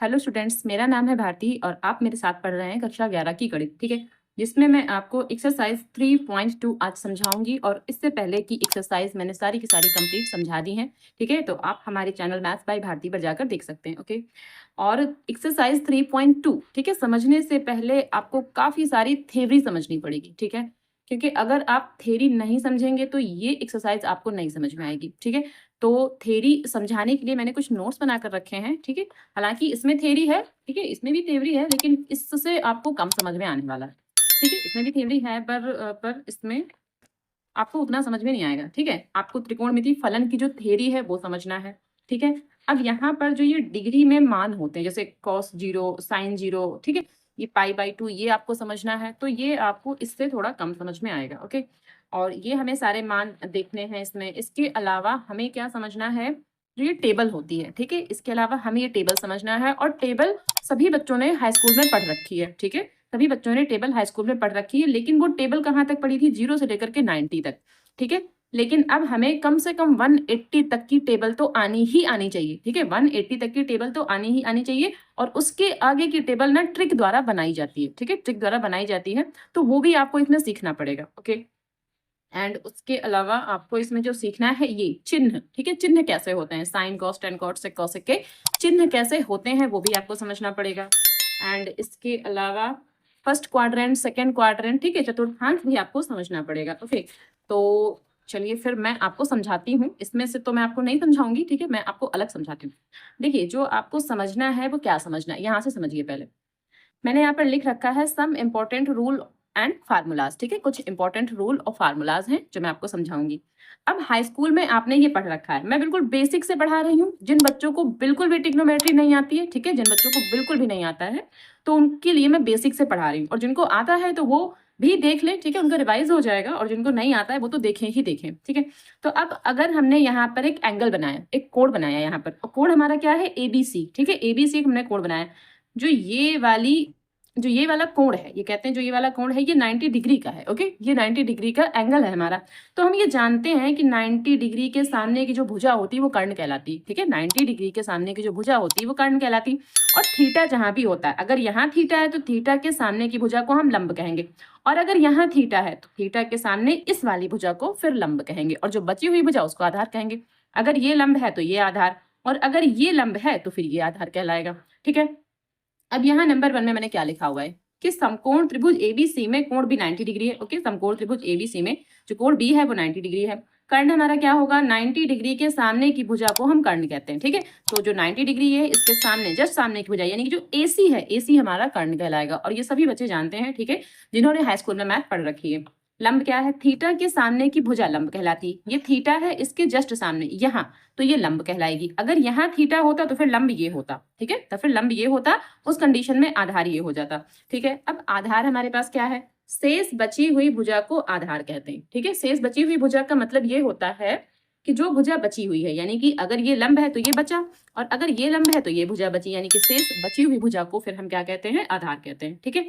Hello students, मेरा नाम है भारती और आप मेरे साथ पढ़ रहे हैं कक्षा 11 की गणित। ठीक है, जिसमें मैं आपको एक्सरसाइज 3.2 आज समझाऊंगी और इससे पहले की एक्सरसाइज मैंने सारी की सारी कंप्लीट समझा दी हैं। ठीक है, तो आप हमारे चैनल मैथ्स बाय भारती पर जाकर देख सकते हैं। ओके, और एक्सरसाइज 3.2 ठीक है, समझने से पहले आपको काफ़ी सारी थ्योरी समझनी पड़ेगी। ठीक है, क्योंकि अगर आप थ्योरी नहीं समझेंगे तो ये एक्सरसाइज आपको नहीं समझ में आएगी। ठीक है, तो थ्योरी समझाने के लिए मैंने कुछ नोट्स बनाकर रखे हैं। ठीक है, हालांकि इसमें थ्योरी है, ठीक है, इसमें भी थ्योरी है, लेकिन इससे आपको कम समझ में आने वाला है। ठीक है, इसमें भी थ्योरी है पर इसमें आपको उतना समझ में नहीं आएगा। ठीक है, आपको त्रिकोणमिति फलन की जो थ्योरी है वो समझना है। ठीक है, अब यहाँ पर जो ये डिग्री में मान होते हैं, जैसे cos 0, sin 0, ठीक है, ये π/2, ये आपको समझना है, तो ये आपको इससे थोड़ा कम समझ में आएगा। ओके, और ये हमें सारे मान देखने हैं इसमें। इसके अलावा हमें क्या समझना है, जो ये टेबल होती है। ठीक है, इसके अलावा हमें ये टेबल समझना है, और टेबल सभी बच्चों ने हाई स्कूल में पढ़ रखी है। ठीक है, सभी बच्चों ने टेबल हाई स्कूल में पढ़ रखी है, लेकिन वो टेबल कहाँ तक पढ़ी थी, 0 से लेकर के 90 तक। ठीक है, लेकिन अब हमें कम से कम 180 तक की टेबल तो आनी ही आनी चाहिए। ठीक है, 180 तक की टेबल तो आनी ही आनी चाहिए, और उसके आगे की टेबल ना ट्रिक द्वारा बनाई जाती है। ठीक है, ट्रिक द्वारा बनाई जाती है, तो वो भी आपको इसमें सीखना पड़ेगा। ओके, एंड उसके अलावा आपको इसमें जो सीखना है ये चिन्ह। ठीक है, चिन्ह कैसे होते हैं, sine cos tan cot sec cosec के चिन्ह कैसे होते हैं वो भी आपको समझना पड़ेगा। एंड इसके अलावा फर्स्ट क्वाड्रेंट, सेकंड क्वाड्रेंट, ठीक है, चतुर्थांश भी आपको समझना पड़ेगा। ओके, तो चलिए फिर मैं आपको समझाती हूँ। इसमें से तो मैं आपको नहीं समझाऊंगी, ठीक है, मैं आपको अलग समझाती हूँ। देखिए, जो आपको समझना है वो क्या समझना है, यहाँ से समझिए। पहले मैंने यहाँ पर लिख रखा है some important rule and formulas. ठीक है, कुछ इंपॉर्टेंट रूल और फार्मूलाज हैं जो मैं आपको समझाऊंगी। अब हाई स्कूल में आपने ये पढ़ रखा है, मैं बिल्कुल बेसिक से पढ़ा रही हूँ। जिन बच्चों को बिल्कुल भी ट्रिग्नोमेट्री नहीं आती है, ठीक है, जिन बच्चों को बिल्कुल भी नहीं आता है, तो उनके लिए मैं बेसिक से पढ़ा रही हूँ। और जिनको आता है तो वो भी देख ले, ठीक है, उनका रिवाइज हो जाएगा, और जिनको नहीं आता है वो तो देखें ही देखें। ठीक है, तो अब अगर हमने यहाँ पर एक एंगल बनाया, एक कोण बनाया यहाँ पर, और कोण हमारा क्या है, ABC। ठीक है, ABC हमने कोण बनाया। जो ये वाला कोण है, ये कहते हैं जो ये वाला कोण है, ये 90 डिग्री का है। ओके, ये 90 डिग्री का एंगल है हमारा। तो हम ये जानते हैं कि 90 डिग्री के सामने की जो भुजा होती है वो कर्ण कहलाती है। ठीक है, 90 डिग्री के सामने की जो भुजा होती है वो कर्ण कहलाती। और थीटा जहां भी होता है, अगर यहाँ थीटा है तो थीटा के सामने की भुजा को हम लंब कहेंगे, और अगर यहाँ थीटा है तो थीटा के सामने इस वाली भुजा को फिर लंब कहेंगे, और जो बची हुई भुजा उसको आधार कहेंगे। अगर ये लंब है तो ये आधार, और अगर ये लंब है तो फिर ये आधार कहलाएगा। ठीक है, अब यहाँ नंबर 1 में मैंने क्या लिखा हुआ है कि समकोण त्रिभुज एबीसी में कोण भी 90 डिग्री है। ओके, समकोण त्रिभुज एबीसी में जो कोण बी है वो 90 डिग्री है। कर्ण हमारा क्या होगा, 90 डिग्री के सामने की भुजा को हम कर्ण कहते हैं। ठीक है, तो जो 90 डिग्री है इसके सामने, जस्ट सामने की भुजा, यानी कि जो एसी है, एसी हमारा कर्ण कहलाएगा। और ये सभी बच्चे जानते हैं, ठीक है, जिन्होंने हाई स्कूल में मैथ पढ़ रखी है। लंब क्या है, थीटा के सामने की भुजा लंब कहलाती है। ये थीटा है, इसके जस्ट सामने यहाँ, तो ये लंब कहलाएगी। अगर यहाँ थीटा होता तो फिर लंब ये होता। ठीक है, तो फिर लंब ये होता, उस कंडीशन में आधार ये हो जाता। ठीक है, अब आधार हमारे पास क्या है, शेष बची हुई भुजा को आधार कहते हैं। ठीक है, शेष बची हुई भुजा का मतलब ये होता है कि जो भुजा बची हुई है, यानी कि अगर ये लंब है तो ये बचा, और अगर ये लंब है तो ये भुजा बची, यानी कि शेष बची हुई भुजा को फिर हम क्या कहते हैं, आधार कहते हैं। ठीक है,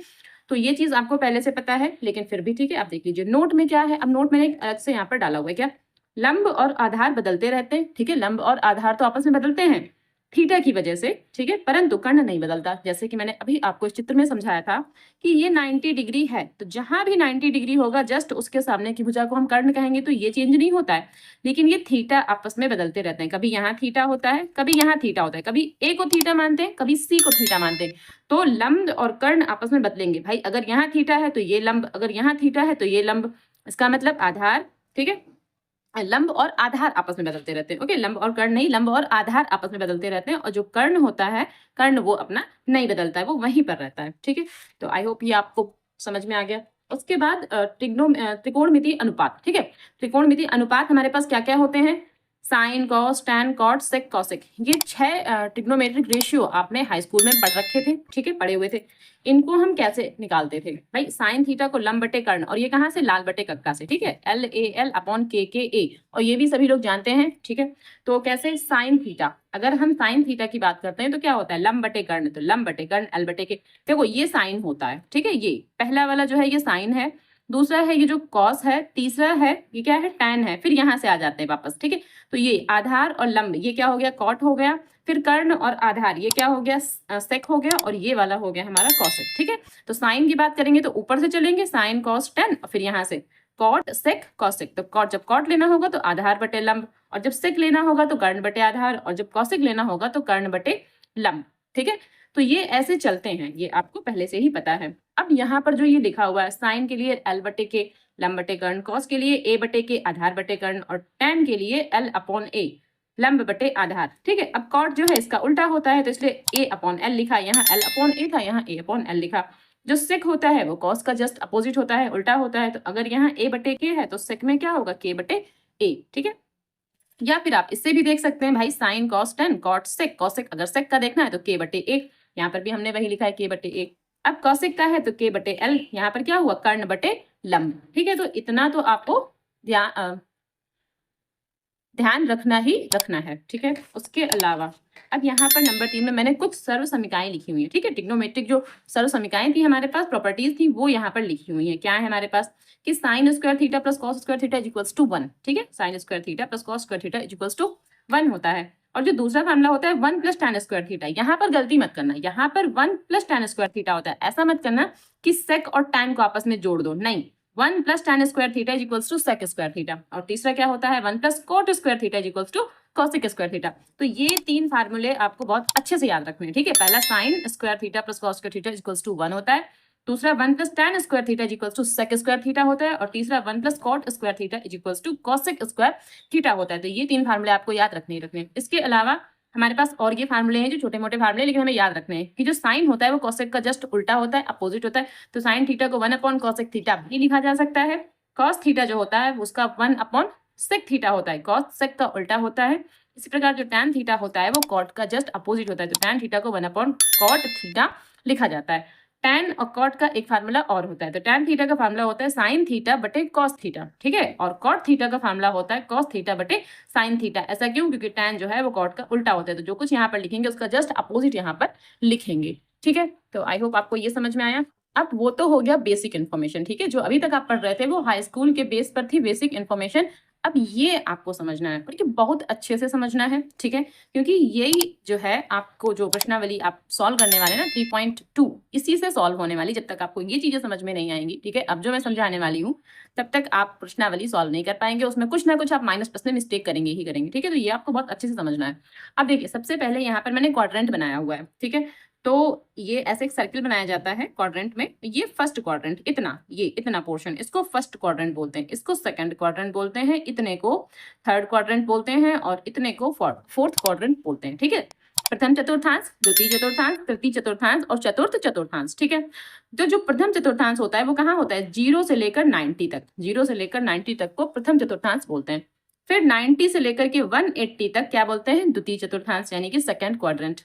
तो ये चीज आपको पहले से पता है, लेकिन फिर भी ठीक है, आप देख लीजिए नोट में क्या है। अब नोट मैंने अलग से यहाँ पर डाला हुआ है, क्या, लंब और आधार बदलते रहते हैं। ठीक है, लंब और आधार तो आपस में बदलते हैं थीटा की वजह से, ठीक है, परंतु कर्ण नहीं बदलता। जैसे कि मैंने अभी आपको इस चित्र में समझाया था कि ये 90 डिग्री है, तो जहां भी 90 डिग्री होगा जस्ट उसके सामने की भुजा को हम कर्ण कहेंगे, तो ये चेंज नहीं होता है। लेकिन ये थीटा आपस में बदलते रहते हैं, कभी यहाँ थीटा होता है, कभी यहाँ थीटा होता है, कभी ए को थीटा मानते हैं, कभी सी को थीटा मानते हैं। तो लंब और कर्ण आपस में बदलेंगे भाई, अगर यहाँ थीटा है तो ये लंब, अगर यहाँ थीटा है तो ये लंब, इसका मतलब आधार। ठीक है, लंब और आधार आपस में बदलते रहते हैं। ओके, लंब और कर्ण नहीं, लंब और आधार आपस में बदलते रहते हैं, और जो कर्ण होता है, कर्ण वो अपना नहीं बदलता है, वो वहीं पर रहता है। ठीक है, तो आई होप ये आपको समझ में आ गया। उसके बाद त्रिकोणमिति अनुपात। ठीक है, त्रिकोणमिति अनुपात हमारे पास क्या क्या होते हैं, sine cos tan cot sec cosec, ये 6 ट्रिग्नोमेट्रिक रेशियो आपने हाई स्कूल में पढ़ रखे थे। ठीक है, पढ़े हुए थे। इनको हम कैसे निकालते थे भाई, साइन थीटा को लंब बटे कर्ण, और ये कहाँ से, लाल बटे कक्का से। ठीक है, LAL अपॉन KKA, और ये भी सभी लोग जानते हैं। ठीक है, तो कैसे, साइन थीटा, अगर हम साइन थीटा की बात करते हैं तो क्या होता है, लंब बटे कर्ण, तो लंब बटे कर्ण L बटे के। देखो ये साइन होता है, ठीक है, ये पहला वाला जो है ये साइन है, दूसरा है ये जो कॉस है, तीसरा है ये क्या है, टैन है, फिर यहाँ से आ जाते हैं वापस, ठीक है। तो ये आधार और लंब ये क्या हो गया, कॉट हो गया, फिर कर्ण और आधार ये क्या हो गया, सेक हो गया, और ये वाला हो गया हमारा कॉसेक, ठीक है। तो साइन की बात करेंगे तो ऊपर से चलेंगे, साइन कॉस टेन, और फिर यहाँ से कॉट सेक कॉसेक। तो कॉट जब कॉट लेना होगा तो आधार बटे लंब, और जब सेक लेना होगा तो कर्ण बटे आधार, और जब कॉसेक लेना होगा तो कर्ण बटे लंब, ठीक है। तो ये ऐसे चलते हैं, ये आपको पहले से ही पता है। अब यहाँ पर जो ये लिखा हुआ है, साइन के लिए एल बटे के लंब बटे कर्ण, कॉस के लिए ए बटे के आधार बटे कर्ण, और टैन के लिए एल अपॉन ए लंब बटे आधार, ठीक है। अब कॉट जो है इसका उल्टा होता है, तो इसलिए ए अपॉन एल लिखा, यहाँ एल अपॉन ए था, यहाँ ए अपॉन एल लिखा। जो सेक होता है वो कॉस का जस्ट अपोजिट होता है, उल्टा होता है। तो अगर यहाँ ए बटे के है तो सेक में क्या होगा, के बटे ए, ठीक है। या फिर आप इससे भी देख सकते हैं भाई, sine cos tan cot sec, cosec अगर सेक का देखना है तो के बटे ए, यहाँ पर भी हमने वही लिखा है के बटे ए। अब कॉसेक का है तो के बटे एल, यहाँ पर क्या हुआ, कर्ण बटे लंब, ठीक है। तो इतना तो आपको ध्यान रखना ही रखना है, ठीक है। उसके अलावा अब यहाँ पर नंबर 3 में मैंने कुछ सर्व समीकाएं लिखी हुई है, ठीक है। ट्रिग्नोमेट्रिक जो सर्व समीकाएं थी हमारे पास, प्रॉपर्टीज थी, वो यहाँ पर लिखी हुई है। क्या है हमारे पास कि sine square theta plus cos square theta is equals to 1, ठीक है। Sine square theta plus cos square theta is equals to 1 होता है। और जो दूसरा फार्मूला होता है 1 प्लस टैन स्क्वायर थीटा, यहाँ पर गलती मत करना, यहाँ पर 1 प्लस टैन स्क्वायर थीटा होता है। ऐसा मत करना कि सेक और टैन को आपस में जोड़ दो, नहीं, 1 plus tan square theta is equals to sec square theta. और तीसरा क्या होता है, 1 plus cot square theta is equals to cosec square theta. तो ये तीन फार्मूले आपको बहुत अच्छे से याद रखने हैं, ठीक है। पहला sine square theta plus cos square theta is equals to 1 होता है, दूसरा 1 plus tan square theta is equals to sec square theta होता है, और तीसरा 1 plus cot square theta is equals to cosec square theta होता है। तो ये तीन फार्मूले आपको याद रखने ही रखने हैं। इसके अलावा हमारे पास और ये फार्मूले हैं जो छोटे मोटे फार्मूले, लेकिन हमें याद रखने हैं कि जो साइन होता है वो कॉसेक का जस्ट उल्टा होता है, अपोजिट होता है। तो साइन थीटा को 1 अपॉन कॉसेक थीटा भी लिखा जा सकता है। कॉस थीटा जो होता है उसका 1 अपॉन सेक थीटा होता है, कॉस सेक का उल्टा होता है। इसी प्रकार जो टैन थीटा होता है वो कॉट का जस्ट अपोजिट होता है, तो टैन थीटा को 1 अपॉन कॉट थीटा लिखा जाता है। टैन और कॉट का एक फार्मूला और होता है, तो टैन थीटा का फार्मूला होता है साइन थीटा बटे कॉस थीटा, ठीक है। और कॉट थीटा का फार्मूला होता है कॉस थीटा बटे साइन थीटा। ऐसा क्यों, क्योंकि टैन जो है वो कॉट का उल्टा होता है, तो जो कुछ यहाँ पर लिखेंगे उसका जस्ट अपोजिट यहाँ पर लिखेंगे, ठीक है। तो आई होप आपको ये समझ में आया। अब वो तो हो गया बेसिक इन्फॉर्मेशन, ठीक है। जो अभी तक आप पढ़ रहे थे वो हाई स्कूल के बेस पर थी, बेसिक इन्फॉर्मेशन। अब ये आपको समझना है, और ये बहुत अच्छे से समझना है, ठीक है। क्योंकि यही जो है आपको जो प्रश्नावली आप सॉल्व करने वाले ना 3.2, इसी से सॉल्व होने वाली। जब तक आपको ये चीजें समझ में नहीं आएंगी, ठीक है, अब जो मैं समझाने वाली हूँ, तब तक आप प्रश्नावली सॉल्व नहीं कर पाएंगे। उसमें कुछ ना कुछ आप माइनस प्लस में मिस्टेक करेंगे ही करेंगे, ठीक है। तो ये आपको बहुत अच्छे से समझना है। अब देखिए, सबसे पहले यहाँ पर मैंने क्वाड्रेंट बनाया हुआ है, ठीक है। तो ये ऐसे एक सर्किल बनाया जाता है क्वाड्रेंट में। ये फर्स्ट क्वाड्रेंट, इतना, ये इतना पोर्शन, इसको फर्स्ट क्वाड्रेंट बोलते हैं, इसको सेकंड क्वाड्रेंट बोलते हैं, इतने को थर्ड क्वाड्रेंट बोलते हैं, और इतने को फोर्थ क्वाड्रेंट बोलते हैं, ठीक है। प्रथम चतुर्थांश, द्वितीय चतुर्थांश, तृतीय चतुर्थांश और चतुर्थ चतुर्थांश, ठीक है। तो जो प्रथम चतुर्थांश होता है वो कहाँ होता है, 0 से लेकर 90 तक, 0 से लेकर 90 तक को प्रथम चतुर्थांश बोलते हैं। फिर 90 से लेकर के 180 तक क्या बोलते हैं, द्वितीय चतुर्थांश, यानी कि सेकंड क्वाड्रेंट।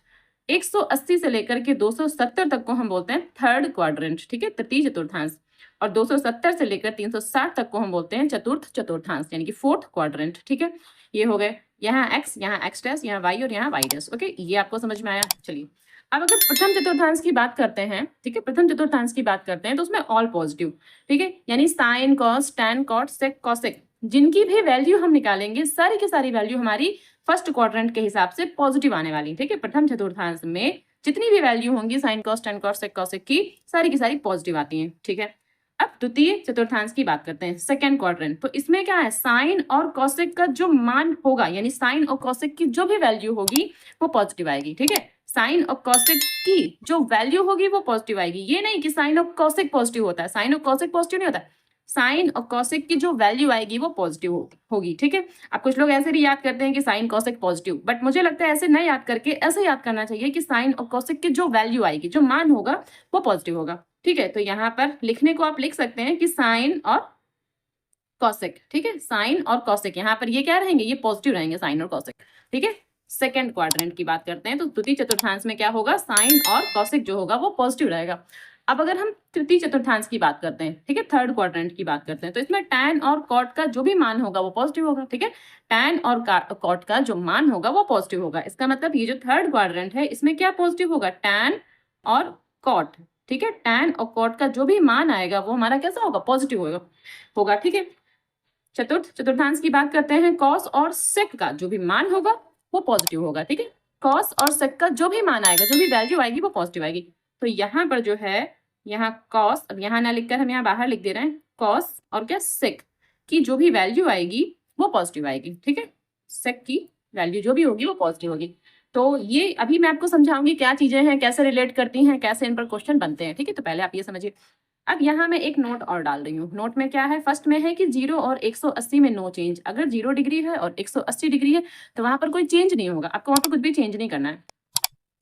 180 से लेकर के 270 तक को हम बोलते हैं थर्ड क्वाड्रेंट, ठीक है, तृतीय चतुर्थांश। और 270 से लेकर 360 तक को हम बोलते हैं चतुर्थ चतुर्थांश, यानी कि फोर्थ क्वाड्रेंट, ठीक है। ये हो गए, यहाँ x, यहाँ x डैश, यहाँ y और यहाँ y डैश, ओके। ये आपको समझ में आया। चलिए, अब अगर प्रथम चतुर्थांश की बात करते हैं, ठीक है, प्रथम चतुर्थांश की बात करते हैं तो उसमें ऑल पॉजिटिव, ठीक है, यानी sine cos tan cot sec cosec, जिनकी भी वैल्यू हम निकालेंगे सारी की सारी वैल्यू हमारी फर्स्ट क्वाड्रेंट के हिसाब से पॉजिटिव आने वाली, ठीक है। प्रथम चतुर्थांश में जितनी भी वैल्यू होंगी sine cos tan cot sec cosec की, सारी की सारी पॉजिटिव आती हैं, ठीक है। अब द्वितीय चतुर्थांश की बात करते हैं, सेकंड क्वाड्रेंट। तो इसमें क्या है, साइन और कॉसेक का जो मान होगा, यानी साइन और कॉसेक की जो भी वैल्यू होगी वो पॉजिटिव आएगी, ठीक है। साइन और कॉसेक की जो वैल्यू होगी वो पॉजिटिव आएगी। ये नहीं कि साइन और कॉसेक पॉजिटिव होता है, साइन और कॉसेक पॉजिटिव नहीं होता, साइन और कॉसेक की जो वैल्यू आएगी वो पॉजिटिव होगी, ठीक है। अब कुछ लोग ऐसे भी याद करते हैं कि साइन कॉसेक पॉजिटिव, बट मुझे लगता है ऐसे नहीं याद करके ऐसे याद करना चाहिए कि साइन और कॉसेक की जो वैल्यू आएगी, जो मान होगा वो पॉजिटिव होगा, ठीक है। तो यहाँ पर लिखने को आप लिख सकते हैं कि साइन और कॉसेक, ठीक है, साइन और कॉसेक, यहाँ पर ये क्या रहेंगे, ये पॉजिटिव रहेंगे साइन और कॉसेक, ठीक है। सेकंड क्वाड्रेंट की बात करते हैं तो द्वितीय चतुर्थांश में क्या होगा, साइन और कॉसेक जो होगा वो पॉजिटिव रहेगा। अब अगर हम तृतीय चतुर्थांश की बात करते हैं, ठीक है, थर्ड क्वाड्रेंट की बात करते हैं, तो इसमें टैन और कॉट का जो भी मान होगा वो पॉजिटिव होगा, ठीक है। टैन और कॉट का जो मान होगा वो पॉजिटिव होगा। इसका मतलब ये जो थर्ड क्वाड्रेंट है इसमें क्या पॉजिटिव होगा, टैन और कॉट, ठीक है, tan और cot का जो भी मान आएगा वो हमारा कैसा होगा, पॉजिटिव होगा। ठीक है, चतुर्थांश की बात करते हैं, cos और sec का जो भी मान होगा वो पॉजिटिव होगा। ठीक है, cos और sec का जो भी मान आएगा, जो भी वैल्यू आएगी वो पॉजिटिव आएगी। तो यहाँ पर जो है, यहाँ cos, अब यहाँ ना लिखकर हम यहाँ बाहर लिख दे रहे हैं, cos और क्या sec की जो भी वैल्यू आएगी वो पॉजिटिव आएगी। ठीक है, sec की वैल्यू जो भी होगी वो पॉजिटिव होगी। तो ये अभी मैं आपको समझाऊंगी क्या चीजें हैं, कैसे रिलेट करती हैं, कैसे इन पर क्वेश्चन बनते हैं। ठीक है, तो पहले आप ये समझिए। अब यहाँ मैं एक नोट और डाल रही हूँ। नोट में क्या है, फर्स्ट में है कि 0 और 180 में नो चेंज। अगर 0 डिग्री है और 180 डिग्री है तो वहां पर कोई चेंज नहीं होगा, आपको वहां पर कुछ भी चेंज नहीं करना है।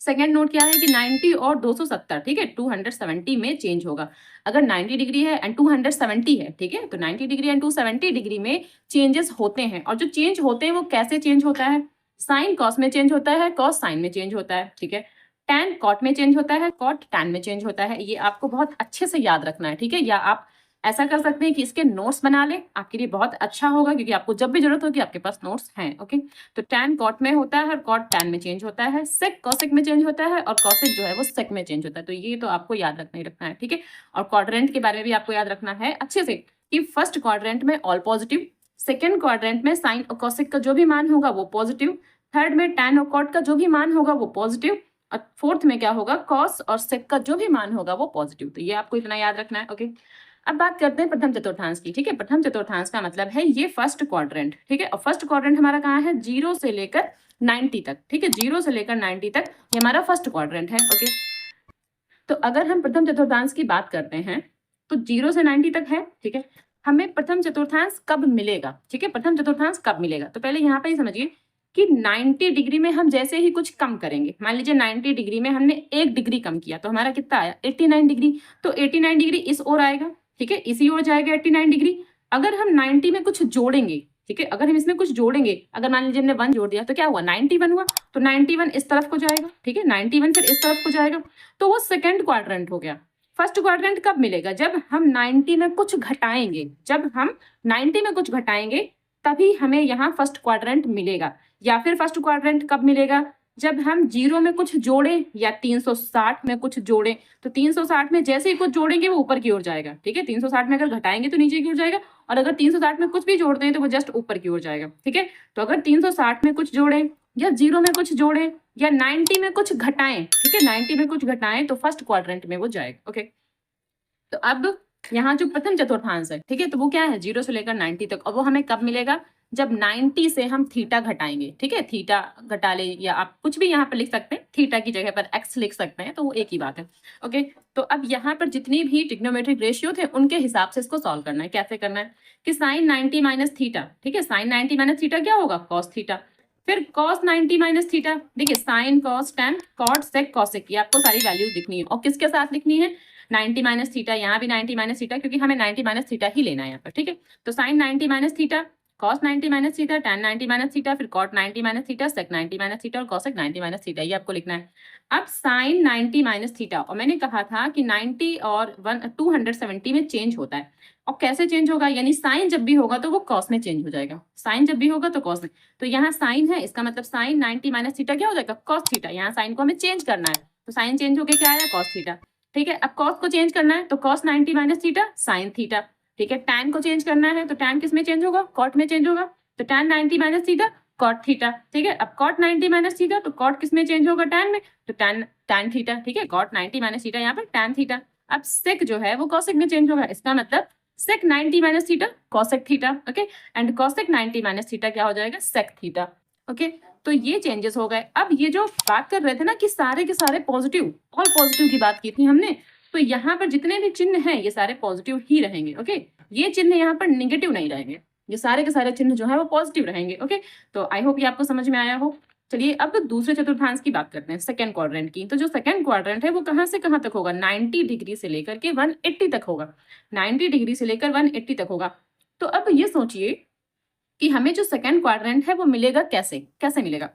सेकेंड नोट क्या है कि 90 और 270, ठीक है, 270 में चेंज होगा। अगर 90 डिग्री है एंड 270 है, ठीक है, तो 90 डिग्री एंड 270 डिग्री में चेंजेस होते हैं। और जो चेंज होते हैं वो कैसे चेंज होता है, साइन कॉस में चेंज होता है, कॉस साइन में चेंज होता है। ठीक है, टैन कॉट में चेंज होता है, कॉट टैन में चेंज होता है। ये आपको बहुत अच्छे से याद रखना है। ठीक है, या आप ऐसा कर सकते हैं कि इसके नोट्स बना लें, आपके लिए बहुत अच्छा होगा, क्योंकि आपको जब भी जरूरत होगी आपके पास नोट्स हैं। ओके, तो टैन कॉट में होता है और कॉट टैन में चेंज होता है, सेक कॉसेक में चेंज होता है और कॉसेक जो है वो सेक में चेंज होता है। तो ये तो आपको याद रखना ही रखना है। ठीक है, और क्वाड्रेंट के बारे में भी आपको याद रखना है अच्छे से कि फर्स्ट क्वाड्रेंट में ऑल पॉजिटिव, सेकेंड क्वाड्रेंट में साइन और कॉसेक का जो भी मान होगा वो पॉजिटिव, थर्ड में टैन और कॉट का जो भी मान होगा वो पॉजिटिव, और फोर्थ में क्या होगा, कॉस और सेक का जो भी मान होगा वो पॉजिटिव। तो ये आपको इतना याद रखना है। ओके, अब बात करते हैं प्रथम चतुर्थांश की। ठीक है, प्रथम चतुर्थांश का मतलब है ये फर्स्ट क्वाड्रेंट। ठीक है, और फर्स्ट क्वाड्रेंट हमारा कहाँ है, 0 से लेकर 90 तक। ठीक है, 0 से लेकर 90 तक ये हमारा फर्स्ट क्वाड्रेंट है। ओके, तो अगर हम प्रथम चतुर्थांश की बात करते हैं तो 0 से 90 तक है। ठीक है, हमें प्रथम चतुर्थांश कब मिलेगा, ठीक है, प्रथम चतुर्थांश कब मिलेगा, तो पहले यहाँ पे ही समझिए कि 90 डिग्री में हम जैसे ही कुछ कम करेंगे, मान लीजिए 90 डिग्री में हमने 1 डिग्री कम किया तो हमारा कितना आया, 89 डिग्री। तो 89 डिग्री इस ओर आएगा, ठीक है, इसी ओर जाएगा 89 डिग्री। अगर हम 90 में कुछ जोड़ेंगे, ठीक है, अगर हम इसमें कुछ जोड़ेंगे, अगर मान लीजिए हमने 1 जोड़ दिया तो क्या हुआ, 91 हुआ। तो 91 इस तरफ को जाएगा, ठीक है, 91 फिर इस तरफ को जाएगा, तो वो सेकंड क्वाड्रेंट हो गया। फर्स्ट क्वाड्रेंट कब मिलेगा, जब हम 90 में कुछ घटाएंगे, जब हम 90 में कुछ घटाएंगे तभी हमें यहाँ फर्स्ट क्वाड्रेंट मिलेगा। या फिर फर्स्ट क्वाड्रेंट कब मिलेगा, जब हम 0 में कुछ जोड़े या 360 में कुछ जोड़े। तो 360 में जैसे ही कुछ जोड़ेंगे वो ऊपर की ओर जाएगा, ठीक है, 360 में अगर घटाएंगे तो नीचे की ओर जाएगा, और अगर 360 में कुछ भी जोड़ते हैं तो वो जस्ट ऊपर की ओर जाएगा। ठीक है, तो अगर 360 में कुछ जोड़े या 0 में कुछ जोड़े या 90 में कुछ घटाएं, ठीक है, 90 में कुछ घटाएं तो फर्स्ट क्वाड्रेंट में वो जाएगा। ओके, तो अब यहाँ जो प्रथम चतुर्थांश है, ठीक है, तो वो क्या है, 0 से लेकर 90 तक, और वो हमें कब मिलेगा, जब 90 से हम थीटा घटाएंगे। ठीक है, थीटा घटा ले, या आप कुछ भी यहाँ पर लिख सकते हैं, थीटा की जगह पर एक्स लिख सकते हैं, तो वो एक ही बात है। ओके, तो अब यहाँ पर जितनी भी ट्रिग्नोमेट्रिक रेशियो थे उनके हिसाब से इसको सॉल्व करना है। कैसे करना है कि साइन 90 माइनस थीटा, ठीक है, साइन 90 माइनस थीटा क्या होगा, कॉस थीटा, फिर cos 90 माइनस थीटा, देखिए sine cos tan cot sec cosec, ये आपको सारी वैल्यूज लिखनी है, और किसके साथ लिखनी है, 90 माइनस थीटा, यहाँ भी 90 माइनस थीटा, क्योंकि हमें 90 माइनस थीटा ही लेना है यहाँ पर। ठीक है, तो sine 90 minus theta, cos 90 minus theta, tan 90 minus theta, फिर cot 90 minus theta, sec 90 minus theta और cosec 90 माइनस थीटा, ये आपको लिखना है। अब sin 90 माइनस थीटा, और मैंने कहा था कि 90 और 270 में चेंज होता है, और कैसे चेंज होगा, यानी साइन जब भी होगा तो वो cos में चेंज हो जाएगा, साइन जब भी होगा तो cos में। तो यहाँ साइन है, इसका मतलब साइन 90 माइनस थीटा क्या हो जाएगा, cos थीटा, यहाँ साइन को हमें चेंज करना है, तो साइन चेंज होकर क्या आया, cos थीटा। ठीक है, अब cos को चेंज करना है तो cos 90 minus theta sine theta. ठीक है, tan को चेंज करना है तो tan किस में चेंज होगा, cot में चेंज होगा, तो tan 90 minus theta cot theta. ठीक है, अब cot 90 माइनस थीटा तो cot किस में चेंज होगा, tan में, तो tan थीटा। ठीक है, cot 90 माइनस थीटा यहाँ पर tan थीटा। अब sec जो है वो cosec में चेंज होगा, इसका मतलब sec 90 minus theta cosec theta. Okay, and cosec 90 minus theta क्या हो जाएगा, sec थीटा। ओके, तो ये चेंजेस हो गए। अब ये जो बात कर रहे थे ना कि सारे के सारे पॉजिटिव, ऑल पॉजिटिव की बात की थी हमने, तो यहाँ पर जितने भी चिन्ह हैं ये सारे पॉजिटिव ही रहेंगे। ओके, ये चिन्ह यहाँ पर निगेटिव नहीं रहेंगे, ये सारे के सारे चिन्ह जो है वो पॉजिटिव रहेंगे। ओके, तो आई होप ये आपको समझ में आया हो। चलिए अब दूसरे चतुर्थांश की बात करते हैं, सेकंड क्वाड्रेंट की। तो जो सेकंड क्वाड्रेंट है वो कहाँ से कहाँ तक होगा, 90 डिग्री से लेकर के 180 तक होगा, 90 डिग्री से लेकर 180 तक होगा। तो अब ये सोचिए कि हमें जो सेकंड क्वाड्रेंट है वो मिलेगा कैसे, कैसे मिलेगा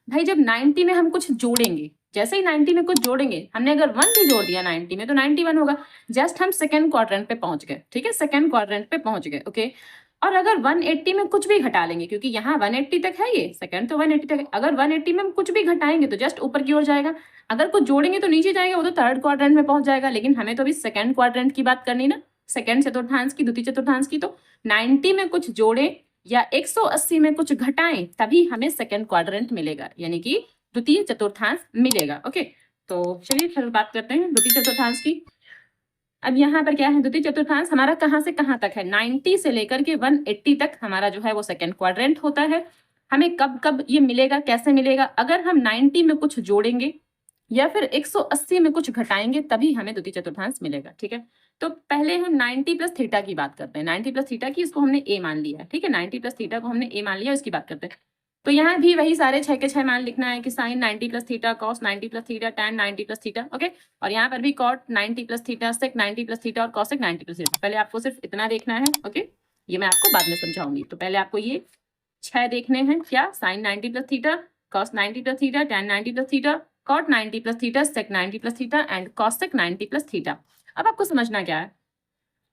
भाई, जब 90 में हम कुछ जोड़ेंगे, जैसे ही 90 में कुछ जोड़ेंगे, हमने अगर 1 भी जोड़ दिया 90 में तो 91 होगा, जस्ट हम सेकंड क्वाड्रेंट पे पहुंच गए। ठीक है, सेकंड क्वाड्रेंट पे पहुंच गए। ओके, और अगर 180 में कुछ भी घटा लेंगे, क्योंकि यहाँ 180 तक है, ये सेकंड तो 180 तक है, अगर 180 में हम कुछ भी घटाएंगे तो जस्ट ऊपर की ओर जाएगा, अगर कुछ जोड़ेंगे तो नीचे जाएगा, वो तो थर्ड क्वाड्रेंट में पहुंच जाएगा। लेकिन हमें तो अभी सेकंड क्वाड्रेंट की बात करनी ना, सेकंड चतुर्थांश की, द्वितीय चतुर्थांश की। तो 90 में कुछ जोड़े या 180 में कुछ घटाएं तभी हमें सेकंड क्वाड्रेंट मिलेगा, यानी कि द्वितीय चतुर्थांश मिलेगा। ओके, तो चलिए फिर बात करते हैं द्वितीय चतुर्थांश की। अब यहाँ पर क्या है, द्वितीय चतुर्थांश हमारा कहाँ से कहाँ तक है, 90 से लेकर के 180 तक हमारा जो है वो सेकंड क्वाड्रेंट होता है। हमें कब कब ये मिलेगा, कैसे मिलेगा, अगर हम 90 में कुछ जोड़ेंगे या फिर 180 में कुछ घटाएंगे तभी हमें द्वितीय चतुर्थांश मिलेगा। ठीक है, तो पहले हम 90 प्लस थीटा की बात करते हैं। 90 प्लस थीटा की, इसको हमने ए मान लिया है। ठीक है, 90 प्लस थीटा को हमने ए मान लिया, इसकी बात करते हैं। तो यहाँ भी वही सारे 6 के 6 मान लिखना है कि sine 90 plus theta, cos 90 plus theta, tan 90 plus theta. Okay, और यहाँ पर भी cot 90 plus theta, sec 90 plus theta और कॉसेक 90 प्लस थीटा। पहले आपको सिर्फ इतना देखना है। ओके, ये मैं आपको बाद में समझाऊंगी। तो पहले आपको ये 6 देखने हैं, क्या, sine 90 plus theta, cos 90 plus theta, tan 90 plus theta, cot 90 plus theta, sec 90 plus theta and cosec 90 plus theta. अब आपको समझना क्या है,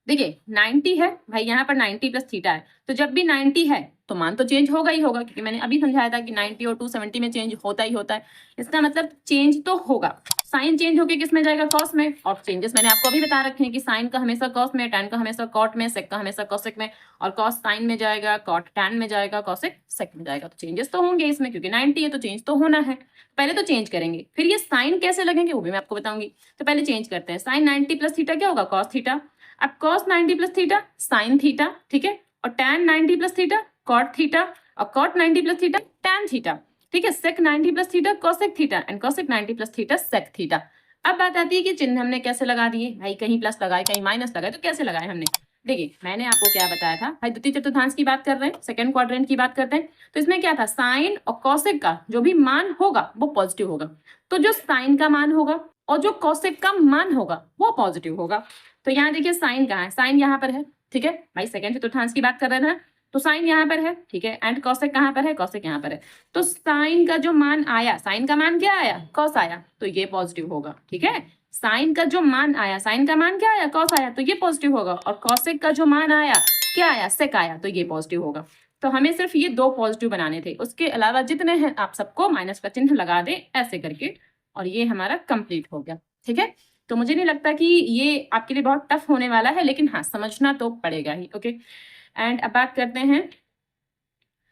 देखिए 90 है भाई, यहाँ पर 90 प्लस थीटा है, तो जब भी 90 है तो मान तो चेंज होगा ही होगा, क्योंकि मैंने अभी समझाया था कि 90 और 270 में चेंज होता ही होता है। इसका मतलब चेंज तो होगा। साइन चेंज होके किस में जाएगा, कॉस में। और चेंजेस मैंने आपको अभी बता रखे हैं कि साइन का हमेशा कॉस में, टैन का हमेशा कॉट में, सेक का हमेशा कॉसेक में, और कॉस साइन में जाएगा, कॉट टैन में जाएगा, कॉसेक सेक में जाएगा। तो चेंजेस तो होंगे इसमें, क्योंकि 90 है तो चेंज तो होना है। पहले तो चेंज करेंगे, फिर ये साइन कैसे लगेंगे वो भी मैं आपको बताऊंगी। तो पहले चेंज करते हैं। साइन 90 प्लस थीटा क्या होगा, कॉस थीटा। अब cos 90 plus theta sine theta, ठीक है, और tan 90 plus theta cot theta, और cot 90 plus theta tan theta, ठीक है, sec 90 plus theta cosec theta and cosec 90 plus theta sec theta. अब बात आती है कि चिन्ह हमने कैसे लगा दिए भाई, कहीं प्लस लगाए कहीं माइनस लगाए, तो कैसे लगाए हमने। देखिए मैंने आपको क्या बताया था भाई, द्वितीय चतुर्थांश की बात कर रहे हैं, सेकंड क्वाड्रेंट की बात करते हैं। तो इसमें क्या था, साइन और कॉसेक का जो भी मान होगा वो पॉजिटिव होगा। तो जो साइन का मान होगा और जो कॉसेक का मान होगा वो पॉजिटिव होगा। तो यहाँ देखिए साइन कहाँ है, साइन यहाँ पर है, ठीक है भाई, सेकंड चतुर्थांश की बात कर रहे हैं, तो साइन यहाँ पर है, ठीक है, एंड कॉसेक कहाँ पर है, कॉसेक यहाँ पर है। तो साइन का जो मान आया, साइन का मान क्या आया, कॉस आया, तो ये पॉजिटिव होगा। ठीक है, साइन का जो मान आया, साइन का मान क्या आया, कॉस आया, तो ये पॉजिटिव होगा। और कॉसेक का जो मान आया क्या आया, सेक आया, तो ये पॉजिटिव होगा। तो हमें सिर्फ ये 2 पॉजिटिव बनाने थे, उसके अलावा जितने हैं आप सबको माइनस का चिन्ह लगा दें ऐसे करके, और ये हमारा कंप्लीट हो गया। ठीक है, तो मुझे नहीं लगता कि ये आपके लिए बहुत टफ होने वाला है, लेकिन हाँ समझना तो पड़ेगा ही। ओके, एंड अब बात करते हैं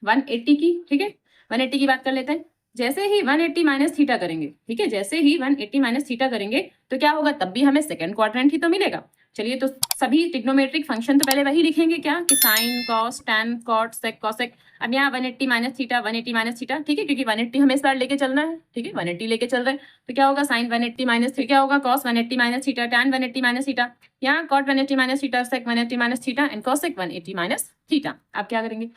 180 की। ठीक है, 180 की बात कर लेते हैं। जैसे ही 180 माइनस थीटा करेंगे, ठीक है, जैसे ही 180 माइनस थीटा करेंगे तो क्या होगा, तब भी हमें सेकंड क्वाड्रेंट ही तो मिलेगा। चलिए, तो सभी ट्रिग्नोमेट्रिक फंक्शन तो पहले वही लिखेंगे, क्या, कि sine cos tan cot sec cosec. अब यहाँ 180 माइनस थीटा, 180 माइनस थीटा, ठीक है, क्योंकि 180 हमें इस बार लेके चलना है, ठीक है, 180 लेके चल रहे हैं, तो क्या होगा, साइन 180 माइनस थीटा क्या होगा, cos 180 minus theta, tan 180 minus theta, यहाँ cot 180 minus theta, sec 180 minus theta and cosec 180 minus theta. अब क्या करेंगे,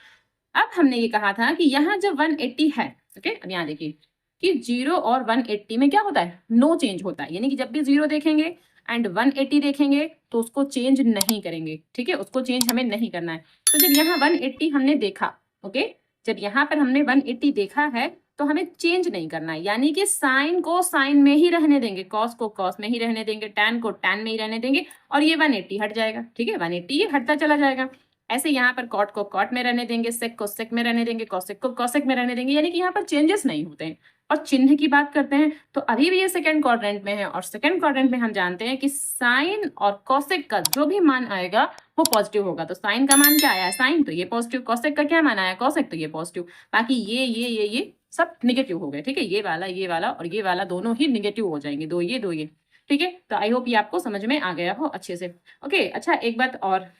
अब हमने ये कहा था कि यहाँ जब 180 है, ओके, अब यहाँ देखिए कि 0 और 180 में क्या होता है, नो चेंज होता है, यानी कि जब भी 0 देखेंगे एंड 180 देखेंगे तो उसको चेंज नहीं करेंगे। ठीक है, उसको चेंज हमें नहीं करना है। तो जब यहाँ 180 हमने देखा, ओके, जब यहाँ पर हमने 180 देखा है तो हमें चेंज नहीं करना है, यानी कि साइन को साइन में ही रहने देंगे, कॉस को कॉस में ही रहने देंगे, टैन को टैन में ही रहने देंगे, और ये 180 हट जाएगा। ठीक है, 180 ये हटता चला जाएगा। ऐसे यहाँ पर कॉट को कॉट में रहने देंगे, सेक को सेक में रहने देंगे, कॉसेक को कॉसेक में रहने देंगे, यानी कि यहाँ पर चेंजेस नहीं होते हैं। और चिन्ह की बात करते हैं तो अभी भी ये सेकंड क्वाड्रेंट में है, और सेकंड क्वाड्रेंट में हम जानते हैं कि साइन और कॉसेक का जो भी मान आएगा वो पॉजिटिव होगा। तो साइन का मान क्या आया है, साइन, तो ये पॉजिटिव, कॉसेक का क्या मान आया, कॉसेक, तो ये पॉजिटिव, बाकी ये सब निगेटिव हो गए। ठीक है, ये वाला और ये वाला दोनों ही निगेटिव हो जाएंगे, दो ये। ठीक है, तो आई होप ये आपको समझ में आ गया हो अच्छे से। ओके, अच्छा एक बात और,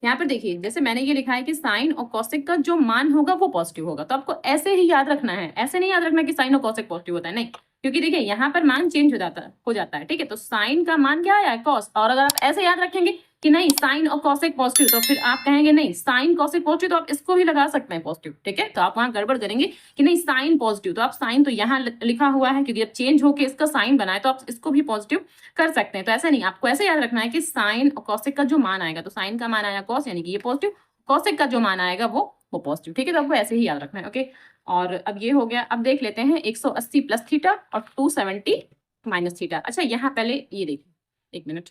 यहाँ पर देखिए जैसे मैंने ये लिखा है कि साइन और कॉसेक का जो मान होगा वो पॉजिटिव होगा, तो आपको ऐसे ही याद रखना है, ऐसे नहीं याद रखना कि साइन और कॉसेक पॉजिटिव होता है, नहीं, क्योंकि देखिए यहाँ पर मान चेंज हो जाता है। ठीक है, तो साइन का मान क्या आया है, कॉस, और अगर आप ऐसे याद रखेंगे कि नहीं साइन और कॉसेक पॉजिटिव, तो फिर आप कहेंगे नहीं साइन कॉसेक पॉजिटिव, तो आप इसको भी लगा सकते हैं पॉजिटिव। ठीक है, तो आप वहां गड़बड़ करेंगे कि नहीं साइन पॉजिटिव, तो आप साइन तो यहाँ लिखा हुआ है, क्योंकि अब चेंज होकर इसका साइन बनाए तो आप इसको भी पॉजिटिव कर सकते हैं। तो ऐसा नहीं, आपको ऐसे याद रखना है कि साइन और कॉसेक का जो मान आएगा, तो साइन का मान आया कॉस, यानी कि ये पॉजिटिव, कॉसेक का जो मान आएगा वो पॉजिटिव। ठीक है, तो आपको ऐसे ही याद रखना है। ओके, और अब ये हो गया। अब देख लेते हैं 180 प्लस थीटा और 270 माइनस थीटा। अच्छा यहाँ पहले ये देखिए, एक मिनट,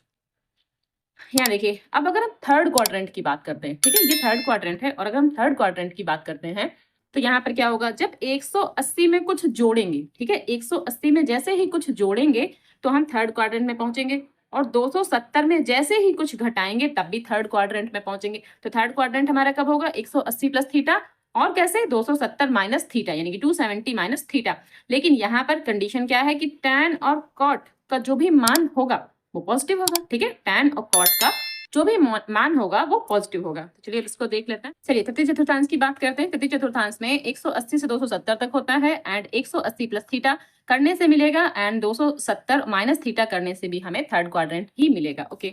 यहाँ देखिए, अब अगर हम थर्ड क्वाड्रेंट की बात करते हैं, ठीक है, ये थर्ड क्वाड्रेंट है और अगर हम थर्ड क्वाड्रेंट की बात करते हैं तो यहाँ पर क्या होगा, जब 180 में कुछ जोड़ेंगे, ठीक है, 180 में जैसे ही कुछ जोड़ेंगे तो हम थर्ड क्वाड्रेंट में पहुंचेंगे, और 270 में जैसे ही कुछ घटाएंगे तब भी थर्ड क्वाड्रेंट में पहुंचेंगे। तो थर्ड क्वाड्रेंट हमारा कब होगा, 180 प्लस थीटा, और कैसे 270 माइनस थीटा, यानी कि 270 माइनस थीटा। लेकिन यहाँ पर कंडीशन क्या है कि टैन और कॉट का जो भी मान होगा वो पॉजिटिव होगा, ठीक है, टैन और कॉट का जो भी मान होगा वो पॉजिटिव होगा। तो चलिए इसको देख लेते हैं। चलिए तृतीय चतुर्थांश की बात करते हैं। तृतीय चतुर्थांश में 180 से 270 तक होता है एंड 180 प्लस थीटा करने से मिलेगा एंड 270 माइनस थीटा करने से भी हमें थर्ड क्वाड्रेंट ही मिलेगा। ओके,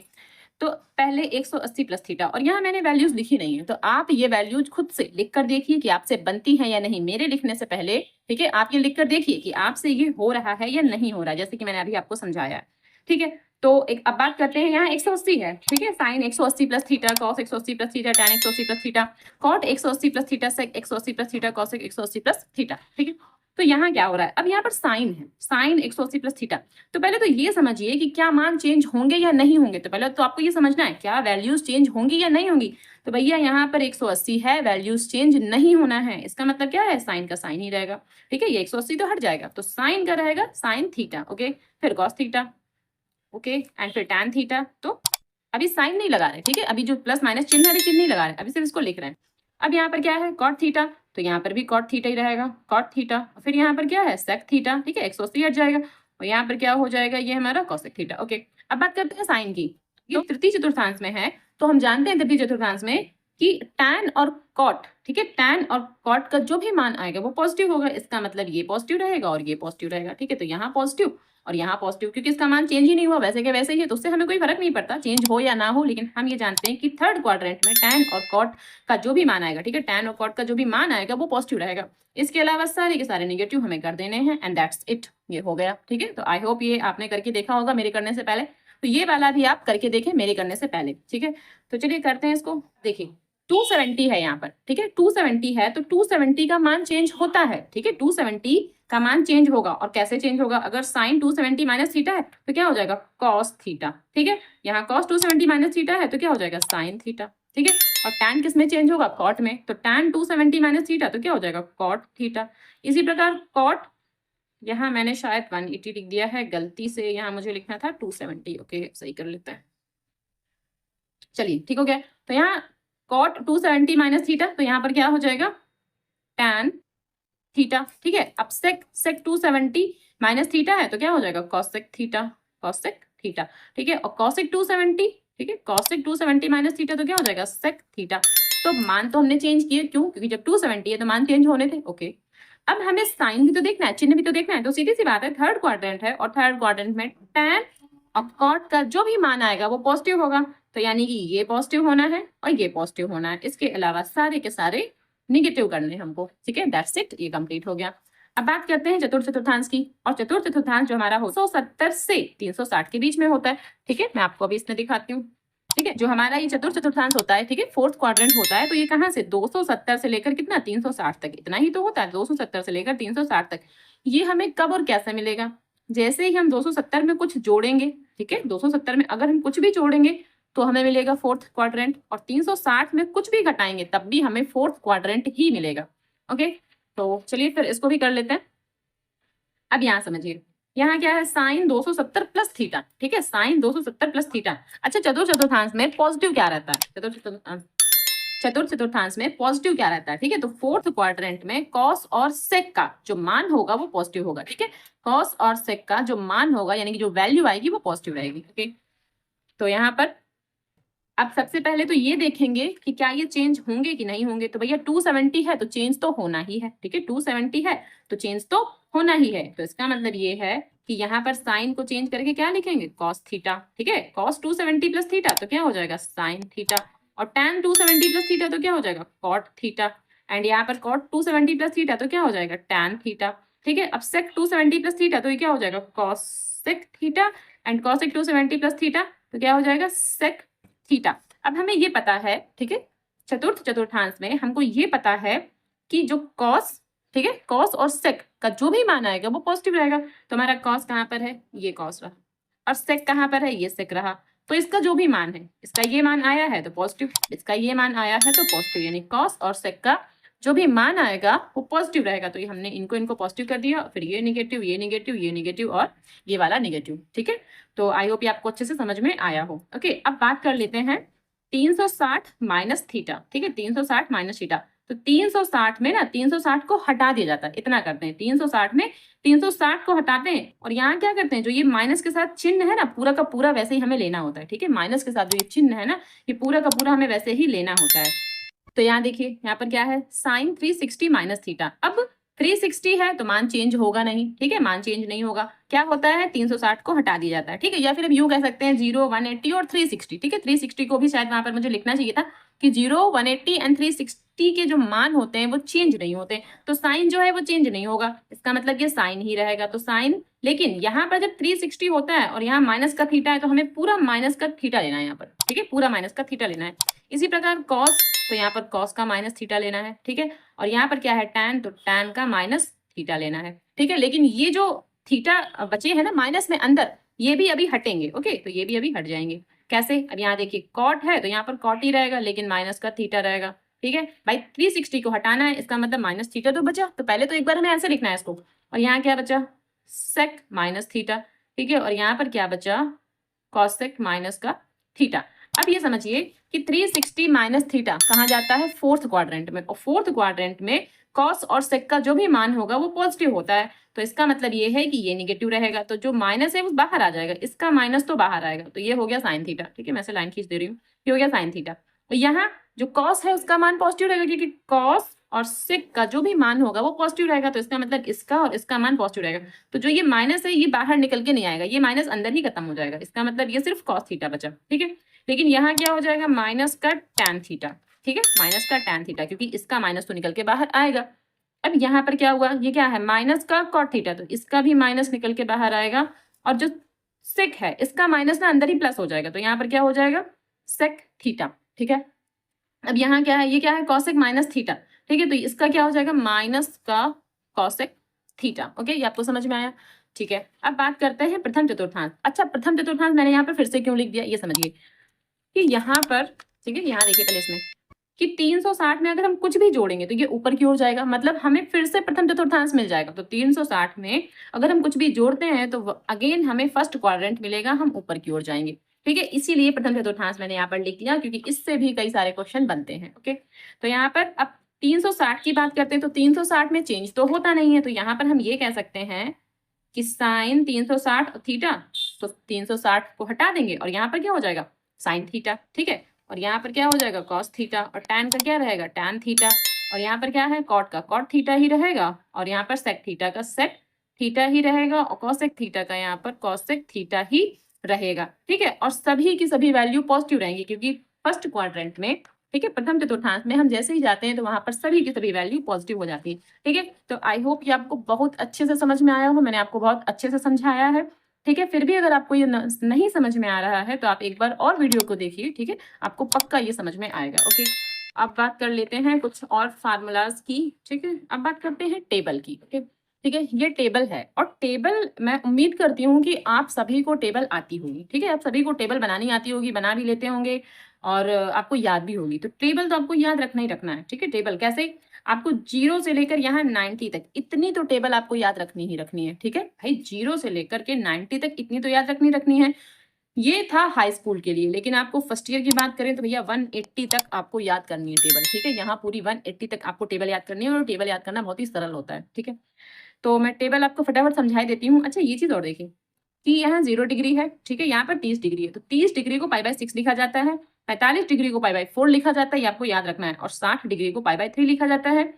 तो पहले 180 प्लस थीटा, और यहाँ मैंने वैल्यूज लिखी नहीं है तो आप ये वैल्यूज खुद से लिख कर देखिए कि आपसे बनती है या नहीं। मेरे लिखने से पहले, ठीक है, आप ये लिख कर देखिए कि आपसे ये हो रहा है या नहीं हो रहा है, जैसे कि मैंने अभी आपको समझाया है, ठीक है। तो एक अब बात करते हैं, यहाँ 180 है, ठीक है, sine 180 plus theta, cos 180 plus theta, tan 180 plus theta, cot 180 plus theta, sec 180 plus theta, cosec 180 plus theta, ठीक है। तो यहाँ क्या हो रहा है, अब यहाँ पर साइन है, साइन 180 प्लस थीटा। तो पहले तो ये समझिए कि क्या मान चेंज होंगे या नहीं होंगे। तो पहले तो आपको ये समझना है क्या वैल्यूज चेंज होंगी या नहीं होंगी। तो भैया यहाँ पर 180 है, वैल्यूज चेंज नहीं होना है, इसका मतलब क्या है, साइन का साइन ही रहेगा, ठीक है, ये 180 तो हट जाएगा, तो साइन का रहेगा साइन थीटा, ओके, फिर कॉस थीटा, ओके, एंड फिर टैन थीटा। तो अभी साइन नहीं लगा रहे, ठीक है, अभी जो प्लस माइनस चिन्ह है अभी चिन्ह नहीं लगा रहे, अभी सिर्फ इसको लिख रहे हैं। अब यहाँ पर क्या है, कॉट थीटा, तो यहाँ पर भी कॉट थीटा ही रहेगा, कॉट थीटा, फिर यहाँ पर क्या है, सेक थीटा, ठीक है, 180 हट जाएगा, और यहाँ पर क्या हो जाएगा, ये हमारा कॉसेक थीटा। ओके, अब बात करते हैं साइन की। ये तृतीय चतुर्थांश में है, तो हम जानते हैं तृतीय चतुर्थांश में कि टैन और कॉट, ठीक है, टैन और कॉट का जो भी मान आएगा वो पॉजिटिव होगा, इसका मतलब ये पॉजिटिव रहेगा और ये पॉजिटिव रहेगा, ठीक है। तो यहाँ पॉजिटिव और यहाँ पॉजिटिव, क्योंकि इसका मान चेंज ही नहीं हुआ, वैसे के वैसे ही है, तो उससे हमें कोई फर्क नहीं पड़ता चेंज हो या ना हो। लेकिन हम ये जानते हैं कि थर्ड क्वाड्रेंट में टैन और कॉट का जो भी मान आएगा, ठीक है, टैन और कॉट का जो भी मान आएगा वो पॉजिटिव रहेगा, इसके अलावा सारे के सारे नेगेटिव हमें कर देने हैं एंड दैट्स इट, ये हो गया, ठीक है। तो आई होप ये आपने करके देखा होगा मेरे करने से पहले, तो ये वाला भी आप करके देखें मेरे करने से पहले, ठीक है। तो चलिए करते हैं इसको। देखिए 270 है यहाँ पर, ठीक है, 270 है, तो 270 का मान चेंज होता है, ठीक है, 270 का मान चेंज होगा, और कैसे चेंज होगा, अगर साइन 270 माइनस थीटा है तो क्या हो जाएगा, कॉस थीटा, ठीक है, यहाँ कॉस 270 माइनस थीटा है तो क्या हो जाएगा, साइन थीटा, ठीक है। और टैन किस में चेंज होगा, कॉट में, तो टैन 270 माइनस थीटा तो क्या हो जाएगा, कॉट थीटा। इसी प्रकार कॉट, यहाँ मैंने शायद 180 लिख दिया है गलती से, यहाँ मुझे लिखना था 270, ओके, सही कर लेते हैं, चलिए ठीक हो गया। तो यहाँ कॉट 270 माइनस थीटा, तो यहाँ पर क्या हो जाएगा, टैन थीटा, ठीक है। अब सेक सेक 270 माइनस थीटा है तो क्या हो जाएगा, कॉसेक थीटा, कॉसेक थीटा, ठीक है। और कॉसेक 270, ठीक है, कॉसेक 270 माइनस थीटा तो क्या हो जाएगा, सेक थीटा। तो मान तो हमने चेंज किए, क्यों, क्योंकि जब 270 है तो मान चेंज होने थे, ओके। अब हमें साइन भी तो देखना है, चिन्ह भी तो देखना है, तो सीधी सी बात है, थर्ड क्वाड्रेंट है और थर्ड क्वाड्रेंट में टैन और कॉट का जो भी मान आएगा वो पॉजिटिव होगा, तो यानी कि ये पॉजिटिव होना है और ये पॉजिटिव होना है, इसके अलावा सारे के सारे निगेटिव करने हमको, ठीक है, दैट्स इट, ये कंप्लीट हो गया। अब बात करते हैं चतुर्थ चतुर्थांश की, और चतुर्थ चतुर्थांश जो हमारा हो 170 से 360 के बीच में होता है, ठीक है, मैं आपको अभी इसमें दिखाती हूँ, ठीक है। जो हमारा ये चतुर्थ चतुर्थांश होता है, ठीक है, फोर्थ क्वाड्रेंट होता है, तो ये कहाँ से 270 से लेकर कितना 360 तक, इतना ही तो होता है, 270 से लेकर 360 तक। ये हमें कब और कैसे मिलेगा, जैसे ही हम 270 में कुछ जोड़ेंगे, ठीक है, 270 में अगर हम कुछ भी जोड़ेंगे तो हमें मिलेगा फोर्थ क्वाड्रेंट, और 360 में कुछ भी घटाएंगे तब भी हमें फोर्थ क्वाड्रेंट ही मिलेगा, ओके। तो चलिए फिर इसको भी कर लेते हैं। अब यहाँ समझिए, यहाँ क्या है, साइन 270 प्लस थीटा, ठीक है, साइन 270 प्लस थीटा। अच्छा, चतुर्थ चतुर्थांश में पॉजिटिव क्या रहता है, चतुर्थ चतुर्थांश में पॉजिटिव क्या रहता है, ठीक है, तो फोर्थ क्वाड्रेंट में कॉस और सेक का जो मान होगा वो पॉजिटिव होगा, ठीक है, कॉस और सेक का जो मान होगा यानी कि जो वैल्यू आएगी वो पॉजिटिव रहेगी, ओके। तो यहाँ पर अब सबसे पहले तो ये देखेंगे कि क्या ये चेंज होंगे कि नहीं होंगे। तो भैया 270 है तो चेंज तो होना ही है, ठीक है, 270 है तो चेंज तो होना ही है। तो इसका मतलब ये है कि यहाँ पर साइन को चेंज करके क्या लिखेंगे, कॉस थीटा, ठीक है, कॉस 270 प्लस थीटा तो क्या हो जाएगा, साइन थीटा, और टैन 270 प्लस थीटा तो क्या हो जाएगा, कॉट थीटा, एंड यहाँ पर कॉट 270 प्लस थीटा तो क्या हो जाएगा, टैन थीटा, ठीक है। अब सेक 270 प्लस थीटा तो ये क्या हो जाएगा, cosec theta, and cosec 270 plus theta तो क्या हो जाएगा, सेक थीटा। अब हमें ये पता है, ठीक है, चतुर्थ चतुर्थांश में हमको ये पता है कि जो कॉस, ठीक है, कॉस और सेक का जो भी मान आएगा वो पॉजिटिव रहेगा। तो हमारा कॉस कहाँ पर है, ये कॉस रहा, और सेक कहाँ पर है, ये सेक रहा। तो इसका जो भी मान है, इसका ये मान आया है तो पॉजिटिव, इसका ये मान आया है तो पॉजिटिव, यानी कॉस और सेक का जो भी मान आएगा वो पॉजिटिव रहेगा। तो ये हमने इनको पॉजिटिव कर दिया, फिर ये निगेटिव, ये निगेटिव, ये निगेटिव और ये वाला निगेटिव। ठीक है, तो आई होप ये आपको अच्छे से समझ में आया हो। ओके, अब बात कर लेते हैं 360 माइनस थीटा। ठीक है, 360 माइनस थीटा, तो 360 में ना 360 को हटा दिया जाता है। इतना करते हैं, 360 में 360 को हटाते हैं और यहाँ क्या करते हैं, जो ये माइनस के साथ चिन्ह है ना, पूरा का पूरा वैसे ही हमें लेना होता है। ठीक है, माइनस के साथ जो ये चिन्ह है ना, ये पूरा का पूरा हमें वैसे ही लेना होता है। तो यहाँ देखिए, यहाँ पर क्या है, साइन 360 माइनस थीटा। अब 360 है तो मान चेंज होगा नहीं। ठीक है, मान चेंज नहीं होगा, क्या होता है, 360 को हटा दिया जाता है। ठीक है, या फिर हम यूं कह सकते हैं 0, 180 और 360। ठीक है, 360 को भी शायद वहां पर मुझे लिखना चाहिए था कि 0, 180 एंड 360 के जो मान होते हैं वो चेंज नहीं होते, तो साइन जो है वो चेंज नहीं होगा, इसका मतलब ये साइन ही रहेगा, तो साइन। लेकिन यहाँ पर जब 360 होता है और यहाँ माइनस का थीटा है तो हमें पूरा माइनस का थीटा लेना है यहाँ पर। ठीक है, पूरा माइनस का थीटा लेना है। इसी प्रकार कॉस, तो यहाँ पर कॉस का माइनस थीटा लेना है। ठीक है, और यहाँ पर क्या है, टैन, तो टैन का माइनस थीटा लेना है। ठीक है, लेकिन ये जो थीटा बचे हैं ना माइनस में अंदर, ये भी अभी हटेंगे। ओके, तो ये भी अभी हट जाएंगे। कैसे, अब यहाँ देखिए कॉट है तो यहाँ पर कॉट ही रहेगा, लेकिन माइनस का थीटा रहेगा। ठीक है भाई, 360 को हटाना है, इसका मतलब माइनस थीटा तो बचा, तो पहले तो एक बार हमें ऐसे लिखना है इसको। और यहाँ क्या बचा, सेक माइनस थीटा। ठीक है, और यहाँ पर क्या बचा, कॉसेक माइनस का थीटा। अब ये समझिए कि 360 माइनस थीटा कहाँ जाता है, फोर्थ क्वाड्रेंट में, और फोर्थ क्वाड्रेंट में कॉस और सेक का जो भी मान होगा वो पॉजिटिव होता है। तो इसका मतलब ये है कि ये निगेटिव रहेगा, तो जो माइनस है वो बाहर आ जाएगा, इसका माइनस तो बाहर आएगा, तो ये हो गया साइन थीटा। ठीक है, मैं ऐसे लाइन खींच दे रही हूँ, ये हो गया साइन थीटा। तो यहाँ जो कॉस है उसका मान पॉजिटिव रहेगा, क्योंकि कॉस और सेक का जो भी मान होगा वो पॉजिटिव रहेगा, तो इसका मतलब इसका और इसका मान पॉजिटिव रहेगा। तो जो ये माइनस है ये बाहर निकल के नहीं आएगा, ये माइनस अंदर ही खत्म हो जाएगा, इसका मतलब ये सिर्फ कॉस थीटा बचा। ठीक है, लेकिन यहाँ क्या हो जाएगा, माइनस का टैन थीटा। ठीक है, माइनस का टैन थीटा, क्योंकि इसका माइनस तो निकल के बाहर आएगा। अब यहाँ पर क्या हुआ, ये क्या है, माइनस का कॉट थीटा, तो इसका भी माइनस निकल के बाहर आएगा, और जो सेक है इसका माइनस ना अंदर ही प्लस हो जाएगा, तो यहाँ पर क्या हो जाएगा, सेक थीटा। ठीक है, अब यहाँ क्या है, ये क्या है, कॉसेक माइनस थीटा। ठीक है, तो इसका क्या हो जाएगा, माइनस का कॉसेक थीटा। ओके, ये आपको समझ में आया। ठीक है, अब बात करते हैं प्रथम चतुर्थांश। अच्छा, प्रथम चतुर्थांश मैंने यहाँ पर फिर से क्यों लिख दिया, ये समझिए कि यहाँ पर, ठीक है, यहाँ देखिए पहले इसमें कि 360 में अगर हम कुछ भी जोड़ेंगे तो ये ऊपर की ओर जाएगा, मतलब हमें फिर से प्रथम चतुर्थांश मिल जाएगा। तो 360 में अगर हम कुछ भी जोड़ते हैं तो अगेन हमें फर्स्ट क्वाड्रेंट मिलेगा, हम ऊपर की ओर जाएंगे। ठीक है, इसीलिए प्रथम चतुर्थांश मैंने यहाँ पर लिख लिया, क्योंकि इससे भी कई सारे क्वेश्चन बनते हैं। ओके, तो यहाँ पर अब 360 की बात करते हैं, तो 360 में चेंज तो होता नहीं है, तो यहाँ पर हम ये कह सकते हैं कि साइन 360 थीटा, तो 360 को हटा देंगे और यहाँ पर क्या हो जाएगा, साइन थीटा। ठीक है, और यहाँ पर क्या हो जाएगा, कॉस थीटा, और टैन का क्या रहेगा, टैन थीटा, और यहाँ पर क्या है, कॉट का कॉट थीटा ही रहेगा, और यहाँ पर सेक थीटा का सेक थीटा ही रहेगा, और कॉसेक थीटा का यहाँ पर कॉसेक थीटा ही रहेगा। ठीक है, और सभी की सभी वैल्यू पॉजिटिव रहेंगी, क्योंकि फर्स्ट क्वाड्रेंट में, ठीक है, प्रथम चतुर्थांश में हम जैसे ही जाते हैं तो वहां पर सभी की सभी वैल्यू पॉजिटिव हो जाती है। ठीक है, तो आई होप ये आपको बहुत अच्छे से समझ में आया हो, मैंने आपको बहुत अच्छे से समझाया है। ठीक है, फिर भी अगर आपको ये नहीं समझ में आ रहा है तो आप एक बार और वीडियो को देखिए। ठीक है, आपको पक्का ये समझ में आएगा। ओके, अब बात कर लेते हैं कुछ और फार्मूलाज की। ठीक है, अब बात करते हैं टेबल की। ओके, ठीक है, ये टेबल है, और टेबल मैं उम्मीद करती हूँ कि आप सभी को टेबल आती होगी। ठीक है, आप सभी को टेबल बनानी आती होगी, बना भी लेते होंगे, और आपको याद भी होगी। तो टेबल तो आपको याद रखना ही रखना है। ठीक है, टेबल कैसे, आपको 0 से लेकर यहाँ 90 तक इतनी तो टेबल आपको याद रखनी ही रखनी है। ठीक है भाई, 0 से लेकर के 90 तक इतनी तो याद रखनी है। ये था हाई स्कूल के लिए, लेकिन आपको फर्स्ट ईयर की बात करें तो भैया 180 तक आपको याद करनी है टेबल। ठीक है, यहाँ पूरी 180 तक आपको टेबल याद करनी है, और टेबल याद करना बहुत ही सरल होता है। ठीक है, तो मैं टेबल आपको फटाफट समझाई देती हूँ। अच्छा, ये चीज और देखिए कि यहाँ 0 डिग्री है। ठीक है, यहाँ पर 30 डिग्री है, तो 30 डिग्री को π/6 लिखा जाता है, 45 डिग्री को π/4 लिखा जाता है, ये आपको याद रखना है, और 60 डिग्री को π/3 लिखा जाता है,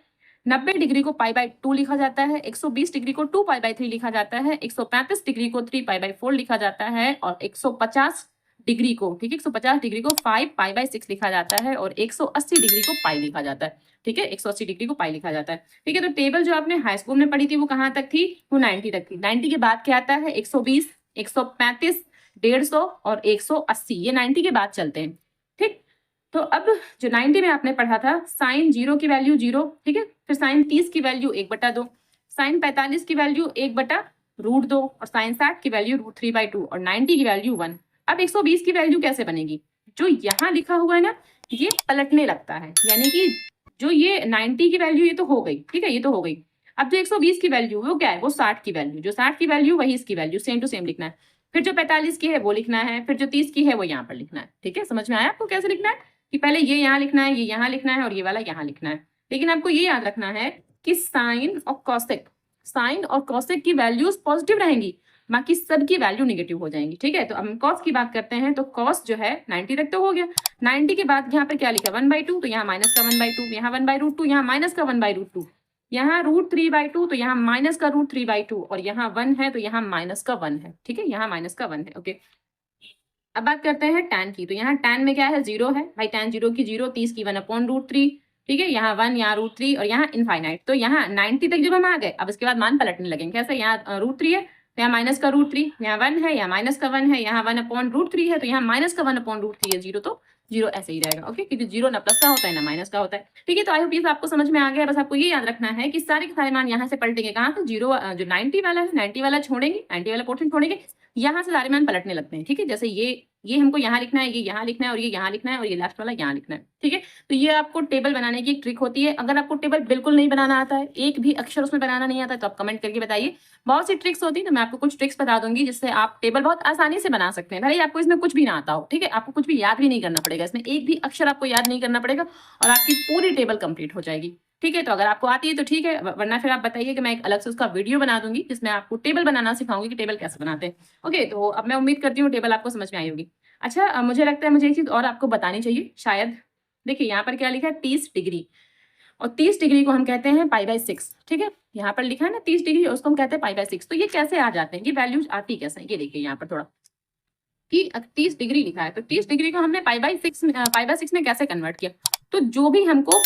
90 डिग्री को π/2 लिखा जाता है, 120 डिग्री को 2π/3 लिखा जाता है, 135 डिग्री को 3π/4 लिखा जाता है, और 150 डिग्री को, ठीक है, 150 डिग्री को 5π/6 लिखा जाता है, और 180 डिग्री को पाई लिखा जाता है। ठीक है, 180 डिग्री को पाई लिखा जाता है। ठीक है, तो टेबल जो आपने हाई स्कूल में पढ़ी थी वो कहाँ तक थी, वो 90 तक थी। 90 के बाद क्या आता है, 120, 135, 150 और 180, ये 90 के बाद चलते हैं। ठीक, तो अब जो 90 में आपने पढ़ा था, साइन 0 की वैल्यू 0, ठीक है, फिर साइन 30 की वैल्यू 1/2, साइन 45 की वैल्यू 1/√2, और साइन 60 की वैल्यू √3/2, और 90 की वैल्यू 1। अब 120 की वैल्यू कैसे बनेगी, जो यहाँ लिखा हुआ है ना ये पलटने लगता है, यानी कि जो ये 90 की वैल्यू ये तो हो गई, ठीक है, ये तो हो गई। अब जो 120 की वैल्यू वो क्या है, वो 60 की वैल्यू, जो 60 की वैल्यू वही इसकी वैल्यू, सेम टू सेम लिखना है। फिर जो 45 की है वो लिखना है, फिर जो 30 की है वो यहाँ पर लिखना है। ठीक है, समझ में आया आपको कैसे लिखना है, कि पहले ये यहाँ लिखना है, ये यहाँ लिखना है और ये वाला यहाँ लिखना है। लेकिन आपको ये याद रखना है कि साइन और कॉसेक की वैल्यूज पॉजिटिव रहेंगी, बाकी सबकी वैल्यू नेगेटिव हो जाएंगी। ठीक है, तो अब हम कॉस की बात करते हैं, तो कॉस जो है 90 तक तो हो गया। 90 के बाद यहाँ पर क्या लिखा 1/2, तो यहाँ माइनस का 1/2, यहाँ 1/√2, यहाँ माइनस का 1/√2, यहाँ √3/2, तो यहाँ माइनस का √3/2, और यहाँ 1 है तो यहाँ माइनस का 1 है। ठीक है, यहाँ माइनस का 1 है। ओके, अब बात करते हैं tan की, तो यहाँ tan में क्या है 0 है भाई, tan 0 की 0, 30 की 1/√3। ठीक है, यहाँ 1, यहाँ √3 और यहाँ इनफाइनाइट। तो यहाँ 90 तक जब हम आ गए, अब इसके बाद मान पलटने लगेंगे। कैसे, यहाँ √3 है तो यहाँ माइनस का √3, यहाँ 1 है, यहाँ माइनस का 1 है, यहाँ 1/√3 है तो यहाँ माइनस का 1/√3 है। 0 तो 0 ऐसे ही रहेगा। ओके, क्योंकि 0 ना प्लस का होता है ना माइनस का होता है। ठीक है, तो आई होप ये आपको समझ में आ गया। बस आपको ये याद रखना है कि सारे के सारे मान यहाँ से पलटेंगे, कहाँ से, 0 जो 90 वाला है 90 वाला छोड़ेंगे, 90 वाला पोर्शन छोड़ेंगे, यहाँ से सारे मान पलटने लगते हैं। ठीक है, जैसे ये हमको यहाँ लिखना है, ये यहाँ लिखना है और ये यहाँ लिखना है और ये लास्ट वाला यहाँ लिखना है। ठीक है, तो ये आपको टेबल बनाने की एक ट्रिक होती है। अगर आपको टेबल बिल्कुल नहीं बनाना आता है, एक भी अक्षर उसमें बनाना नहीं आता है, तो आप कमेंट करके बताइए। बहुत सी ट्रिक्स होती है, तो मैं आपको कुछ ट्रिक्स बता दूंगी जिससे आप टेबल बहुत आसानी से बना सकते हैं। भले आपको इसमें कुछ भी ना आता हो। ठीक है, आपको कुछ भी याद भी नहीं करना पड़ेगा, इसमें एक भी अक्षर आपको याद नहीं करना पड़ेगा और आपकी पूरी टेबल कंप्लीट हो जाएगी। ठीक है, तो अगर आपको आती है तो ठीक है, वरना फिर आप बताइए कि मैं एक अलग से उसका वीडियो बना दूंगी जिसमें आपको टेबल बनाना सिखाऊंगी कि टेबल कैसे बनाते हैं। ओके, तो अब मैं उम्मीद करती हूँ टेबल आपको समझ में आई होगी। अच्छा, मुझे लगता है मुझे एक चीज और आपको बतानी चाहिए शायद। देखिए यहाँ पर क्या लिखा है 30 डिग्री, और 30 डिग्री को हम कहते हैं π/6। ठीक है, यहाँ पर लिखा है ना 30 डिग्री, उसको हम कहते हैं π/6। तो ये कैसे आ जाते हैं, ये वैल्यूज आती कैसे हैं, ये देखिए यहाँ पर थोड़ा कि 30 डिग्री लिखा है, तो 30 डिग्री को हमने π/6 में कैसे कन्वर्ट किया। तो जो भी हमको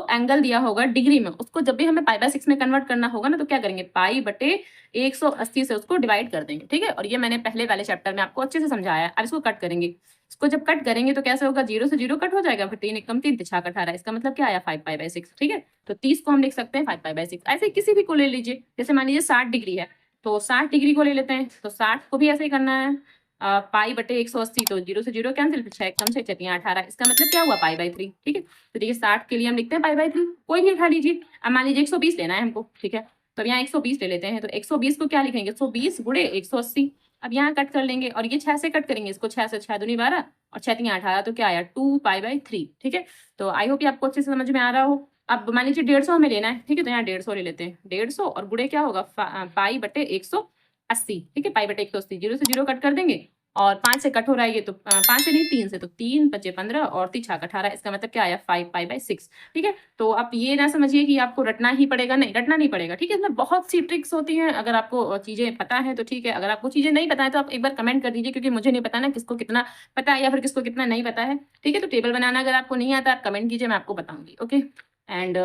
एंगल दिया होगा डिग्री में, उसको जब भी हमें π/6 में कन्वर्ट करना होगा ना, तो क्या करेंगे, π/180 से उसको डिवाइड कर देंगे। ठीक है, और ये मैंने पहले वाले चैप्टर में आपको अच्छे से समझाया है। अब इसको कट करेंगे, इसको जब कट करेंगे तो कैसे होगा, 0 से 0 कट हो जाएगा, फिर 3 एकम 3 6 18, इसका मतलब क्या आया 5π/6। ठीक है, तो 30 को हम लिख सकते हैं 5π/6। ऐसे किसी भी को ले लीजिए, जैसे मान लीजिए 60 डिग्री है तो 60 डिग्री को ले लेते हैं, तो 60 को भी ऐसे ही करना है, π/180, तो 0 से 0 कैंसिल, फिर 6 एकम 6 6 18, इसका मतलब क्या हुआ π/3। ठीक है, तो देखिए 60 के लिए हम लिखते हैं π/3, कोई भी उठा लीजिए। अब मान लीजिए 120 लेना है हमको। ठीक है, तो यहाँ 120 ले लेते हैं, तो 120 को क्या लिखेंगे, 120 गुणे 180। अब यहाँ कट कर लेंगे और ये 6 से कट करेंगे, इसको 6 से 6 दूनी 12 और 6 3 18, तो क्या आया 2π/3। ठीक है, तो आई होप ये आपको अच्छे से समझ में आ रहा हो। अब मान लीजिए 150 हमें लेना है। ठीक है, तो यहाँ 150 ले लेते हैं, 150 और गुणे क्या होगा π/180। ठीक है, π/180, 0 से 0 कट कर देंगे और 5 से कट हो रहा है ये, तो 5 से नहीं 3 से, तो 3 5 15 और 3 6 18, इसका मतलब क्या आया 5π/6। ठीक है, तो आप ये ना समझिए कि आपको रटना ही पड़ेगा, नहीं रटना नहीं पड़ेगा। ठीक है, इसमें बहुत सी ट्रिक्स होती हैं, अगर आपको चीजें पता है तो ठीक है, अगर आपको चीजें नहीं पता है तो आप एक बार कमेंट कर दीजिए, क्योंकि मुझे नहीं पता ना किसको कितना पता है या फिर किसको कितना नहीं पता है। ठीक है, तो टेबल बनाना अगर आपको नहीं आता आप कमेंट कीजिए, मैं आपको बताऊंगी। ओके, एंड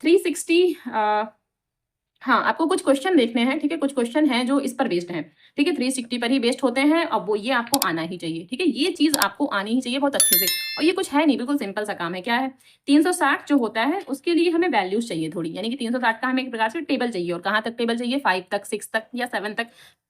360, हाँ आपको कुछ क्वेश्चन देखने हैं। ठीक है, कुछ क्वेश्चन हैं जो इस पर बेस्ड हैं। ठीक है, 360 पर ही बेस्ड होते हैं और वो ये आपको आना ही चाहिए। ठीक है, ये चीज आपको आनी ही चाहिए बहुत अच्छे से। और ये कुछ है नहीं, बिल्कुल सिंपल सा काम है। क्या है, 360 जो होता है उसके लिए हमें वैल्यूज चाहिए थोड़ी, यानी कि 360 का हमें एक प्रकार से टेबल चाहिए। और कहाँ तक टेबल चाहिए, 5 तक, 6 तक या 7 तक।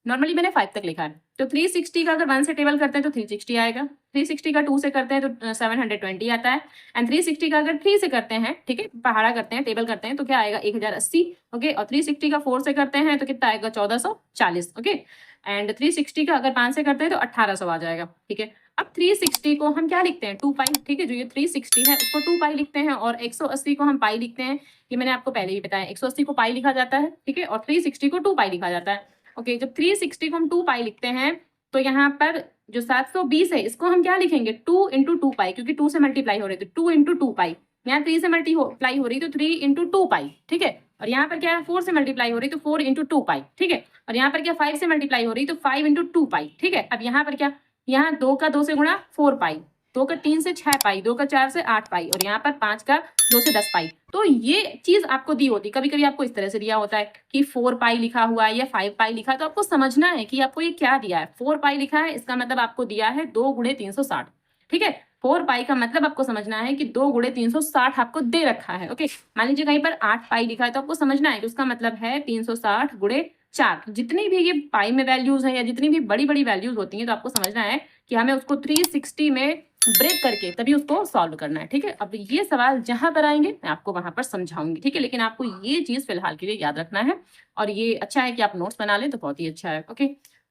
नॉर्मली मैंने 5 तक लिखा है। तो 360 का अगर 1 से टेबल करते हैं तो 360 आएगा, 360 का 2 से करते हैं तो 720 आता है, एंड 360 का अगर 3 से करते हैं, ठीक है, पहाड़ा करते हैं, टेबल करते हैं, तो क्या आएगा 1080। ओके, और 360 का 4 से करते हैं तो कितना आएगा 1440। ओके, एंड 360 का अगर 5 से करते हैं तो 1800 आ जाएगा। ठीक है, अब 360 को हम क्या लिखते हैं 2π। ठीक है, जो ये 360 है उसको 2π लिखते हैं और 180 को हम पाई लिखते हैं। ये मैंने आपको पहले ही बताया, 180 को पाई लिखा जाता है। ठीक है, और 360 को 2π लिखा जाता है। ओके, जब 360 को हम 2π लिखते हैं तो यहाँ पर जो 720 है इसको हम क्या लिखेंगे 2 × 2π, क्योंकि 2 से मल्टीप्लाई हो रही है तो 2 × 2π। यहाँ 3 से मल्टीप्लाई हो रही तो 3 × 2π। ठीक है, और यहाँ पर क्या है 4 से मल्टीप्लाई हो रही तो 4 × 2π। ठीक है, और यहाँ पर क्या 5 से मल्टीप्लाई हो रही तो 5 × 2π। ठीक है, अब यहाँ पर क्या, यहाँ 2 का 2 से गुणा 4π, 2 का 3 से 6π, 2 का 4 से 8π और यहाँ पर 5 का 2 से 10π। तो ये चीज आपको दी होती, कभी कभी आपको इस तरह से दिया होता है कि 4π लिखा हुआ है या 5π लिखा है, तो आपको समझना है कि आपको ये क्या दिया है। 4π लिखा है इसका मतलब आपको दिया है 2 × 360। ठीक है, 4π का मतलब आपको समझना है कि 2 × 360 आपको दे रखा है। ओके, मान लीजिए कहीं पर 8π लिखा है तो आपको समझना है कि उसका मतलब है 360 × 4 जितनी भी ये पाई में वैल्यूज हैं या जितनी भी बड़ी बड़ी वैल्यूज होती हैं, तो आपको समझना है कि हमें उसको 360 में ब्रेक करके तभी उसको सॉल्व करना है। ठीक है, अब ये सवाल जहां पर आएंगे मैं आपको वहां पर समझाऊंगी। ठीक है, लेकिन आपको ये चीज फिलहाल के लिए याद रखना है, और ये अच्छा है कि आप नोट्स बना लें तो बहुत ही अच्छा है। ओके,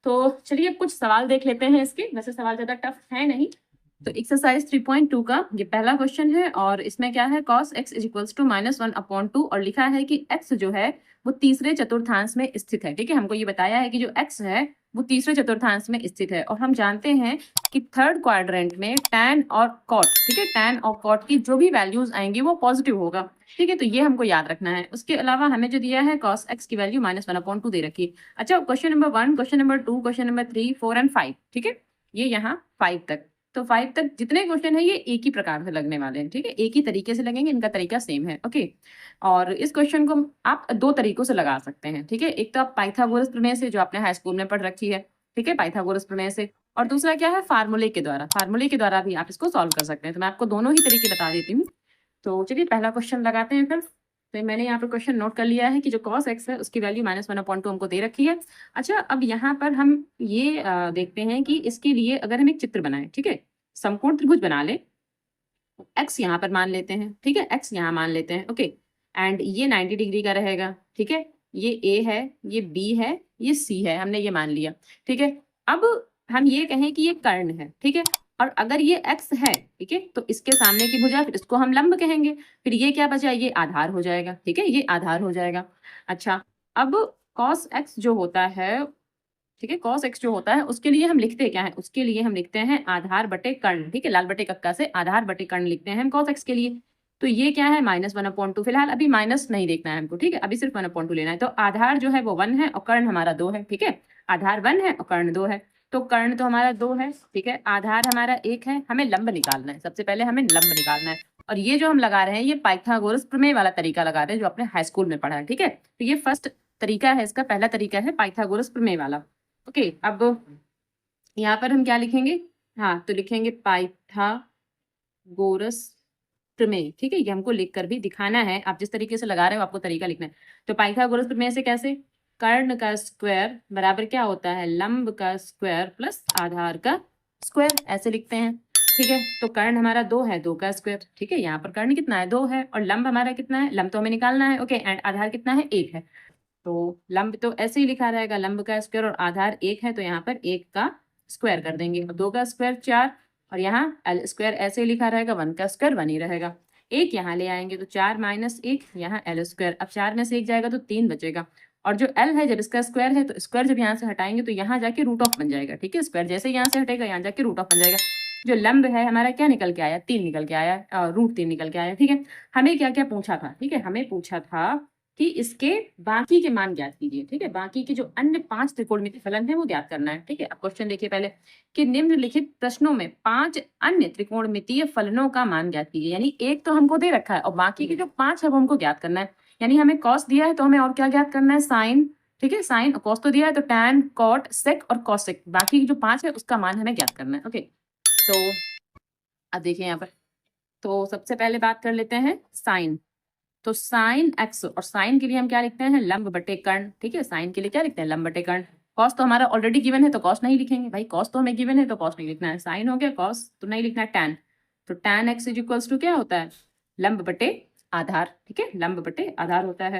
तो चलिए कुछ सवाल देख लेते हैं इसके। वैसे सवाल ज्यादा टफ है नहीं। तो एक्सरसाइज 3.2 का ये पहला क्वेश्चन है, और इसमें क्या है, cos x is equals to -1/2, और लिखा है कि x जो है वो तीसरे चतुर्थांश में स्थित है। ठीक है, हमको ये बताया है कि जो x है वो तीसरे चतुर्थांश में स्थित है, और हम जानते हैं कि थर्ड क्वाड्रेंट में tan और cot, ठीक है, tan और cot की जो भी वैल्यूज आएंगी वो पॉजिटिव होगा। ठीक है, तो ये हमको याद रखना है। उसके अलावा हमें जो दिया है cos x की वैल्यू -1/2 दे रखी है। अच्छा, question number 1, question number 2, question number 3, 4 and 5, ठीक है, ये यहाँ 5 तक। तो 5 तक जितने क्वेश्चन है ये एक ही प्रकार से लगने वाले हैं। ठीक है, एक ही तरीके से लगेंगे, इनका तरीका सेम है। ओके, और इस क्वेश्चन को आप दो तरीकों से लगा सकते हैं। ठीक है, एक तो आप पाइथागोरस प्रमेय से, जो आपने हाई स्कूल में पढ़ रखी है, ठीक है, पाइथागोरस प्रमेय से, और दूसरा क्या है, फार्मूले के द्वारा। फार्मूले के द्वारा भी आप इसको सॉल्व कर सकते हैं। तो मैं आपको दोनों ही तरीके बता देती हूँ। तो चलिए पहला क्वेश्चन लगाते हैं फिर। तो मैंने यहाँ पर क्वेश्चन नोट कर लिया है कि जो cos x है उसकी वैल्यू -1/2 हमको दे रखी है। अच्छा, अब यहाँ पर हम ये देखते हैं कि इसके लिए अगर हम एक चित्र बनाए, ठीक है, समकोण त्रिभुज बना ले, x यहाँ पर मान लेते हैं, ठीक है, x यहाँ मान लेते हैं। ओके, एंड ये 90 डिग्री का रहेगा। ठीक है, ये a है, ये b है, ये c है, हमने ये मान लिया। ठीक है, अब हम ये कहें कि ये कर्ण है। ठीक है, और अगर ये x है, ठीक है, तो इसके सामने की भुजा, फिर इसको हम लंब कहेंगे। फिर ये क्या बचा, ये आधार हो जाएगा। ठीक है, ये आधार हो जाएगा। अच्छा, अब cos x जो होता है, ठीक है, cos x जो होता है उसके लिए हम लिखते क्या है, उसके लिए हम लिखते हैं आधार बटे कर्ण। ठीक है, लाल बटे कक्का से आधार बटे कर्ण लिखते हैं हम cos x के लिए। तो ये क्या है, -1/2। फिलहाल अभी माइनस नहीं देखना है हमको। ठीक है, अभी सिर्फ 1/2 लेना है। तो आधार जो है वो 1 है और कर्ण हमारा 2 है। ठीक है, आधार 1 है और कर्ण 2 है। तो कर्ण तो हमारा 2 है, ठीक है, आधार हमारा 1 है। हमें लंब निकालना है, सबसे पहले हमें लंब निकालना है। और ये जो हम लगा रहे हैं ये पाइथागोरस प्रमेय वाला तरीका लगा रहे हैं, जो आपने हाई स्कूल में पढ़ा है। ठीक है, तो ये फर्स्ट तरीका है, इसका पहला तरीका है पाइथागोरस प्रमेय वाला। ओके, अब यहाँ पर हम क्या लिखेंगे, हाँ, तो लिखेंगे पाइथागोरस प्रमेय। ठीक है, ये हमको लिखकर भी दिखाना है। आप जिस तरीके से लगा रहे हो आपको तरीका लिखना है। तो पाइथागोरस प्रमेय से कैसे, कर्ण का स्क्वायर बराबर क्या होता है, लंब का स्क्वायर प्लस आधार का स्क्वायर, ऐसे लिखते हैं। ठीक है, तो कर्ण हमारा 2 है, 2 का स्क्वायर। ठीक है, यहाँ पर कर्ण कितना है, 2 है, और लंब हमारा कितना है, लंब तो हमें निकालना है। ओके, एंड आधार कितना है, 1 है। तो लंब तो ऐसे ही लिखा रहेगा, लंब का स्क्वायर, और आधार 1 है, तो यहाँ पर 1 का स्क्वायर कर देंगे। 2 का स्क्वायर 4, और यहाँ एल स्क्वायर ऐसे ही लिखा रहेगा, 1 का स्क्वायर 1 ही रहेगा। 1 यहाँ ले आएंगे तो 4 - 1 यहाँ एल स्क्वायर। अब 4 में से 1 जाएगा तो 3 बचेगा, और जो एल है जब इसका स्क्वायर है तो स्क्वायर जब यहाँ से हटाएंगे तो यहाँ जाके रूट ऑफ बन जाएगा। ठीक है, स्क्वायर जैसे यहाँ से हटेगा यहाँ जाके रूट ऑफ बन जाएगा। जो लंब है हमारा क्या निकल के आया, 3 निकल के आया, √3 निकल के आया। ठीक है, हमें क्या क्या पूछा था, ठीक है, हमें पूछा था कि इसके बाकी के मान ज्ञात कीजिए। ठीक है, बाकी के जो अन्य 5 त्रिकोणमितीय फलन है वो ज्ञात करना है। ठीक है, अब क्वेश्चन देखिए पहले कि निम्नलिखित प्रश्नों में 5 अन्य त्रिकोणमितीय फलनों का मान ज्ञात कीजिए। यानी एक तो हमको दे रखा है और बाकी के जो 5 है वो हमको ज्ञात करना है। यानी हमें कॉस दिया है तो हमें और क्या ज्ञात करना है, साइन। ठीक है, साइन और कॉस तो दिया है, तो टैन, कॉट, सेक और कॉसेक, बाकी की जो 5 है उसका मान हमें ज्ञात करना है। ओके, तो अब देखिए यहाँ पर, तो सबसे पहले बात कर लेते हैं साइन। तो साइन एक्स, और साइन के लिए हम क्या लिखते हैं, लंब बटे कर्ण। ठीक है, साइन के लिए क्या लिखते हैं, लंब बटे कर्ण। कॉस तो हमारा ऑलरेडी गिवन है तो कॉस नहीं लिखेंगे भाई, कॉस तो हमें गिवन है तो कॉस नहीं लिखना है। साइन हो गया, कॉस तो नहीं लिखना है। टैन, तो tan x is equals to क्या होता है, लंब बटे आधार। ठीक है, लंब बटे आधार होता है,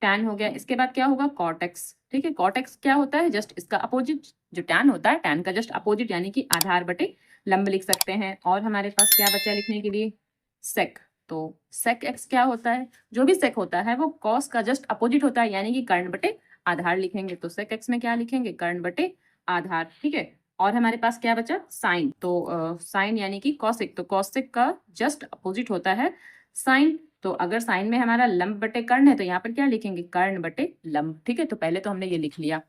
टैन हो गया। इसके बाद क्या होगा, कॉट एक्स। ठीक है, कॉट एक्स क्या होता है, जस्ट इसका अपोजिट। जो टैन होता है, टैन का जस्ट अपोजिट, यानी कि आधार बटे लंब लिख सकते हैं। और हमारे पास क्या बचा लिखने के लिए, सेक। तो सेक एक्स क्या होता है, जो भी सेक होता है वो कॉस का जस्ट अपोजिट होता है, यानी कि कर्ण बटे आधार लिखेंगे। तो सेक एक्स में क्या लिखेंगे, कर्ण बटे आधार। ठीक है, और हमारे पास क्या बचा, साइन। तो साइन यानी कि कॉसिक, तो कॉसिक का जस्ट अपोजिट होता है साइन। तो अगर साइन में हमारा लंब बटे कर्ण है तो यहाँ पर क्या लिखेंगे, कर्ण बटे लंब। ठीक है, तो पहले तो हमने ये लिख लिया।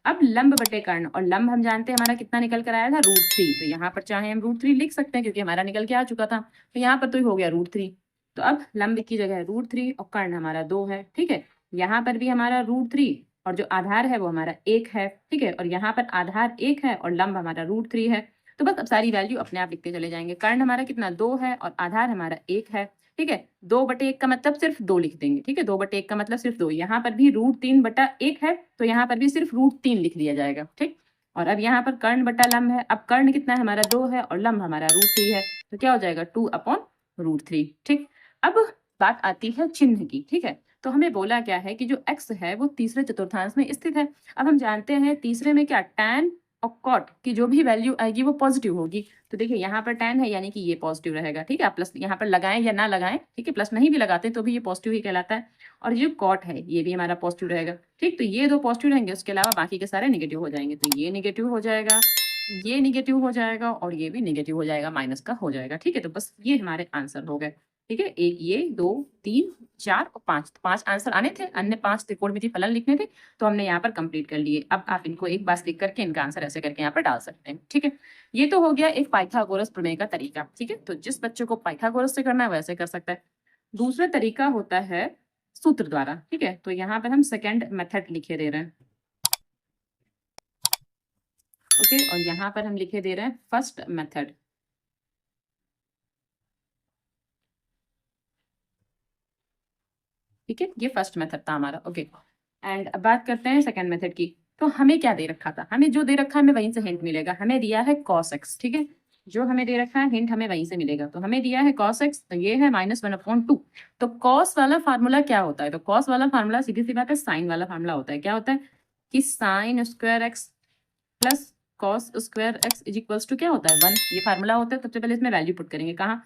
अब लंब बटे कर्ण, और लंब हम जानते हैं हमारा कितना निकल कर आया था, √3। तो यहाँ पर चाहे हम √3 लिख सकते हैं क्योंकि हमारा निकल के आ चुका था। तो यहाँ पर तो हो गया √3। तो अब लंब की जगह √3 और कर्ण हमारा 2 है। ठीक है, यहाँ पर भी हमारा √3 और जो आधार है वो हमारा 1 है। ठीक है, और यहाँ पर आधार 1 है और लंब हमारा √3 है। तो बस अब सारी वैल्यू अपने आप लिखते चले जाएंगे। कर्ण हमारा कितना 2 है और आधार हमारा 1 है। ठीक है, 2/1 का मतलब सिर्फ 2 लिख देंगे। ठीक है, 2/1 का मतलब सिर्फ 2। यहाँ पर भी √3/1 है तो यहाँ पर भी सिर्फ √3 लिख दिया जाएगा। ठीक, और अब यहाँ पर कर्ण बटा लंब है। अब कर्ण कितना है हमारा 2 है और लंब हमारा √3 है, तो क्या हो जाएगा 2/√3। ठीक, अब बात आती है चिन्ह की। ठीक है, तो हमें बोला क्या है कि जो x है वो तीसरे चतुर्थांश में स्थित है। अब हम जानते हैं तीसरे में क्या tan और cot की जो भी वैल्यू आएगी वो पॉजिटिव होगी। तो देखिए यहाँ पर tan है यानी कि ये पॉजिटिव रहेगा। ठीक है, आप प्लस यहाँ पर लगाएं या ना लगाएं, ठीक है, प्लस नहीं भी लगाते तो भी ये पॉजिटिव ही कहलाता है। और ये जो cot है ये भी हमारा पॉजिटिव रहेगा। ठीक, तो ये दो पॉजिटिव रहेंगे, उसके अलावा बाकी के सारे निगेटिव हो जाएंगे। तो ये निगेटिव हो जाएगा, ये निगेटिव हो जाएगा और ये भी निगेटिव हो जाएगा, माइनस का हो जाएगा। ठीक है, तो बस ये हमारे आंसर हो गए। ठीक है, एक ये 2 3 4 और 5, तो 5 आंसर आने थे। अन्य 5 त्रिकोणमितीय फलन लिखने थे तो हमने यहाँ पर कंप्लीट कर लिए। अब आप इनको एक बार लिख करके इनका आंसर ऐसे करके यहाँ पर डाल सकते हैं। ठीक है, ये तो हो गया एक पाइथागोरस प्रमेय का तरीका। ठीक है, तो जिस बच्चे को पाइथागोरस से करना है वैसे कर सकता है। दूसरा तरीका होता है सूत्र द्वारा। ठीक है, तो यहाँ पर हम सेकेंड मेथड लिखे दे रहे हैं। ओके, और यहाँ पर हम लिखे दे रहे हैं फर्स्ट मेथड। ठीक है, ये फर्स्ट मेथड था हमारा। ओके, एंड अब बात करते हैं सेकंड मेथड की। तो हमें क्या दे रखा था, हमें जो दे रखा है हमें वहीं से हिंट मिलेगा। हमें दिया है cos x। ठीक है, जो हमें दे रखा है हिंट हमें वहीं से मिलेगा। तो हमें दिया है cos x, तो ये है -1/2। तो cos वाला फार्मूला क्या होता है, तो cos वाला फार्मूला सीधी सी बात है साइन वाला फार्मूला होता है। क्या होता है कि sin square x plus cos square x is equals to क्या होता है 1। ये फार्मूला होता है। सबसे पहले इसमें वैल्यू पुट करेंगे कहाँ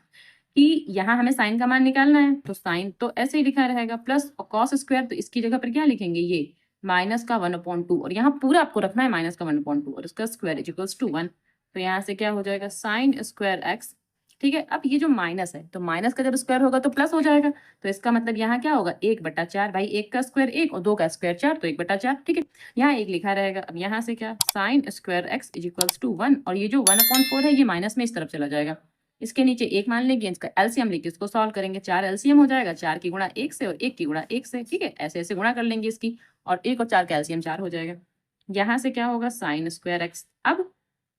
कि यहाँ हमें साइन का मान निकालना है, तो साइन तो ऐसे ही लिखा रहेगा प्लस, और कॉस स्क्वायर तो इसकी जगह पर क्या लिखेंगे ये माइनस का 1/2, और यहाँ पूरा आपको रखना है माइनस का 1/2 और इसका स्क्वायर इज इक्वल्स टू 1। तो यहाँ से क्या हो जाएगा साइन स्क्वायर एक्स। ठीक है, अब ये जो माइनस है तो माइनस का जब स्क्वायर होगा तो प्लस हो जाएगा। तो इसका मतलब यहाँ क्या होगा 1/4। भाई 1 का स्क्वायर 1 और 2 का स्क्वायर 4, तो 1/4। ठीक है, यहाँ 1 लिखा रहेगा। अब यहाँ से क्या sine square x is equals to 1, और ये जो 1/4 है ये माइनस में इस तरफ चला जाएगा। इसके नीचे 1 मान लेंगे, इसका एलसीएम लेके इसको सॉल्व करेंगे। 4 एलसीएम हो जाएगा, 4 की गुणा 1 से और 1 की गुणा 1 से। ठीक है, ऐसे ऐसे गुणा कर लेंगे इसकी, और 1 और 4 का एलसीएम 4 हो जाएगा। यहाँ से क्या होगा साइन स्क्वायर एक्स। अब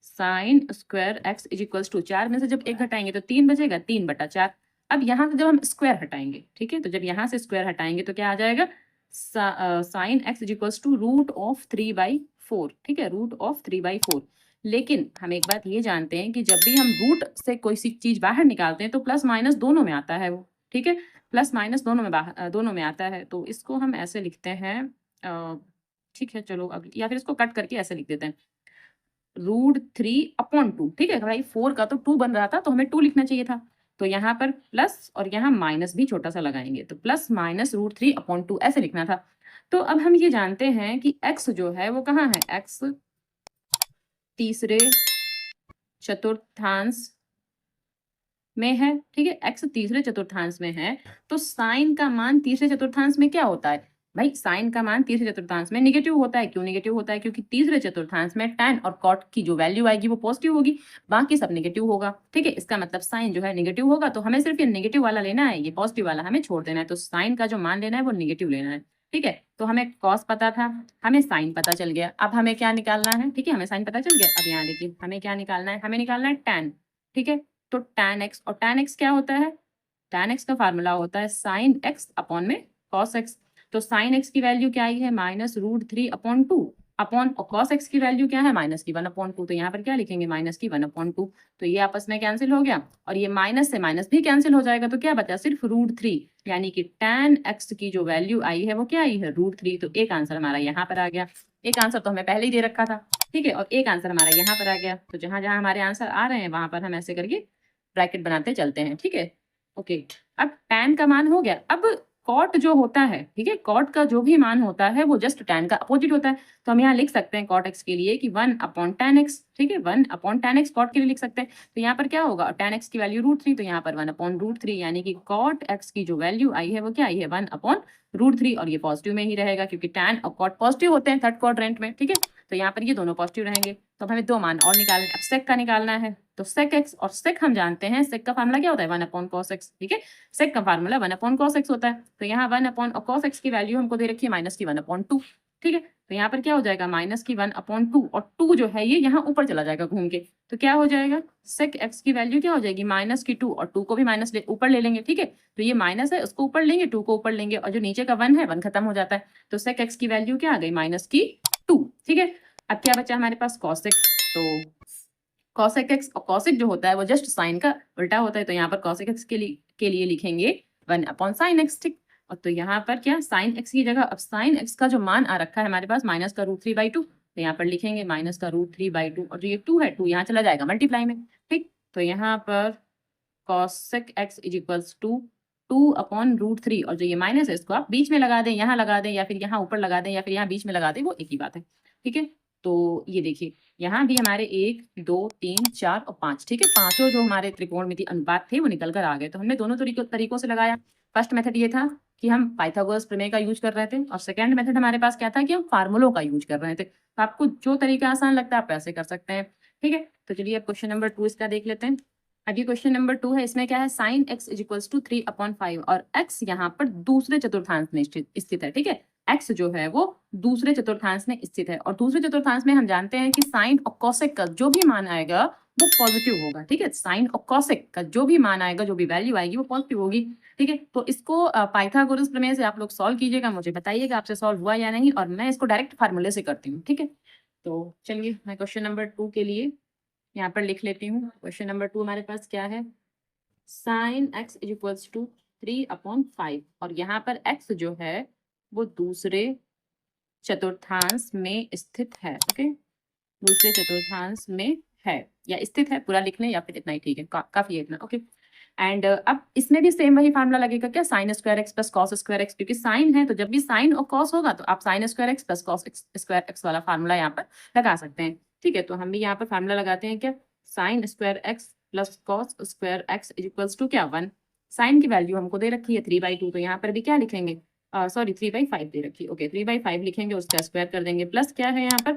sine square x is equals to 4 में से जब 1 घटाएंगे तो 3 बचेगा, 3/4। अब यहाँ से जब हम स्क्वायर हटाएंगे, ठीक है, तो जब यहाँ से स्क्वायर हटाएंगे तो क्या आ जाएगा sine x is equals to √3/4। ठीक है, √3/4। लेकिन हम एक बात ये जानते हैं कि जब भी हम रूट से कोई सी चीज बाहर निकालते हैं तो प्लस माइनस दोनों में आता है वो। ठीक है, प्लस माइनस दोनों में दोनों में आता है। तो इसको हम ऐसे लिखते हैं ठीक है, चलो अब, या फिर इसको कट करके ऐसे लिख देते हैं √3/2। ठीक है भाई, 4 का तो 2 बन रहा था तो हमें 2 लिखना चाहिए था। तो यहाँ पर प्लस और यहाँ माइनस भी छोटा सा लगाएंगे, तो प्लस माइनस √3/2 ऐसे लिखना था। तो अब हम ये जानते हैं कि x जो है वो कहाँ है, x तीसरे चतुर्थांश में है। ठीक है, x तीसरे चतुर्थांश में है, तो साइन का मान तीसरे चतुर्थांश में क्या होता है भाई, साइन का मान तीसरे चतुर्थांश में निगेटिव होता है। क्यों निगेटिव होता है, क्योंकि तीसरे चतुर्थांश में tan और cot की जो वैल्यू आएगी वो पॉजिटिव होगी, बाकी सब निगेटिव होगा। ठीक है, इसका मतलब साइन जो है निगेटिव होगा, तो हमें सिर्फ ये निगेटिव वाला लेना है, ये पॉजिटिव वाला हमें छोड़ देना है। तो साइन का जो मान लेना है वो निगेटिव लेना है। ठीक है, तो हमें कॉस पता था, हमें साइन पता चल गया। अब हमें क्या निकालना है, ठीक है, हमें साइन पता चल गया। अब यहाँ देखिए हमें क्या निकालना है, हमें निकालना है tan। ठीक है, तो tan x, और tan x क्या होता है, tan x का फार्मूला होता है साइन x अपॉन में cos x। तो साइन x की वैल्यू क्या आई है -√3/2 अपॉन, और cos x की वैल्यू क्या है -1/2। तो यहाँ पर क्या लिखेंगे -1/2। तो ये आपस में कैंसिल हो गया, और ये माइनस से माइनस भी कैंसिल हो जाएगा। तो क्या बचा सिर्फ √3, यानी कि tan x की जो वैल्यू आई है वो क्या आई है √3। तो एक आंसर हमारा यहाँ पर आ गया। एक आंसर तो हमें पहले ही दे रखा था। ठीक है, और एक आंसर हमारा यहाँ पर आ गया। तो जहां जहां हमारे आंसर आ रहे हैं वहां पर हम ऐसे करके ब्रैकेट बनाते चलते हैं। ठीक है, ओके, अब tan का मान हो गया। अब cot जो होता है, ठीक है, cot का जो भी मान होता है वो जस्ट tan का अपोजिट होता है। तो हम यहाँ लिख सकते हैं cot x के लिए कि 1/tan x। ठीक है, 1/tan x cot के लिए लिख सकते हैं। तो यहाँ पर क्या होगा, tan x की वैल्यू √3, तो यहाँ पर 1/√3, यानी कि cot x की जो वैल्यू आई है वो क्या आई है 1/√3, और ये पॉजिटिव में ही रहेगा क्योंकि tan और cot पॉजिटिव होते हैं थर्ड क्वाड्रेंट में। ठीक है, तो यहाँ पर ये दोनों पॉजिटिव रहेंगे। तो हमें दो मान और निकालने, अब sec का निकालना है। तो sec x, और sec हम जानते हैं sec का फार्मूला क्या होता है 1/cos x। ठीक है, sec का फार्मूला 1/cos x होता है। तो यहाँ 1/cos x की वैल्यू हमको दे रखी है -1/2। ठीक है। तो यहाँ पर क्या हो जाएगा माइनस की 1/2 और 2 जो है ये यहाँ ऊपर चला जाएगा घूम के, तो क्या हो जाएगा सेक एक्स की वैल्यू क्या हो जाएगी माइनस की 2 और 2 को भी माइनस ऊपर ले लेंगे। ठीक है, तो ये माइनस है उसको ऊपर लेंगे, 2 को ऊपर लेंगे और जो नीचे का 1 है 1 खत्म हो जाता है, तो सेक एक्स की वैल्यू क्या आ गई माइनस की 2। ठीक है, अब क्या बचा हमारे पास कॉसेक, तो कॉसेक एक्स और कॉसेक जो होता है वो जस्ट साइन का उल्टा होता है, तो यहाँ पर कॉसेक एक्स के लिए लिखेंगे 1/sin x। ठीक, और तो यहाँ पर क्या साइन एक्स की जगह अब साइन एक्स का जो मान आ रखा है हमारे पास माइनस का √3/2, तो यहाँ पर लिखेंगे माइनस का √3/2 और जो ये 2 है 2 यहाँ चला जाएगा मल्टीप्लाई में। ठीक, तो यहाँ पर cosec x is equals to 2/√3 और जो ये माइनस है इसको आप बीच में लगा दें, यहाँ लगा दें या फिर यहाँ ऊपर लगा दें या फिर यहाँ बीच में लगा दें, वो एक ही बात है। ठीक है, तो ये देखिए यहाँ भी हमारे 1 2 3 4 और 5, ठीक है, पांचों जो हमारे त्रिकोणमिति अनुपात थे वो निकल कर आ गए। तो हमने दोनों तरीकों से लगाया। फर्स्ट मेथड ये था कि हम पाइथागोरस प्रमेय का यूज कर रहे थे और सेकंड मेथड हमारे पास क्या था कि हम फार्मूलों का यूज कर रहे थे। तो आपको जो तरीका आसान लगता है आप ऐसे कर सकते हैं। ठीक है, तो चलिए अब क्वेश्चन नंबर 2 इसका देख लेते हैं। अब ये क्वेश्चन नंबर 2 है, इसमें क्या है sine x is equals to 3/5 और एक्स यहाँ पर दूसरे चतुर्थांश में स्थित है। ठीक है, एक्स जो है वो दूसरे चतुर्थांश में स्थित है और दूसरे चतुर्थांश में हम जानते हैं कि साइन और कॉसेक का जो भी मान आएगा वो पॉजिटिव होगा। ठीक है, साइन और कॉसेक का जो भी मान आएगा, जो भी वैल्यू आएगी वो पॉजिटिव होगी। ठीक है, तो इसको पाइथागोरस प्रमेय से आप लोग सॉल्व कीजिएगा, मुझे बताइएगा आपसे सॉल्व हुआ या नहीं, और मैं इसको डायरेक्ट फार्मूले से करती हूँ। ठीक है, तो चलिए मैं क्वेश्चन नंबर 2 के लिए यहाँ पर लिख लेती हूँ। क्वेश्चन नंबर 2 हमारे पास क्या है, sine x is equals to 3/5 और यहाँ पर एक्स जो है वो दूसरे चतुर्थांश में स्थित है। ओके, दूसरे चतुर्थांश में है या स्थित है, पूरा लिख लें या फिर इतना ही ठीक है, काफी है इतना। ओके, एंड अब इसमें भी सेम वही फार्मूला लगेगा क्या, sine square x plus cos square x, क्योंकि साइन है तो जब भी साइन और कॉस होगा तो आप sign square x plus cos square x वाला फार्मूला यहाँ पर लगा सकते हैं। ठीक है, तो हम भी यहाँ पर फार्मूला लगाते हैं क्या, sine square x plus cos square x is equals to क्या 1। साइन की वैल्यू हमको दे रखी है 3/2, तो यहाँ पर भी क्या लिखेंगे, सॉरी 3/5 दे रखी है। ओके, 3/5 लिखेंगे, उसका स्क्वायर कर देंगे, प्लस क्या है यहाँ पर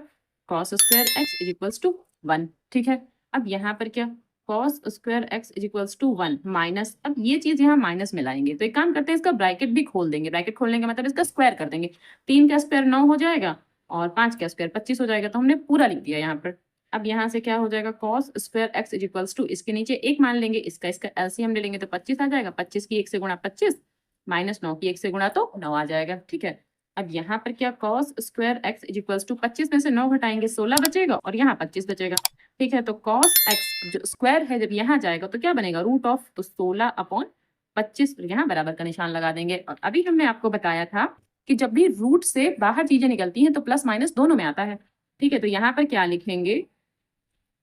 cos square x is equals to 1। ठीक है, अब यहाँ पर क्या cos square x is equals to 1 minus, अब ये चीज यहाँ माइनस में लाएंगे तो एक काम करते हैं इसका ब्रैकेट भी खोल देंगे, ब्रैकेट खोलने का मतलब इसका स्क्वायर कर देंगे, 3 का स्क्वायर 9 हो जाएगा और 5 का स्क्वायर 25 हो जाएगा, तो हमने पूरा लिख दिया यहाँ पर। अब यहाँ से क्या हो जाएगा cos square x is equals to, इसके नीचे एक मान लेंगे, इसका एलसीएम ले लेंगे तो 25 आ जाएगा, 25 की 1 से गुणा 25 माइनस 9 की 1 से गुणा तो 9 आ जाएगा। ठीक है, अब यहाँ पर क्या cos square x is equals to 25 में से 9 घटाएंगे 16 बचेगा और यहाँ 25 बचेगा। ठीक है, तो cos x जो स्क्वायर है जब यहाँ जाएगा तो क्या बनेगा रूट ऑफ, तो 16/25 यहाँ बराबर का निशान लगा देंगे। और अभी हमने आपको बताया था कि जब भी रूट से बाहर चीजें निकलती हैं तो प्लस माइनस दोनों में आता है। ठीक है, तो यहाँ पर क्या लिखेंगे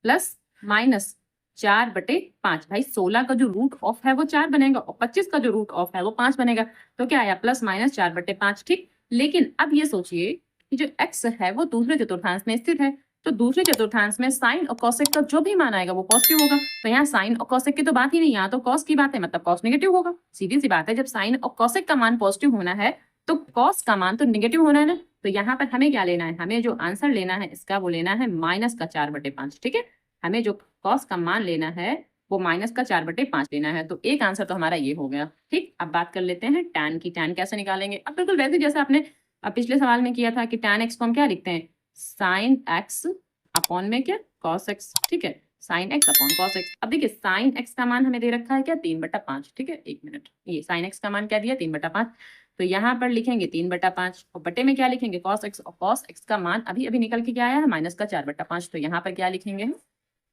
प्लस माइनस 4/5, भाई 16 का जो रूट ऑफ है वो 4 बनेगा और 25 का जो रूट ऑफ है वो 5 बनेगा, तो क्या आया प्लस माइनस 4/5। ठीक, लेकिन अब ये सोचिए कि जो x है वो दूसरे चतुर्थांश में स्थित है, तो दूसरे चतुर्थांश में साइन और कॉसेक का जो भी मान आएगा वो पॉजिटिव होगा, तो यहाँ साइन और कॉसेक की तो बात ही नहीं, यहाँ तो कॉस की बात है, मतलब कॉस नेगेटिव होगा। सीधी सी बात है, जब साइन और कॉसेक का मान पॉजिटिव होना है तो कॉस का मान तो नेगेटिव होना है ना, तो यहाँ पर हमें क्या लेना है, हमें जो आंसर लेना है इसका वो लेना है माइनस का 4/5। ठीक है, हमें जो कॉस का मान लेना है वो माइनस का 4/5 लेना है, तो एक आंसर तो हमारा ये हो गया। ठीक, अब बात कर लेते हैं टैन की, टैन कैसे निकालेंगे। अब बिल्कुल वैसे जैसे आपने पिछले सवाल में किया था कि टैन एक्स को हम क्या लिखते हैं, साइन एक्स अपॉन में क्या कॉस एक्स। ठीक है, sine x upon cos x. अब देखिए साइन एक्स का मान हमें दे रखा है क्या 3/5। ठीक है, एक मिनट, ये साइन एक्स का मान क्या दिया 3/5, तो यहाँ पर लिखेंगे 3/5 और बटे में क्या लिखेंगे कॉस एक्स, और कॉस एक्स का मान अभी अभी निकल के क्या आया है माइनस का 4/5, तो यहाँ पर क्या लिखेंगे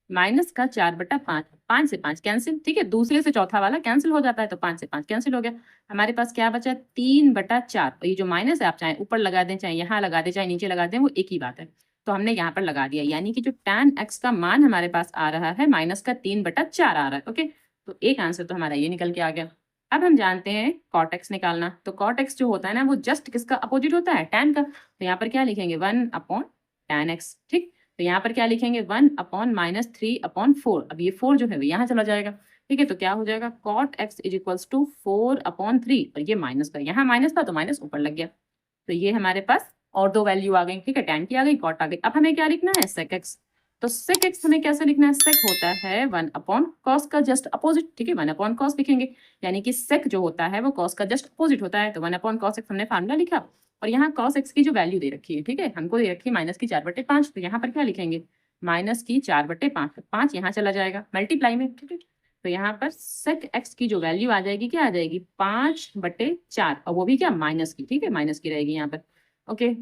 माइनस का 4/5, 5 से 5 कैंसिल। ठीक है, दूसरे से चौथा वाला कैंसिल हो जाता है, तो 5 से 5 कैंसिल हो गया, हमारे पास क्या बचा 3/4। और ये जो माइनस है आप चाहे ऊपर लगा दें, चाहे यहाँ लगा दें, चाहे नीचे लगा दें, वो एक ही बात है, तो हमने यहाँ पर लगा दिया, यानी कि जो tan x का मान हमारे पास आ रहा है माइनस का 3/4 आ रहा है। ओके, तो एक आंसर तो हमारा ये निकल के आ गया। अब हम जानते हैं cot x निकालना, तो cot x जो होता है ना वो जस्ट किसका अपोजिट होता है, tan का, तो यहाँ पर क्या लिखेंगे 1/tan x। ठीक, तो यहाँ पर क्या लिखेंगे 1/-3/4, अब ये 4 जो है वो यहाँ चला जाएगा। ठीक है, तो क्या हो जाएगा cot x is equals to 4/3, और ये माइनस का, यहाँ माइनस था तो माइनस ऊपर लग गया, तो ये हमारे पास और दो वैल्यू आ गई। ठीक है, tan की आ गई, cot आ गई। अब हमें क्या लिखना है sec x, तो sec x हमें कैसे लिखना है, sec होता है 1/cos का जस्ट अपोजिट। ठीक है, 1/cos लिखेंगे, यानी कि sec जो होता है वो cos का जस्ट अपोजिट होता है, तो 1/cos x हमने फार्मूला लिखा और यहाँ cos x की जो वैल्यू दे रखी है, ठीक है, हमको दे रखी है -4/5, तो यहाँ पर क्या लिखेंगे -4/5, 5 यहाँ चला जाएगा मल्टीप्लाई में, ठीक है। तो यहाँ पर sec x की जो वैल्यू आ जाएगी क्या आ जाएगी 5/4, और वो भी क्या माइनस की, ठीक है, माइनस की रहेगी यहाँ पर। ओके,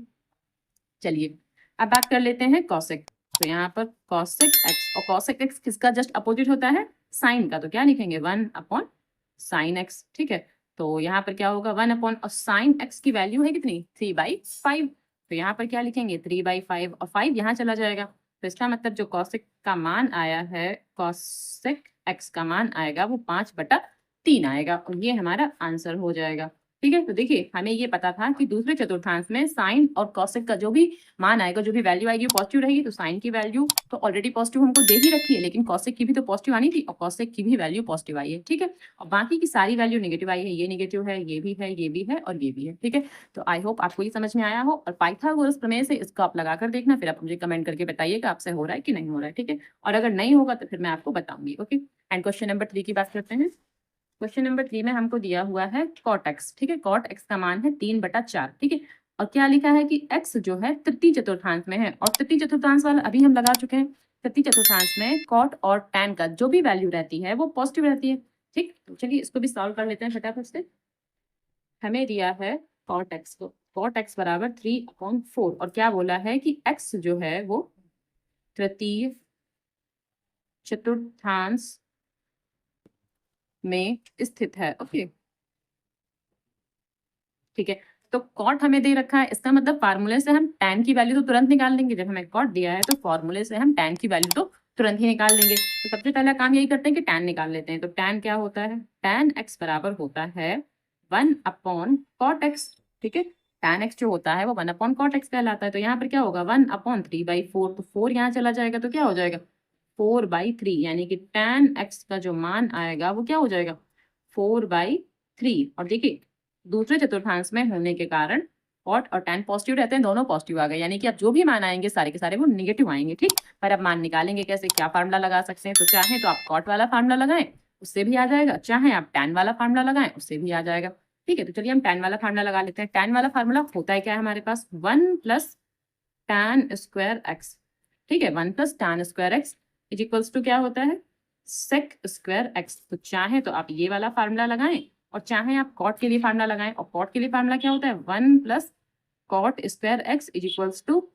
चलिए अब बात कर लेते हैं cosec। तो यहाँ पर cosec x, और cosec x किसका जस्ट अपोजिट होता है, साइन का, तो क्या लिखेंगे 1/sin x, ठीक है। तो यहाँ पर क्या होगा 1 और साइन x की वैल्यू है कितनी 3/5, तो यहाँ पर क्या लिखेंगे 3/5, और 5 यहाँ चला जाएगा। तो इसका मतलब जो cosec का मान आया है, cosec x का मान आएगा वो 5/3 आएगा, और ये हमारा आंसर हो जाएगा, ठीक है। तो देखिए हमें ये पता था कि दूसरे चतुर्थांश में साइन और कॉसेक का जो भी मान आएगा, जो भी वैल्यू आएगी वो पॉजिटिव रहेगी। तो साइन की वैल्यू तो ऑलरेडी पॉजिटिव हमको दे ही रखी है, लेकिन कॉसेक की भी तो पॉजिटिव आनी थी, और कॉसेक की भी वैल्यू पॉजिटिव आई है, ठीक है। और बाकी की सारी वैल्यू नेगेटिव आई है, ये नेगेटिव है, ये भी है, ये भी है, और ये भी है, ठीक है। तो आई होप आपको ये समझ में आया हो, और पाइथागोरस प्रमेय से इसको आप लगा कर देखना, फिर आप मुझे कमेंट करके बताइएगा आपसे हो रहा है कि नहीं हो रहा है, ठीक है। और अगर नहीं होगा तो फिर मैं आपको बताऊंगी। ओके, एंड क्वेश्चन नंबर 3 की बात करते हैं। क्वेश्चन नंबर 3 में हमको दिया हुआ है cot x, ठीक है, cot x का मान है 3/4, ठीक है। और क्या लिखा है कि x जो है तृतीय चतुर्थांश में है, और तृतीय चतुर्थांश वाला अभी हम लगा चुके हैं। तृतीय चतुर्थांश में cot और tan का जो भी वैल्यू रहती है वो पॉजिटिव रहती है, ठीक। तो चलिए इसको भी सॉल्व कर लेते हैं फटाफट से। हमें दिया है cot x को, cot x बराबर 3/4, और क्या बोला है कि x जो है वो तृतीय चतुर्थांश में स्थित है। ओके, ठीक है। तो कॉट हमें दे रखा है, इसका मतलब फार्मूले से हम tan की वैल्यू तो तुरंत निकाल लेंगे। जब हमें कॉट दिया है तो फॉर्मूले से हम tan की वैल्यू तो तुरंत ही निकाल लेंगे। तो सबसे पहला काम यही करते हैं कि tan निकाल लेते हैं। तो tan क्या होता है, tan x बराबर होता है 1/cot x, ठीक है। tan x जो होता है वो 1/cot x कहलाता है। तो यहाँ पर क्या होगा 1/3/4, तो 4 यहाँ चला जाएगा, तो क्या हो जाएगा 4/3, यानी कि tan x का जो मान आएगा वो क्या हो जाएगा 4/3। और देखिए दूसरे चतुर्थांश में होने के कारण कॉट और tan पॉजिटिव रहते हैं, दोनों पॉजिटिव आ गए, यानी कि अब जो भी मान आएंगे सारे के सारे वो नेगेटिव आएंगे, ठीक। पर अब मान निकालेंगे कैसे, क्या फार्मूला लगा सकते हैं। तो चाहे तो आप कॉट वाला फार्मूला लगाएं, उससे भी आ जाएगा, चाहे आप tan वाला फार्मूला लगाएं, उससे भी आ जाएगा, ठीक है। तो चलिए हम tan वाला फार्मूला लगा लेते हैं। tan वाला फार्मूला होता है क्या है हमारे पास 1 + tan²x, ठीक है। 1 + tan² इज इक्वल्स टू क्या होता है sec²x। तो चाहे तो आप ये वाला फार्मूला लगाएं, और चाहे आप कॉट के लिए फार्मूला लगाएं, और कॉट के लिए फार्मूला क्या होता है 1 + cot² x is equals to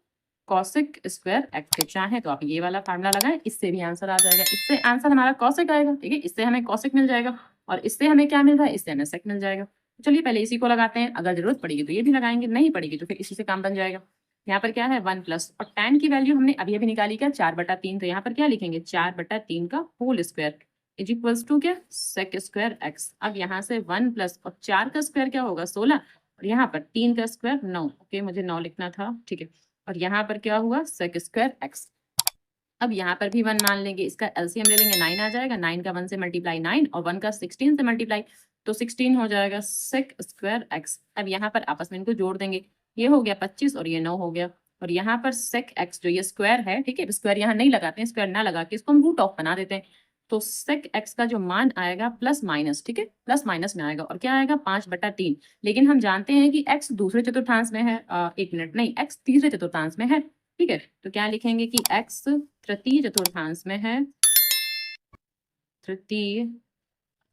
cosec²x। तो चाहे तो आप ये वाला फार्मूला लगाएं, इससे भी आंसर आ जाएगा। इससे आंसर हमारा cosec आएगा, ठीक है, इससे हमें cosec मिल जाएगा, और इससे हमें क्या मिल रहा है, इससे हमें sec मिल जाएगा। तो चलिए पहले इसी को लगाते हैं, अगर जरूरत पड़ेगी तो ये भी लगाएंगे, नहीं पड़ेगी तो फिर इसी से काम बन जाएगा। यहाँ पर क्या है 1+, और tan की वैल्यू हमने अभी अभी निकाली क्या 4/3, तो यहाँ पर क्या लिखेंगे 4/3 का whole square is equals to क्या sec²x। अब यहाँ से 1+ और 4 का स्क्वायर क्या होगा 16, और यहाँ पर 3 का स्क्वायर 9, ओके मुझे 9 लिखना था, ठीक है। और यहाँ पर क्या हुआ sec²x। अब यहाँ पर भी 1 मान लेंगे, इसका एलसीएम ले लेंगे, 9 आ जाएगा, 9 का 1 से मल्टीप्लाई 9, और 1 का 16 से मल्टीप्लाई, तो 16 हो जाएगा sec²x। अब यहाँ पर आपस में इनको जोड़ देंगे, ये हो गया 25 और ये 9 हो गया, और यहाँ पर sec x जो ये स्क्वायर है, ठीक है, स्क्वायर यहाँ नहीं लगाते हैं, स्क्वायर ना लगा के इसको हम रूट ऑफ बना देते हैं। तो sec x का जो मान आएगा प्लस माइनस, ठीक है, प्लस माइनस में आएगा, और क्या आएगा 5/3। लेकिन हम जानते हैं कि x दूसरे चतुर्थांश में है, एक मिनट नहीं, x तीसरे चतुर्थांश में है, ठीक है। तो क्या लिखेंगे कि x तृतीय चतुर्थांश में है, तृतीय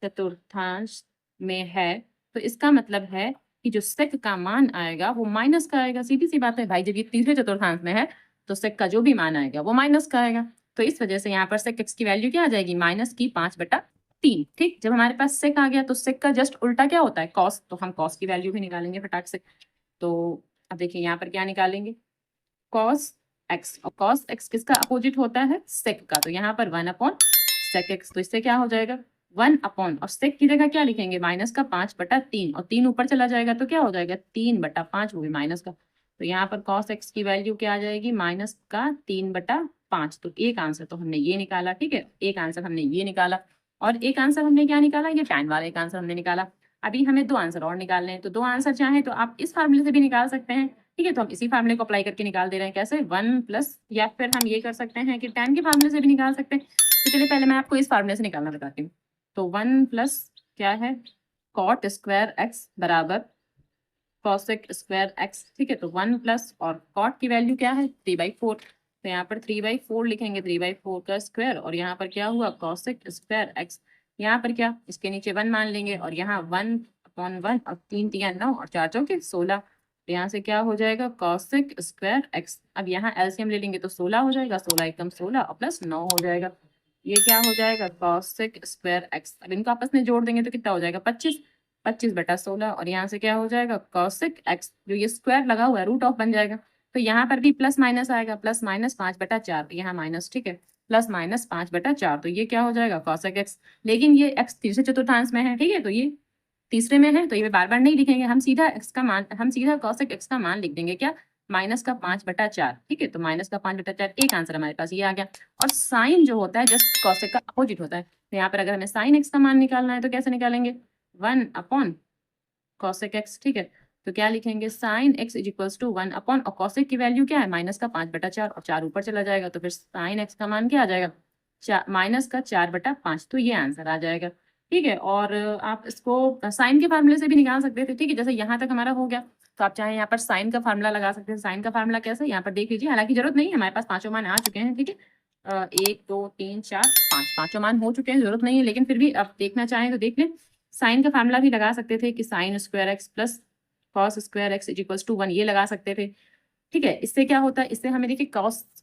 चतुर्थांश में है, तो इसका मतलब है कि जो सेक का मान आएगा वो माइनस का आएगा। सीधी सी बात है भाई, जब ये तीसरे चतुर्थांश में है तो सेक का जो भी मान आएगा वो माइनस का आएगा। तो इस वजह से यहाँ पर सेक एक्स की वैल्यू क्या आ जाएगी -5/3, ठीक। जब हमारे पास सेक आ गया तो सेक का जस्ट उल्टा क्या होता है कॉस, तो हम कॉस की वैल्यू भी निकालेंगे फटाक से। तो अब देखिए यहाँ पर क्या निकालेंगे कॉस एक्स, और कॉस एक्स किसका अपोजिट होता है सेक का, तो यहाँ पर 1/sec x, तो इससे क्या हो जाएगा 1 और सेक की जगह क्या लिखेंगे माइनस का 5/3, और 3 ऊपर चला जाएगा तो क्या हो जाएगा 3/5, वो भी माइनस का। तो यहाँ पर cos x की वैल्यू क्या आ जाएगी -3/5। तो एक आंसर तो हमने ये निकाला, ठीक है, एक आंसर हमने ये निकाला, और एक आंसर हमने क्या निकाला, ये tan वाला एक आंसर हमने निकाला। अभी हमें 2 आंसर और निकालने हैं, तो 2 आंसर चाहे तो आप इस फार्मूले से भी निकाल सकते हैं, ठीक है। तो हम इसी फार्मूले को अप्लाई करके निकाल दे रहे हैं, कैसे 1+, या फिर हम ये कर सकते हैं कि tan के फार्मूले से भी निकाल सकते हैं। तो चलिए पहले मैं आपको इस फार्मूले से निकालना बताती हूँ। तो 1+ क्या है cot² x बराबर कॉसेक स्क्वायर एक्स, ठीक है। तो 1 प्लस और कॉट की वैल्यू क्या है 3/4, तो यहाँ पर 3/4 लिखेंगे, 3/4 का स्क्वायर, और यहाँ पर क्या हुआ कॉसेक स्क्वायर एक्स, यहाँ पर क्या इसके नीचे 1 मान लेंगे, और यहाँ 1/1 और 3 तिया 9 और 4 चौके 16, तो यहाँ से क्या हो जाएगा कॉसेक स्क्वायर एक्स। अब यहाँ एलसीएम ले लेंगे तो 16 हो जाएगा, 16 एकम 16 और प्लस 9 हो जाएगा, ये क्या हो जाएगा कॉसेक स्क्वायर एक्स। अब इनको आपस में जोड़ देंगे तो कितना हो जाएगा 25, 25/16, और यहाँ से क्या हो जाएगा कॉसेक एक्स, जो ये स्क्वायर लगा हुआ है रूट ऑफ बन जाएगा, तो यहाँ पर भी प्लस माइनस आएगा, प्लस माइनस 5/4, यहाँ माइनस, ठीक है, प्लस माइनस 5/4, तो ये क्या हो जाएगा कॉसेक एक्स। लेकिन ये एक्स तीसरे चतुर्थांश में है, ठीक है, तो ये तीसरे में है, तो ये बार बार नहीं लिखेंगे, हम सीधा कॉसेक एक्स का मान लिख देंगे, क्या माइनस का 5/4, ठीक है, तो माइनस का 5/4, एक आंसर हमारे पास ये आ गया। और साइन जो होता है जस्ट कॉसेक का अपोजिट होता है, तो यहाँ पर अगर हमें साइन एक्स का मान निकालना है तो कैसे निकालेंगे 1 कॉसेक एक्स, ठीक है, तो क्या लिखेंगे sine x is equals to 1 और कॉसेक की वैल्यू क्या है माइनस का 5/4, और 4 ऊपर चला जाएगा, तो फिर साइन एक्स का मान क्या आ जाएगा माइनस का 4/5, तो ये आंसर आ जाएगा, ठीक है। और आप इसको साइन के फार्मूले से भी निकाल सकते थे, ठीक है, जैसे यहाँ तक हमारा हो गया, तो आप चाहे यहाँ पर साइन का फार्मूला लगा सकते हैं। साइन का फार्मूला कैसे, यहाँ पर देख लीजिए, हालांकि जरूरत नहीं है, हमारे पास पांचों मान आ चुके हैं, ठीक है, 1 2 3 4 5 पांचों मान हो चुके हैं, जरूरत नहीं है, लेकिन फिर भी आप देखना चाहें तो देख लें। साइन का फार्मूला भी लगा सकते थे कि sine square x plus cos square x is equals to 1, ये लगा सकते थे, ठीक है। इससे क्या होता है, इससे हमें देखिए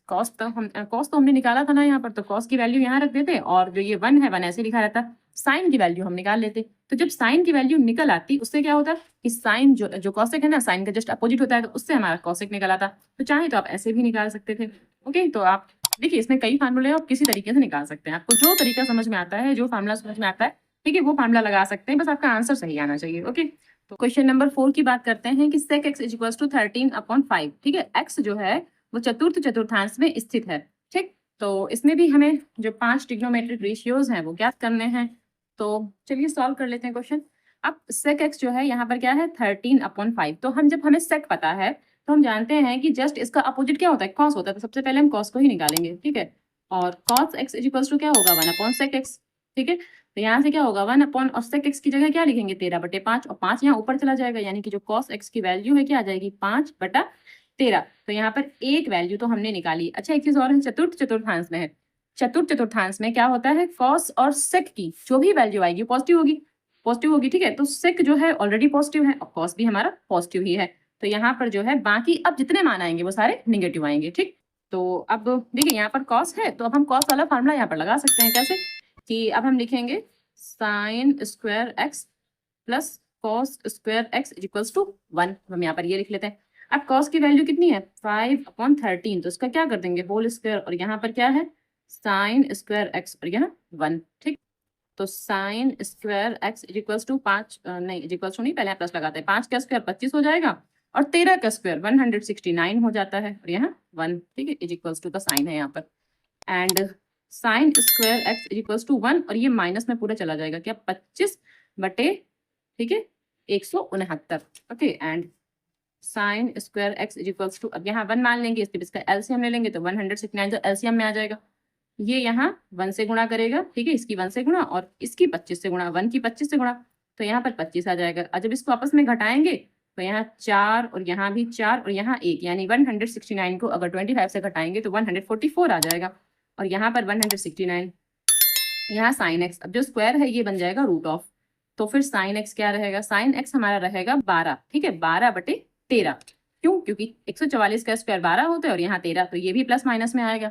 कॉस तो हमने निकाला था ना यहाँ पर, तो कॉस की वैल्यू यहाँ रख देते, और जो ये 1 है 1 ऐसे लिखा रहता, साइन की वैल्यू हम निकाल लेते। तो जब साइन की वैल्यू निकल आती, उससे क्या होता है कि साइन जो कॉसेक है ना, साइन का जस्ट अपोजिट होता है, तो उससे हमारा कॉसेक निकल आता। तो चाहे तो आप ऐसे भी निकाल सकते थे, ओके। तो आप देखिए इसमें कई फार्मूले आप किसी तरीके से निकाल सकते हैं, आपको जो तरीका समझ में आता है, जो फार्मूला समझ में आता है, ठीक है, वो फार्मूला लगा सकते हैं, बस आपका आंसर सही आना चाहिए, ओके। तो क्वेश्चन नंबर 4 की बात करते हैं कि sec x is equal to 13/5, ठीक है, x जो है वो चतुर्थांश में स्थित है, ठीक। तो इसमें भी हमें जो 5 ट्रिग्नोमेट्रिक रेशियोज हैं वो ज्ञात करने हैं, तो चलिए सॉल्व कर लेते हैं क्वेश्चन। अब sec x जो है यहाँ पर क्या है 13/5, तो हम जब हमें sec पता है तो हम जानते हैं कि जस्ट इसका अपोजिट क्या होता है cos होता है, तो सबसे पहले हम cos को ही निकालेंगे, ठीक है, और cos x is equal to क्या होगा 1/sec x, ठीक है। तो यहाँ से क्या होगा 1 और sec x की जगह क्या लिखेंगे 13/5, और 5 यहाँ ऊपर चला जाएगा, यानी कि जो cos x की वैल्यू है क्या आ जाएगी 5/13। तो यहाँ पर एक वैल्यू तो हमने निकाली। अच्छा एक चीज और है, चतुर्थांश में है, चतुर्थांश में क्या होता है cos और sec की जो भी वैल्यू आएगी पॉजिटिव होगी, पॉजिटिव होगी, ठीक है। तो sec जो है ऑलरेडी पॉजिटिव है और cos भी हमारा पॉजिटिव ही है, तो यहाँ पर जो है बाकी अब जितने मान आएंगे वो सारे निगेटिव आएंगे, ठीक। तो अब देखिए यहाँ पर cos है, तो अब हम cos वाला फार्मूला यहाँ पर लगा सकते हैं, कैसे कि अब हम लिखेंगे sine square x plus cos square x is equals to 1, हम यहाँ पर ये लिख लेते हैं। अब cos की वैल्यू कितनी है 5/13, तो इसका क्या कर देंगे होल स्क्वायर, और यहाँ पर क्या है साइन स्क्वायर एक्स और यहाँ 1, ठीक। तो sine square x is equals to 5 नहीं इज इक्वल्स टू नहीं, पहले प्लस लगाते हैं, 5 का स्क्वायर 25 हो जाएगा, और 13 का स्क्वायर 169 हो जाता है, और यहाँ 1, ठीक है, इज इक्वल्स टू का साइन है यहाँ पर, and sine square x is equals to 1, और ये माइनस में पूरा चला जाएगा, क्या 25 बटे, ठीक है, 169, okay, and sine square x is equals to, अब यहाँ 1 मान लेंगे, इसका एलसीएम ले लेंगे तो 169 जो एलसीएम में आ जाएगा, ये यहाँ 1 से गुणा करेगा, ठीक है, इसकी 1 से गुणा और इसकी 25 से गुणा, 1 की 25 से गुणा, तो यहाँ पर 25 आ जाएगा। और जब इसको आपस में घटाएंगे तो यहाँ 4 और यहाँ भी 4 और यहाँ 1, यानी 169 को अगर 25 से घटाएंगे तो 144 आ जाएगा, और यहाँ पर 169, यहाँ साइन एक्स, अब जो स्क्वायर है ये बन जाएगा रूट ऑफ, तो फिर साइन एक्स क्या रहेगा, साइन एक्स हमारा रहेगा 12, ठीक है, 12/13, क्यों, क्योंकि 144 का स्क्वायर 12 होता है और यहाँ 13, तो ये भी प्लस माइनस में आएगा।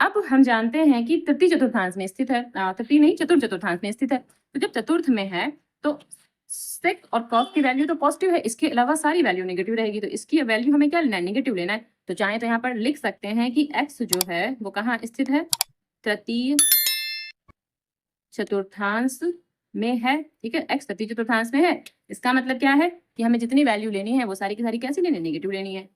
अब हम जानते हैं कि तृतीय चतुर्थांश में स्थित है, तृतीय नहीं चतुर्थ चतुर्थांश में स्थित है, तो जब चतुर्थ में है तो सेक और कॉस की वैल्यू तो पॉजिटिव है, इसके अलावा सारी वैल्यू नेगेटिव रहेगी, तो इसकी वैल्यू हमें क्या लेना है नेगेटिव लेना है। तो चाहे तो यहाँ पर लिख सकते हैं कि एक्स जो है वो कहाँ स्थित है, तृतीय चतुर्थांश में है, ठीक है, एक्स तृतीय चतुर्थांश में है, इसका मतलब क्या है कि हमें जितनी वैल्यू लेनी है वो सारी की सारी कैसी लेनी है नेगेटिव लेनी है।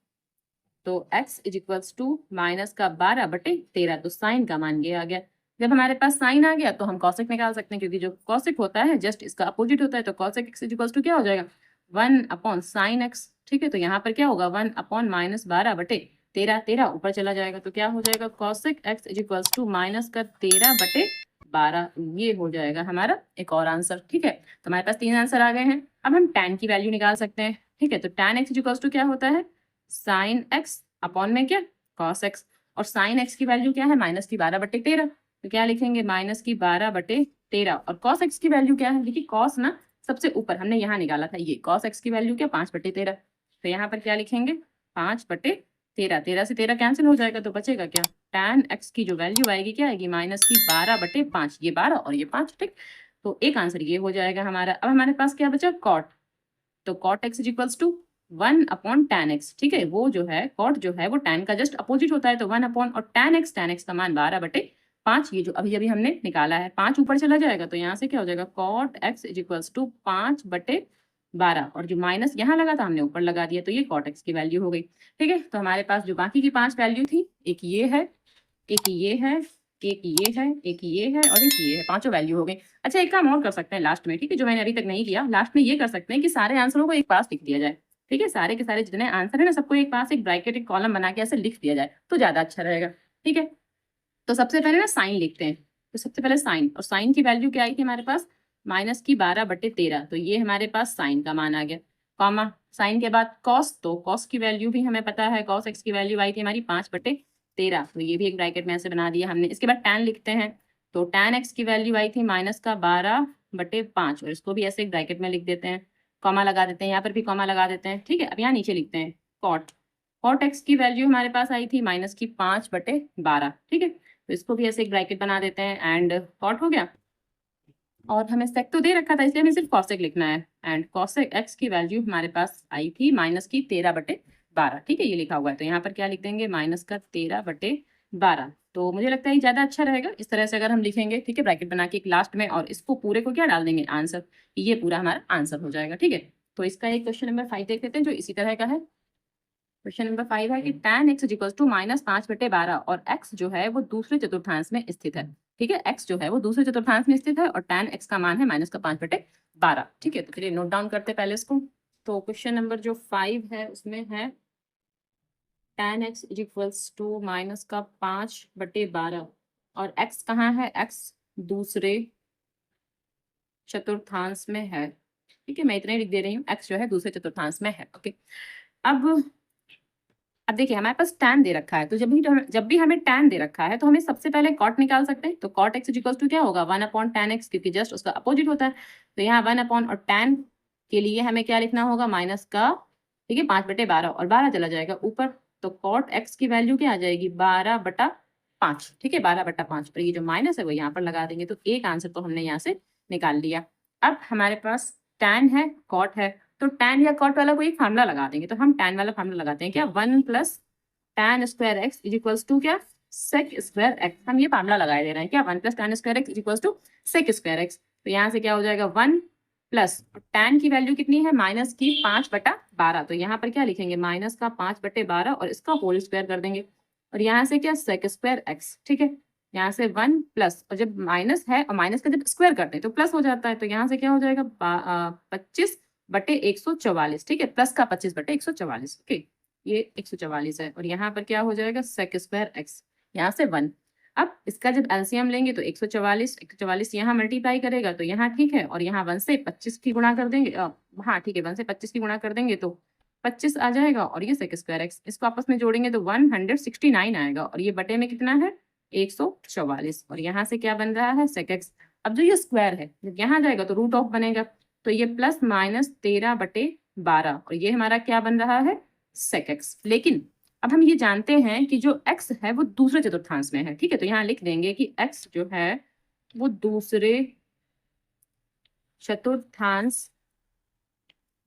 तो x is equals to minus का 12/13, तो साइन का मान ये आ गया। जब हमारे पास साइन आ गया तो हम कॉसेक निकाल सकते हैं, क्योंकि जो कॉसेक होता है जस्ट इसका अपोजिट होता है, तो cosec x is equals to क्या हो जाएगा 1/sin x, ठीक है, तो यहाँ पर क्या होगा 1/-12/13, 13 ऊपर चला जाएगा, तो क्या हो जाएगा cosec x is equals to minus का 13/12, ये हो जाएगा हमारा एक और आंसर, ठीक है। तो हमारे पास 3 आंसर आ गए हैं। अब हम tan की वैल्यू निकाल सकते हैं, ठीक है, तो tan x इक्वल्स टू क्या होता है, sin x अपॉन में क्या, cos x, और sin x की वैल्यू क्या है, -12/13, तो क्या लिखेंगे, -12/13, और cos x की वैल्यू क्या है, देखिए cos ना सबसे ऊपर हमने यहाँ निकाला था, ये cos x की वैल्यू क्या, 5/13, तो यहाँ पर क्या लिखेंगे, 5/13, 13 से 13 कैंसिल हो जाएगा, तो बचेगा क्या, tan x की जो वैल्यू आएगी क्या आएगी, -12/5, ये 12 और ये 5, ठीक, तो एक आंसर ये हो जाएगा हमारा। अब हमारे पास क्या बचा, cot, तो cot x equals to 1/tan x, ठीक है, वो जो है cot जो है वो tan का जस्ट अपोजिट होता है, तो 1 अपॉन, और tan x का मान 12/5, ये जो अभी अभी हमने निकाला है, 5 ऊपर चला जाएगा, तो यहाँ से क्या हो जाएगा, cot x इक्वल्स टू 5/12, और जो माइनस यहाँ लगा था हमने ऊपर लगा दिया, तो ये cot x की वैल्यू हो गई, ठीक है। तो हमारे पास जो बाकी की 5 वैल्यू थी, एक ये है, एक ये है, एक ये है, एक ये है, और एक ये है, पांचों वैल्यू हो गई। अच्छा, एक काम और कर सकते हैं लास्ट में, ठीक है, जो मैंने अभी तक नहीं किया, लास्ट में ये कर सकते हैं कि सारे आंसरों को एक पास लिख दिया जाए, ठीक है, सारे के सारे जितने आंसर है ना, सबको एक पास एक ब्रैकेट एक कॉलम बना के ऐसे लिख दिया जाए, तो ज्यादा अच्छा रहेगा, ठीक है। तो सबसे पहले ना साइन लिखते हैं, तो सबसे पहले साइन, और साइन की वैल्यू क्या आई थी हमारे पास, -12/13, तो ये हमारे पास साइन का मान आ गया, कॉमा, साइन के बाद कॉस, तो कॉस की वैल्यू भी हमें पता है, कॉस एक्स की वैल्यू आई थी हमारी 5/13, तो ये भी एक ब्रैकेट में ऐसे बना दिया हमने। इसके बाद tan लिखते हैं, तो tan एक्स की वैल्यू आई थी -12/5, और इसको भी ऐसे एक ब्रैकेट में लिख देते हैं, कॉमा लगा देते हैं, यहाँ पर भी कॉमा लगा देते हैं, ठीक है। अब यहाँ नीचे लिखते हैं कॉट, कॉट एक्स की वैल्यू हमारे पास आई थी -5/12, ठीक है, तो इसको भी ऐसे एक ब्रैकेट बना देते हैं, एंड कॉट हो गया, और हमें सेक तो दे रखा था, इसलिए हमें सिर्फ कॉसेक लिखना है, एंड कॉसेक एक्स की वैल्यू हमारे पास आई थी -13/12, ठीक है, ये लिखा हुआ है, तो यहाँ पर क्या लिख देंगे, -13/12, तो मुझे लगता है ये ज्यादा अच्छा रहेगा, इस तरह से अगर हम लिखेंगे, ठीक है, ब्रैकेट बना के एक लास्ट में, और इसको पूरे को क्या डाल देंगे, आंसर, ये पूरा हमारा आंसर हो जाएगा, ठीक है। तो इसका एक क्वेश्चन नंबर 5 देख लेते हैं, जो इसी तरह का है। क्वेश्चन नंबर 5 है कि tan x इक्वल्स टू -5/12, और x जो है वो दूसरे चतुर्थांश में स्थित है, ठीक है, x जो है वो दूसरे चतुर्थांश में स्थित है, और tan x का मान है -5/12, ठीक है। तो चलिए नोट डाउन करते हैं पहले इसको। तो क्वेश्चन नंबर जो 5 है उसमें है tan x इक्वल्स टू -5/12, और x कहाँ है, x दूसरे चतुर्थांश में है, ठीक है, मैं इतना ही लिख दे रही हूँ, x जो है दूसरे चतुर्थांश में है, ओके। अब देखिए हमारे पास tan दे रखा है, तो जब भी हमें tan दे रखा है, तो हमें सबसे पहले cot निकाल सकते हैं, तो cot x इक्वल्स टू क्या होगा, 1/tan x, क्योंकि जस्ट उसका अपोजिट होता है, तो यहाँ 1 और tan के लिए हमें क्या लिखना होगा, माइनस का, ठीक है, 5/12, और 12 चला जाएगा ऊपर, तो cot x की वैल्यू क्या आ जाएगी, 12/5, ठीक है, 12/5, पर ये जो माइनस है वो यहाँ पर लगा देंगे, तो एक आंसर तो हमने यहाँ से निकाल लिया। अब हमारे पास tan है, cot है, तो tan या cot वाला कोई एक फार्मूला लगा देंगे, तो हम tan वाला फार्मूला लगाते हैं क्या, 1 + tan square x equals to क्या, sec स्क्वायर x, हम ये फार्मूला लगाए दे रहे हैं क्या, 1 + tan square x equals to sec square x, तो यहाँ से क्या हो जाएगा 1 प्लस tan की वैल्यू कितनी है, -5/12, तो यहाँ पर क्या लिखेंगे, -5/12, और इसका होल स्क्वायर कर देंगे, और यहाँ से क्या sec स्क्वायर x, ठीक है, यहाँ से 1 प्लस, और जब माइनस है और माइनस का जब स्क्वायर करते हैं तो प्लस हो जाता है, तो यहाँ से क्या हो जाएगा 25/144, ठीक है, प्लस का 25/144, ओके, ये 144 है, और यहाँ पर क्या हो जाएगा sec स्क्वायर x, यहाँ से 1। अब इसका जब एलसीएम लेंगे तो 144 यहाँ मल्टीप्लाई करेगा, तो यहाँ ठीक है, और यहाँ 1 से 25 की गुणा कर देंगे, हाँ ठीक है, 1 से 25 की गुणा कर देंगे तो 25 आ जाएगा, और ये sec स्क्वायर x, इसको आपस में जोड़ेंगे तो 169 आएगा, और ये बटे में कितना है 144, और यहाँ से क्या बन रहा है sec x। अब जो ये स्क्वायर है जब यहाँ जाएगा तो रूट ऑफ बनेगा, तो ये +-13/12, और ये हमारा क्या बन रहा है sec x। लेकिन अब हम ये जानते हैं कि जो x है वो दूसरे चतुर्थांश में है, ठीक है, तो यहाँ लिख देंगे कि x जो है वो दूसरे चतुर्थांश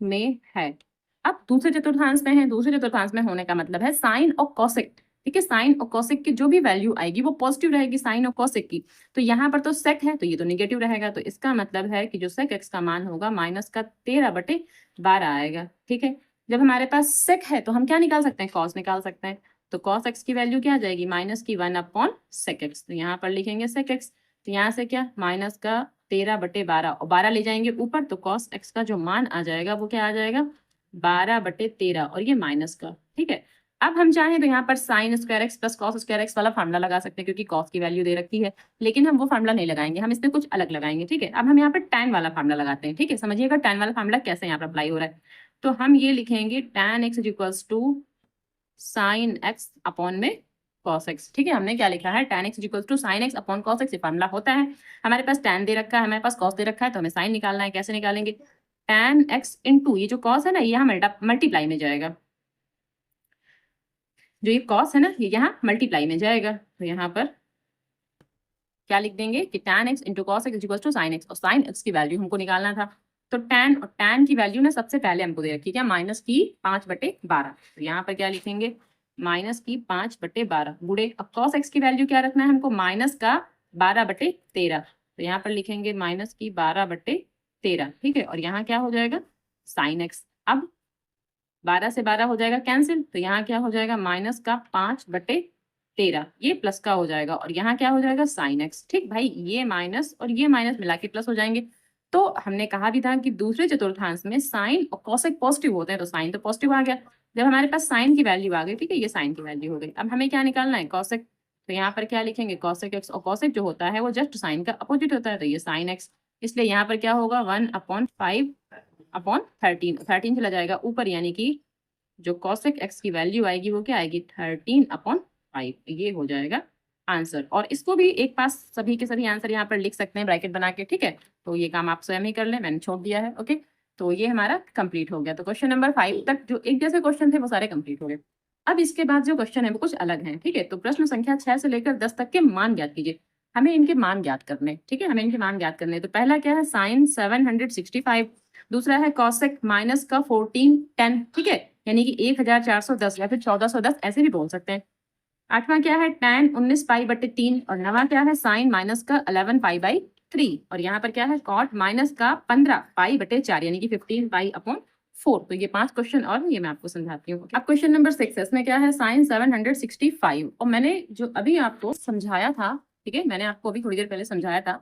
में है। अब दूसरे चतुर्थांश में है, दूसरे चतुर्थांश में होने का मतलब है साइन और कॉसेक, ठीक है, साइन और कॉसेक की जो भी वैल्यू आएगी वो पॉजिटिव रहेगी, साइन और कॉसेक की, तो यहाँ पर तो सेक है तो ये तो निगेटिव रहेगा, तो इसका मतलब है कि जो सेक एक्स का मान होगा -13/12 आएगा, ठीक है। जब हमारे पास सेक है तो हम क्या निकाल सकते हैं, कॉस निकाल सकते हैं, तो कॉस एक्स की वैल्यू क्या आ जाएगी, -1/sec x, तो यहाँ पर लिखेंगे sec x, तो यहाँ से क्या -13/12, और 12 ले जाएंगे ऊपर, तो कॉस एक्स का जो मान आ जाएगा वो क्या आ जाएगा 12/13, और ये माइनस का, ठीक है। अब हम चाहें तो यहाँ पर sign square x plus cos square x वाला फार्मूला लगा सकते हैं, क्योंकि कॉस की वैल्यू दे रखी है, लेकिन हम वो फार्मूला नहीं लगाएंगे, हम इसमें कुछ अलग लगाएंगे, ठीक है। अब हम यहाँ पर tan वाला फार्मूला लगाते हैं, ठीक है, समझिएगा tan वाला फार्मूला कैसे यहाँ पर अप्लाई हो रहा है। तो हम ये लिखेंगे tan x equals to sine x upon में cos x। ठीक है, हमने क्या लिखा है, tan x equals to sine x upon cos x। ये फार्मूला होता है। हमारे पास tan दे रखा है, हमारे पास cos दे रखा है, तो हमें साइन निकालना है। कैसे निकालेंगे, tan x इंटू ये जो cos है ना, ये यहाँ मल्टीप्लाई में जाएगा। जो ये cos है ना, ये यहाँ मल्टीप्लाई में जाएगा। तो यहाँ पर क्या लिख देंगे कि tan x into cos x equals to sine x, और साइन x की वैल्यू हमको निकालना था। तो tan और tan की वैल्यू ना सबसे पहले हमको दे रखी, क्या, माइनस की 5/12। तो यहाँ पर क्या लिखेंगे, माइनस की 5/12 गुणे, अब cos x की वैल्यू क्या रखना है हमको, माइनस का 12/13। तो यहाँ पर लिखेंगे माइनस की 12/13। ठीक है, और यहाँ क्या हो जाएगा, साइन x। अब 12 से 12 हो जाएगा कैंसिल, तो यहाँ क्या हो जाएगा, माइनस का 5/13, ये प्लस का हो जाएगा, और यहाँ क्या हो जाएगा, साइन एक्स। ठीक भाई, ये माइनस और ये माइनस मिला के प्लस हो जाएंगे। तो हमने कहा भी था कि दूसरे चतुर्थांश में साइन और कॉसेक पॉजिटिव होते हैं, तो साइन तो पॉजिटिव आ गया। जब हमारे पास साइन की वैल्यू आ गई, ठीक है, ये साइन की वैल्यू हो गई। अब हमें क्या निकालना है, कॉसेक। तो यहाँ पर क्या लिखेंगे, कॉसेक एक्स, और कॉसेक जो होता है वो जस्ट साइन का अपोजिट होता है, तो ये साइन एक्स। इसलिए यहाँ पर क्या होगा, 1/5/13 चला जाएगा ऊपर, यानी कि जो cosec x की वैल्यू आएगी वो क्या आएगी, 13/5। ये हो जाएगा आंसर। और इसको भी एक पास सभी के सभी आंसर यहाँ पर लिख सकते हैं ब्रैकेट बना के। ठीक है, तो ये काम आप स्वयं ही कर लें, मैंने छोड़ दिया है। ओके, तो ये हमारा कंप्लीट हो गया। तो क्वेश्चन नंबर 5 तक जो एक जैसे क्वेश्चन थे वो सारे कंप्लीट हो गए। अब इसके बाद जो क्वेश्चन है वो कुछ अलग है। ठीक है, तो प्रश्न संख्या 6 से लेकर 10 तक के मान ज्ञात कीजिए। हमें इनके मान ज्ञात करने, ठीक है, हमें इनके मान ज्ञात करने। तो पहला क्या है, साइन 765। दूसरा है कॉसेक माइनस का 1410। ठीक है, यानी कि 1410 या फिर 1410 ऐसे भी बोल सकते हैं। आठवां क्या है, tan 19π/3, और नवा क्या है, साइन माइनस का 11π/3, और यहाँ पर क्या है, कॉट माइनस का 15π/4, यानी कि 15π/4। तो ये 5 क्वेश्चन और ये मैं आपको समझाती हूँ। अब क्वेश्चन नंबर 6 है, इसमें क्या है, साइन 765। और मैंने जो अभी आपको समझाया था, ठीक है, मैंने आपको अभी थोड़ी देर पहले समझाया था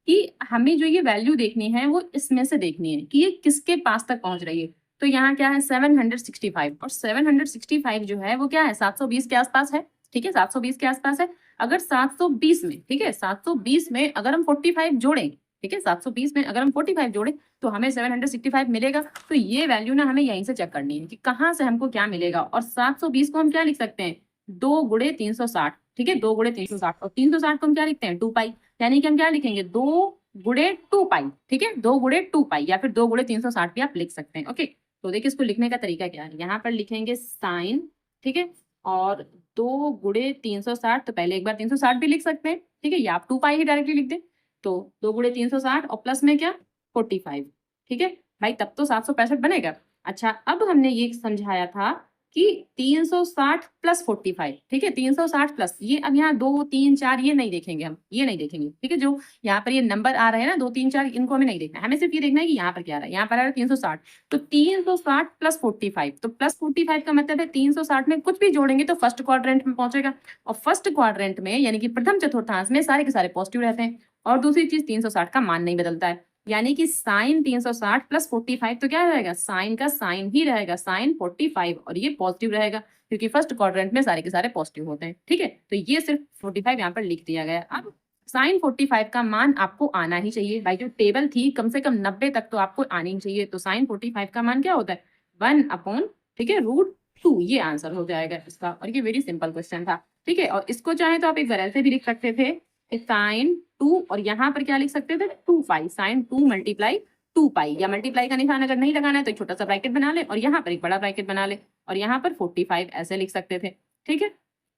कि हमें जो ये वैल्यू देखनी है वो इसमें से देखनी है कि ये किसके पास तक पहुंच रही है। तो यहाँ क्या है, 765, और 765 जो है वो क्या है, 720 के आसपास है। ठीक है, 720 के आसपास है। अगर 720 में, ठीक है, 720 में अगर हम 45 जोड़ें, ठीक है, 720 में अगर हम 45 जोड़ें तो हमें 765 मिलेगा। तो ये वैल्यू ना हमें यहीं से चेक करनी है कि कहाँ से हमको क्या मिलेगा। और 720 को हम क्या लिख सकते हैं, 2 गुणे 360। ठीक है, 2 गुणे 360, और 360 को हम क्या लिखते हैं, 2π। यानी कि हम क्या लिखेंगे, 2 गुणे 2π। ठीक है, 2 गुणे 2π, या फिर 2 गुणे 360 भी आप लिख सकते हैं। ओके, तो देखिए इसको लिखने का तरीका क्या है, यहाँ पर लिखेंगे साइन, ठीक है, और 2 गुणे 360, तो पहले एक बार 360 भी लिख सकते हैं। ठीक है, या आप 2π ही डायरेक्टली लिख दें। तो 2 गुणे 360 और प्लस में क्या, 45। ठीक है भाई, तब तो 765 बनेगा। अच्छा, अब हमने ये समझाया था कि 360 प्लस 45। ठीक है, 360 प्लस ये, अब यहाँ 2 3 4 ये नहीं देखेंगे हम, ये नहीं देखेंगे। ठीक है, जो यहाँ पर ये नंबर आ रहे हैं ना 2 3 4, इनको हमें नहीं देखना है, हमें सिर्फ ये देखना है कि यहाँ पर क्या आ रहा है। यहाँ पर आ रहा है 360, तो 360 प्लस 45, तो प्लस 45 का मतलब है 360 में कुछ भी जोड़ेंगे तो फर्स्ट क्वाड्रेंट में पहुंचेगा। और फर्स्ट क्वाड्रेंट में यानी कि प्रथम चतुर्थांश में सारे के सारे पॉजिटिव रहते हैं। और दूसरी चीज, 360 का मान नहीं बदलता है, यानी कि साइन 360 प्लस 45, तो क्या रहेगा, साइन का साइन ही रहेगा, साइन 45, और ये पॉजिटिव रहेगा क्योंकि फर्स्ट क्वाड्रेंट में सारे के सारे पॉजिटिव होते हैं। ठीक है, तो ये सिर्फ 45 यहाँ पर लिख दिया गया। अब साइन 45 का मान आपको आना ही चाहिए भाई, जो टेबल थी कम से कम 90 तक तो आपको आनी ही चाहिए। तो साइन 45 का मान क्या होता है, 1/, ठीक है, √2। ये आंसर हो जाएगा इसका, और ये वेरी सिंपल क्वेश्चन था। ठीक है, और इसको चाहे तो आप एक बार ऐसे भी लिख सकते थे, साइन 2, और यहाँ पर क्या लिख सकते थे, 2π, साइन 2 × 2π, या मल्टीप्लाई का निशान अगर नहीं लगाना है तो एक छोटा सा ब्रैकेट बना ले, और यहाँ पर एक बड़ा ब्रैकेट बना ले, और यहाँ पर 45 ऐसे लिख सकते थे। ठीक है,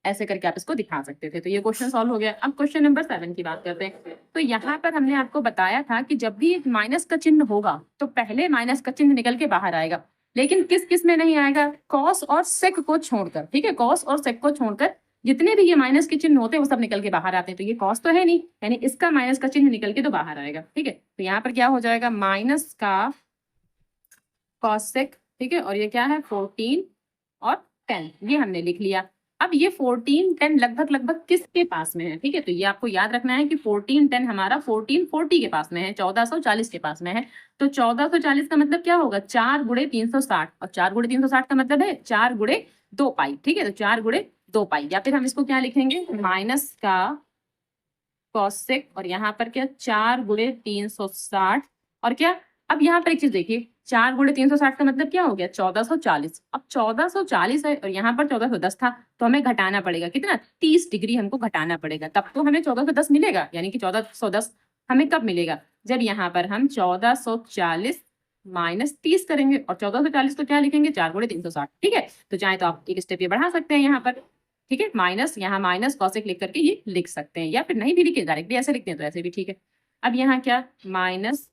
ऐसे करके आप इसको दिखा सकते थे। तो ये क्वेश्चन सॉल्व हो गया। अब क्वेश्चन नंबर 7 की बात करते हैं। तो यहाँ पर हमने आपको बताया था कि जब भी एक माइनस का चिन्ह होगा तो पहले माइनस का चिन्ह निकल के बाहर आएगा, लेकिन किस किस में नहीं आएगा, कॉस और सेक को छोड़कर। ठीक है, कॉस और सेक को छोड़कर जितने भी ये माइनस के चिन्ह होते हैं वो सब निकल के बाहर आते हैं। तो ये कॉस तो है नहीं, यानी इसका माइनस का चिन्ह निकल के तो बाहर आएगा। ठीक है, तो यहाँ पर क्या हो जाएगा, माइनस का कॉसेक। ठीक है, और ये क्या है, 14 और 10, ये हमने लिख लिया। अब ये 14 10 लगभग लगभग किसके पास में है। ठीक है, तो ये आपको याद रखना है कि 14 10 हमारा 1440 के पास में है, 1440 के पास में है। तो 1440 का मतलब क्या होगा, 4 गुणे 360, और 4 गुणे 360 का मतलब है 4 गुणे 2π। ठीक है, तो 4 गुणे 2π, या फिर हम इसको क्या लिखेंगे, माइनस का कॉसेक, और यहाँ पर क्या, 4 गुणे 360, और क्या, अब यहाँ पर एक चीज देखिए, 4 गुणे 360 का मतलब क्या हो गया 1440। अब 1440 है और यहाँ पर 1410 था, तो हमें घटाना पड़ेगा कितना 30 डिग्री हमको घटाना पड़ेगा, तब तो हमें 1410 मिलेगा। यानी कि 1410 हमें कब मिलेगा, जब यहाँ पर हम 1440 माइनस 30 करेंगे, और 1440 को क्या लिखेंगे 4 गुणे 360। ठीक है, तो चाहे तो आप एक स्टेप ये बढ़ा सकते हैं यहाँ पर। ठीक है, माइनस, यहाँ माइनस कॉसेक लिख करके ये लिख सकते हैं, या फिर नहीं भी लिखे डायरेक्टली ऐसे लिखते हैं तो ऐसे भी ठीक है। अब यहाँ क्या माइनस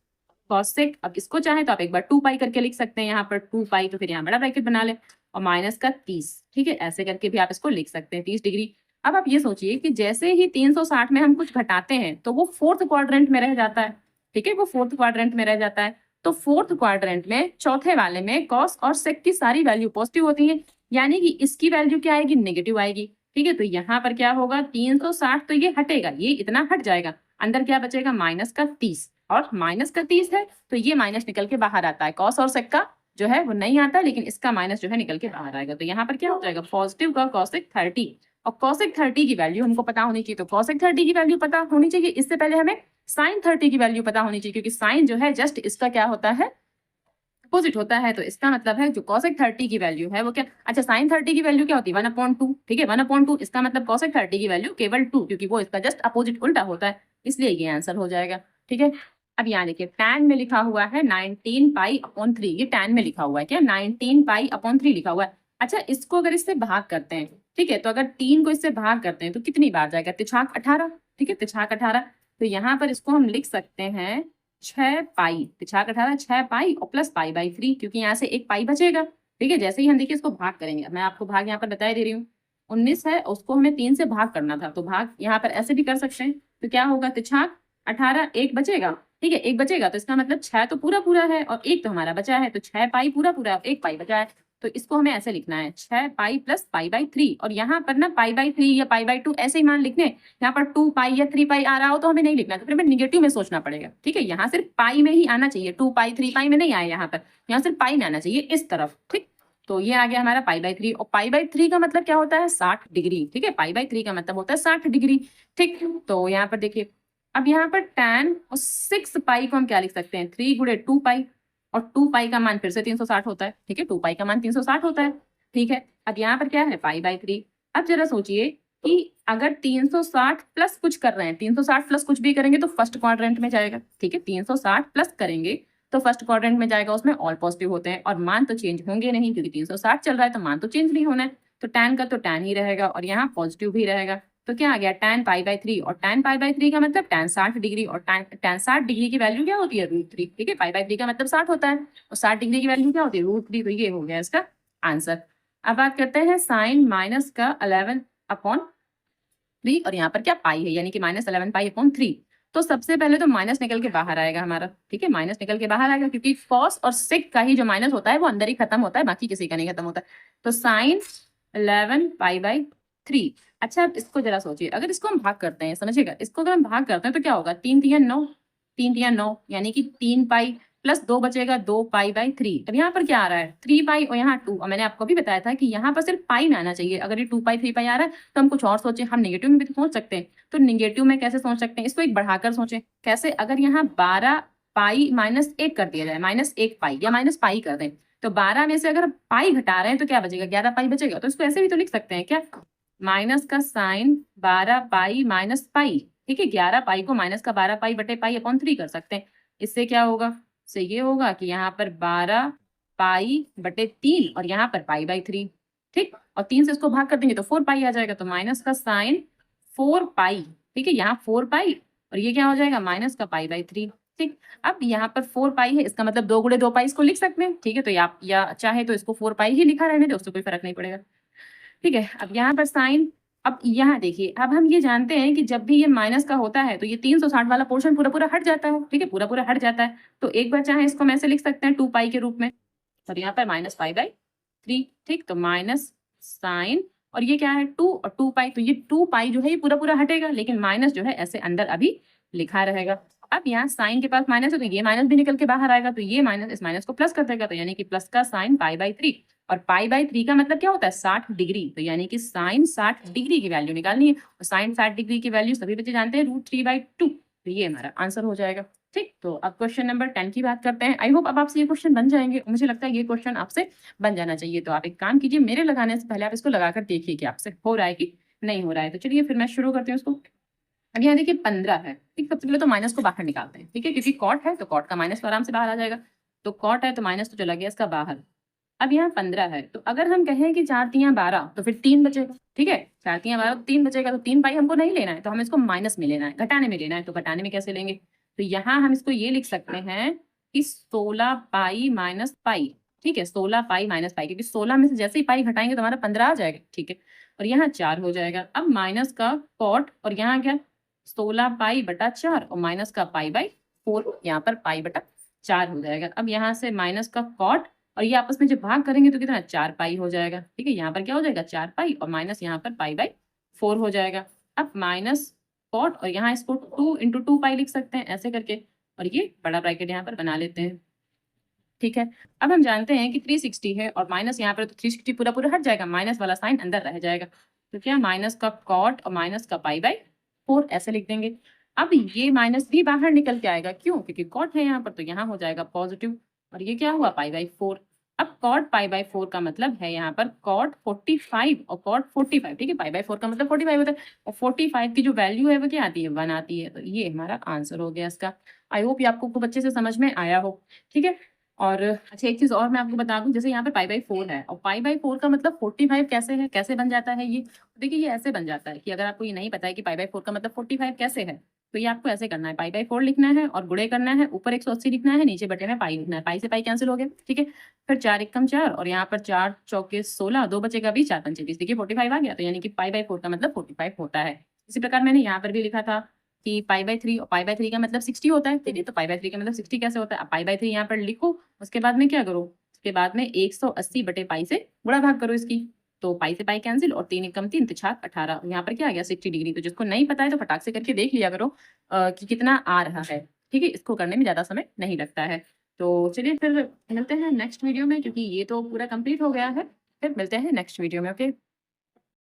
कॉसेक, अब इसको चाहे तो आप एक बार 2 पाई करके लिख सकते हैं, यहाँ पर 2 पाई तो फिर यहाँ बड़ा ब्रैकेट बना ले, और माइनस का 30। ठीक है, ऐसे करके भी आप इसको लिख सकते हैं 30 डिग्री। अब आप ये सोचिए कि जैसे ही 360 में हम कुछ घटाते हैं तो वो फोर्थ क्वाड्रेंट में रह जाता है। ठीक है, वो फोर्थ क्वाड्रेंट में रह जाता है, तो फोर्थ क्वाड्रेंट में चौथे वाले में कॉस और सेक की सारी वैल्यू पॉजिटिव होती है, यानी कि इसकी वैल्यू क्या आएगी नेगेटिव आएगी। ठीक है, तो यहाँ पर क्या होगा 360 तो ये हटेगा, ये इतना हट जाएगा, अंदर क्या बचेगा माइनस का 30, और माइनस का 30 है तो ये माइनस निकल के बाहर आता है, कॉस और सेक का जो है वो नहीं आता, लेकिन इसका माइनस जो है निकल के बाहर आएगा। तो यहाँ पर क्या हो जाएगा पॉजिटिव का कॉसेक 30, और कॉसेक 30 की वैल्यू हमको पता होनी चाहिए, तो कॉसेक 30 की वैल्यू पता होनी चाहिए, इससे पहले हमें साइन 30 की वैल्यू पता होनी चाहिए, क्योंकि साइन जो है जस्ट इसका क्या होता है अपोजिट होता है। तो इसका मतलब है जो cosec 30 की वैल्यू है वो क्या, अच्छा sin 30 की वैल्यू क्या होती है 1/2। ठीक है, 1/2, इसका मतलब cosec 30 की वैल्यू केवल 2, क्योंकि वो इसका जस्ट अपोजिट उल्टा होता है, इसलिए ये आंसर हो जाएगा। ठीक है, अब यहाँ देखिए tan में लिखा हुआ है 19 पाई अपॉन 3, ये tan में लिखा हुआ है क्या 19 पाई अपॉन 3 लिखा हुआ है। अच्छा, इसको अगर इससे भाग करते हैं, ठीक है, तो अगर 3 को इससे भाग करते हैं तो कितनी बार जाएगा तिछाक 18। ठीक है, तिछाक 18, तो यहाँ पर इसको हम लिख सकते हैं 6 पाई, पिछाक 18 6 पाई और प्लस पाई बाई 3, क्योंकि यहाँ से एक पाई बचेगा। ठीक है, जैसे ही हम देखिए इसको भाग करेंगे, मैं आपको भाग यहाँ पर बता दे रही हूँ, 19 है उसको हमें 3 से भाग करना था, तो भाग यहाँ पर ऐसे भी कर सकते हैं। तो क्या होगा तिछाक 18 एक बचेगा। ठीक है, एक बचेगा तो इसका मतलब 6 तो पूरा पूरा है और एक तो हमारा बचा है, तो 6 पाई पूरा पूरा, एक पाई बचा है, तो इसको हमें ऐसे लिखना है 6 पाई प्लस पाई बाई 3, और यहाँ पर ना पाई बाई 3 या पाई बाई 2 ऐसे ही मान लिखने, यहाँ पर 2 पाई या 3 पाई आ रहा हो तो हमें नहीं लिखना, तो फिर हमें निगेटिव में सोचना पड़ेगा। ठीक है, यहाँ सिर्फ पाई में ही आना चाहिए, 2 पाई 3 पाई में नहीं आए, यहाँ पर यहाँ सिर्फ पाई में आना चाहिए इस तरफ। ठीक, तो ये आ गया हमारा पाई बाई 3, और पाई बाई 3 का मतलब क्या होता है 60 डिग्री। ठीक है, पाई बाई 3 का मतलब होता है 60 डिग्री। ठीक, तो यहाँ पर देखिए अब यहाँ पर tan और 6 पाई को हम क्या लिख सकते हैं 3 गुणे 2 पाई, और 2 पाई का मान फिर से 360 होता है। ठीक है, 2 पाई का मान 360 होता है। ठीक है, अब यहाँ पर क्या है पाई बाई 3। अब जरा सोचिए कि अगर 360 प्लस कुछ कर रहे हैं, 360 प्लस कुछ भी करेंगे तो फर्स्ट क्वाड्रेंट में जाएगा। ठीक है, 360 प्लस करेंगे तो फर्स्ट क्वाड्रेंट में जाएगा, उसमें ऑल पॉजिटिव होते हैं और मान तो चेंज होंगे नहीं, क्योंकि 360 चल रहा है तो मान तो चेंज नहीं होना है, तो tan का तो tan ही रहेगा और यहाँ पॉजिटिव भी रहेगा। तो क्या आ गया tan पाई बाई 3, और tan पाई बाई 3 का मतलब tan 60 डिग्री, और tan 60 डिग्री की वैल्यू क्या होती है √3। ठीक है, पाई बाई 3 का मतलब 60 होता है, और 60 डिग्री की वैल्यू क्या होती है √3, तो ये हो गया इसका आंसर। अब बात करते हैं साइन माइनस का 11/3, और यहाँ पर क्या पाई है, यानी कि -11 पाई अपॉन 3। तो सबसे पहले तो माइनस निकल के बाहर आएगा हमारा। ठीक है, माइनस निकल के बाहर आएगा, क्योंकि कॉस और सेक का ही जो माइनस होता है वो अंदर ही खत्म होता है, बाकी किसी का नहीं खत्म होता। तो साइन 11 पाई बाई 3। अच्छा, अब इसको जरा सोचिए, अगर इसको हम भाग करते हैं, समझिएगा, इसको अगर हम भाग करते हैं तो क्या होगा 3 तिया 9, 3 तिया 9, यानी कि 3 पाई प्लस 2 बचेगा 2 पाई बाई 3। अब यहाँ पर क्या आ रहा है 3 पाई और यहाँ 2, और मैंने आपको भी बताया था कि यहाँ पर सिर्फ पाई में आना चाहिए। अगर ये 2 पाई 3 पाई आ रहा है तो हम कुछ और सोचें, हम नेगेटिव में भी तो सोच सकते हैं। तो नेगेटिव में कैसे सोच सकते हैं, इसको एक बढ़ाकर सोचें। कैसे, अगर यहाँ 12 पाई माइनस 1 कर दिया जाए, -1 पाई या माइनस पाई कर दें, तो 12 में से अगर पाई घटा रहे हैं तो क्या बचेगा 11 पाई बचेगा। तो इसको ऐसे भी तो लिख सकते हैं क्या, माइनस का साइन 12 पाई माइनस पाई। ठीक है, 11 पाई को माइनस का 12 पाई बटे पाई अपॉन 3 कर सकते हैं। इससे क्या होगा, इससे ये होगा कि यहाँ पर 12 पाई बटे 3 और यहाँ पर पाई बाई 3। ठीक, और 3 से इसको भाग कर देंगे तो 4 पाई आ जाएगा, तो माइनस का साइन 4 पाई। ठीक है, यहाँ 4 पाई और ये क्या हो जाएगा माइनस का पाई बाई 3। ठीक, अब यहाँ पर 4 पाई है, इसका मतलब 2 गुणे 2 पाई इसको लिख सकते हैं। ठीक है, तो आप या चाहे तो इसको 4 पाई ही लिखा रहने दो, उससे कोई फर्क नहीं पड़ेगा। ठीक है, अब यहाँ पर साइन, अब यहाँ देखिए, अब हम ये जानते हैं कि जब भी ये माइनस का होता है तो ये 360 वाला पोर्शन पूरा पूरा हट जाता है। ठीक है, पूरा पूरा हट जाता है, तो एक बार चाहे इसको हम ऐसे लिख सकते हैं 2 पाई के रूप में, और यहाँ पर माइनस पाई बाई 3। ठीक, तो माइनस साइन, और ये क्या है 2 और 2 पाई, तो ये 2 पाई जो है ये पूरा पूरा हटेगा, लेकिन माइनस जो है ऐसे अंदर अभी लिखा रहेगा। अब यहाँ साइन के पास माइनस है तो ये माइनस भी निकल के बाहर आएगा, तो ये माइनस इस माइनस को प्लस कर देगा, तो यानी कि प्लस का साइन पाई बाई 3, और पाई बाई 3 का मतलब क्या होता है 60 डिग्री, तो यानी कि साइन 60 डिग्री की वैल्यू निकालनी है, और साइन 60 डिग्री की वैल्यू सभी बच्चे जानते हैं √3/2, तो ये हमारा आंसर हो जाएगा। ठीक, तो अब क्वेश्चन नंबर 10 की बात करते हैं। आई होप अब आपसे ये क्वेश्चन बन जाएँगे। मुझे लगता है ये क्वेश्चन आपसे बन जाना चाहिए। तो आप एक काम कीजिए, मेरे लगाने से पहले आप इसको लगाकर देखिए कि आपसे हो रहा है कि नहीं हो रहा है। तो चलिए फिर मैं शुरू करती हूँ इसको। अब यहाँ देखिए 15 है, ठीक? सबसे पहले तो माइनस को बाहर निकालते हैं, ठीक है? क्योंकि कॉट है तो कॉट का माइनस तो आराम से बाहर आ जाएगा। तो कॉट है तो माइनस तो चला गया इसका बाहर। अब यहाँ 15 है, तो अगर हम कहें कि 4 तियाँ 12 तो फिर 3 बचेगा, ठीक है? 4 तियाँ 12 तो 3 बचेगा, तो 3 पाई हमको नहीं लेना है, तो हमें इसको माइनस में लेना है, घटाने में लेना है। तो घटाने में कैसे लेंगे? तो यहाँ हम इसको ये लिख सकते हैं कि 16 पाई माइनस पाई, ठीक है? 16 पाई माइनस पाई, क्योंकि 16 में से जैसे ही पाई घटाएँगे तो हमारा 15 आ जाएगा, ठीक है? और यहाँ 4 हो जाएगा। अब माइनस का कॉट और यहाँ क्या? 16 पाई बटा 4 और माइनस का पाई बाई 4, यहाँ पर पाई बटा 4 हो जाएगा। अब यहाँ से माइनस का कॉट और ये आपस में जब भाग करेंगे तो कितना 4 पाई हो जाएगा, ठीक है? यहाँ पर क्या हो जाएगा 4 पाई और माइनस यहाँ पर पाई बाई 4 हो जाएगा। अब माइनस कॉट और यहाँ इसको 2 इंटू 2 पाई लिख सकते हैं ऐसे करके, और ये बड़ा ब्रैकेट यहाँ पर बना लेते हैं, ठीक है? अब हम जानते हैं कि 360 है और माइनस यहाँ पर तो 360 पूरा पूरा हट जाएगा, माइनस वाला साइन अंदर रह जाएगा। तो क्या माइनस का कॉट और माइनस का पाई बाई 4 ऐसे लिख देंगे। अब ये माइनस भी बाहर निकल के आएगा, क्यों? क्योंकि कॉट है यहाँ पर, तो यहाँ हो जाएगा पॉजिटिव और ये क्या हुआ पाई बाई 4। अब कॉट पाई बाई 4 का मतलब है यहाँ पर कॉट 45 और कॉट 45, ठीक है? पाई बाई 4 का मतलब 45 होता है और 45 की जो वैल्यू है वो क्या आती है 1 आती है। तो ये हमारा आंसर हो गया इसका। आई होप ये आपको खूब अच्छे से समझ में आया हो, ठीक है? और अच्छा एक चीज़ और मैं आपको बता दूँ, जैसे यहाँ पर पाई बाई 4 है और पाई बाई 4 का मतलब 45 कैसे है? कैसे बन जाता है ये? देखिए ये ऐसे बन जाता है कि अगर आपको ये नहीं पता है कि पाई बाई 4 का मतलब 45 कैसे है, तो ये आपको ऐसे करना है, पाई बाई 4 लिखना है और गुणे करना है, ऊपर 180 लिखना है, नीचे बटे में पाई लिखना है। पाई से पाई कैंसिल हो गया, ठीक है? फिर 4 एकम 4 और यहाँ पर 4 चौके 16, 2 बचेगा 20, 4 पंचे 20, देखिए 45 आ गया। तो यानी कि पाई बाई 4 का मतलब 45 होता है। इसी प्रकार मैंने यहाँ पर भी लिखा था कि पाई बाई 3 और पाई बाई 3 का मतलब 60 होता है, ठीक है? तो पाई बाई 3 का मतलब 60 कैसे होता है? अब पाई बाई 3 यहाँ पर लिखो, उसके बाद में क्या करो? उसके बाद में 180 बटे पाई से गुणा भाग करो इसकी। तो पाई से पाई कैंसिल और 3 एकम 3 तो 4 18, यहाँ पर क्या आ गया 60 डिग्री। तो जिसको नहीं पता है तो फटाक से करके देख लिया करो कि कितना आ रहा है, ठीक है? इसको करने में ज़्यादा समय नहीं लगता है। तो चलिए फिर मिलते हैं नेक्स्ट वीडियो में, क्योंकि ये तो पूरा कंप्लीट हो गया है। फिर मिलते हैं नेक्स्ट वीडियो में, ओके?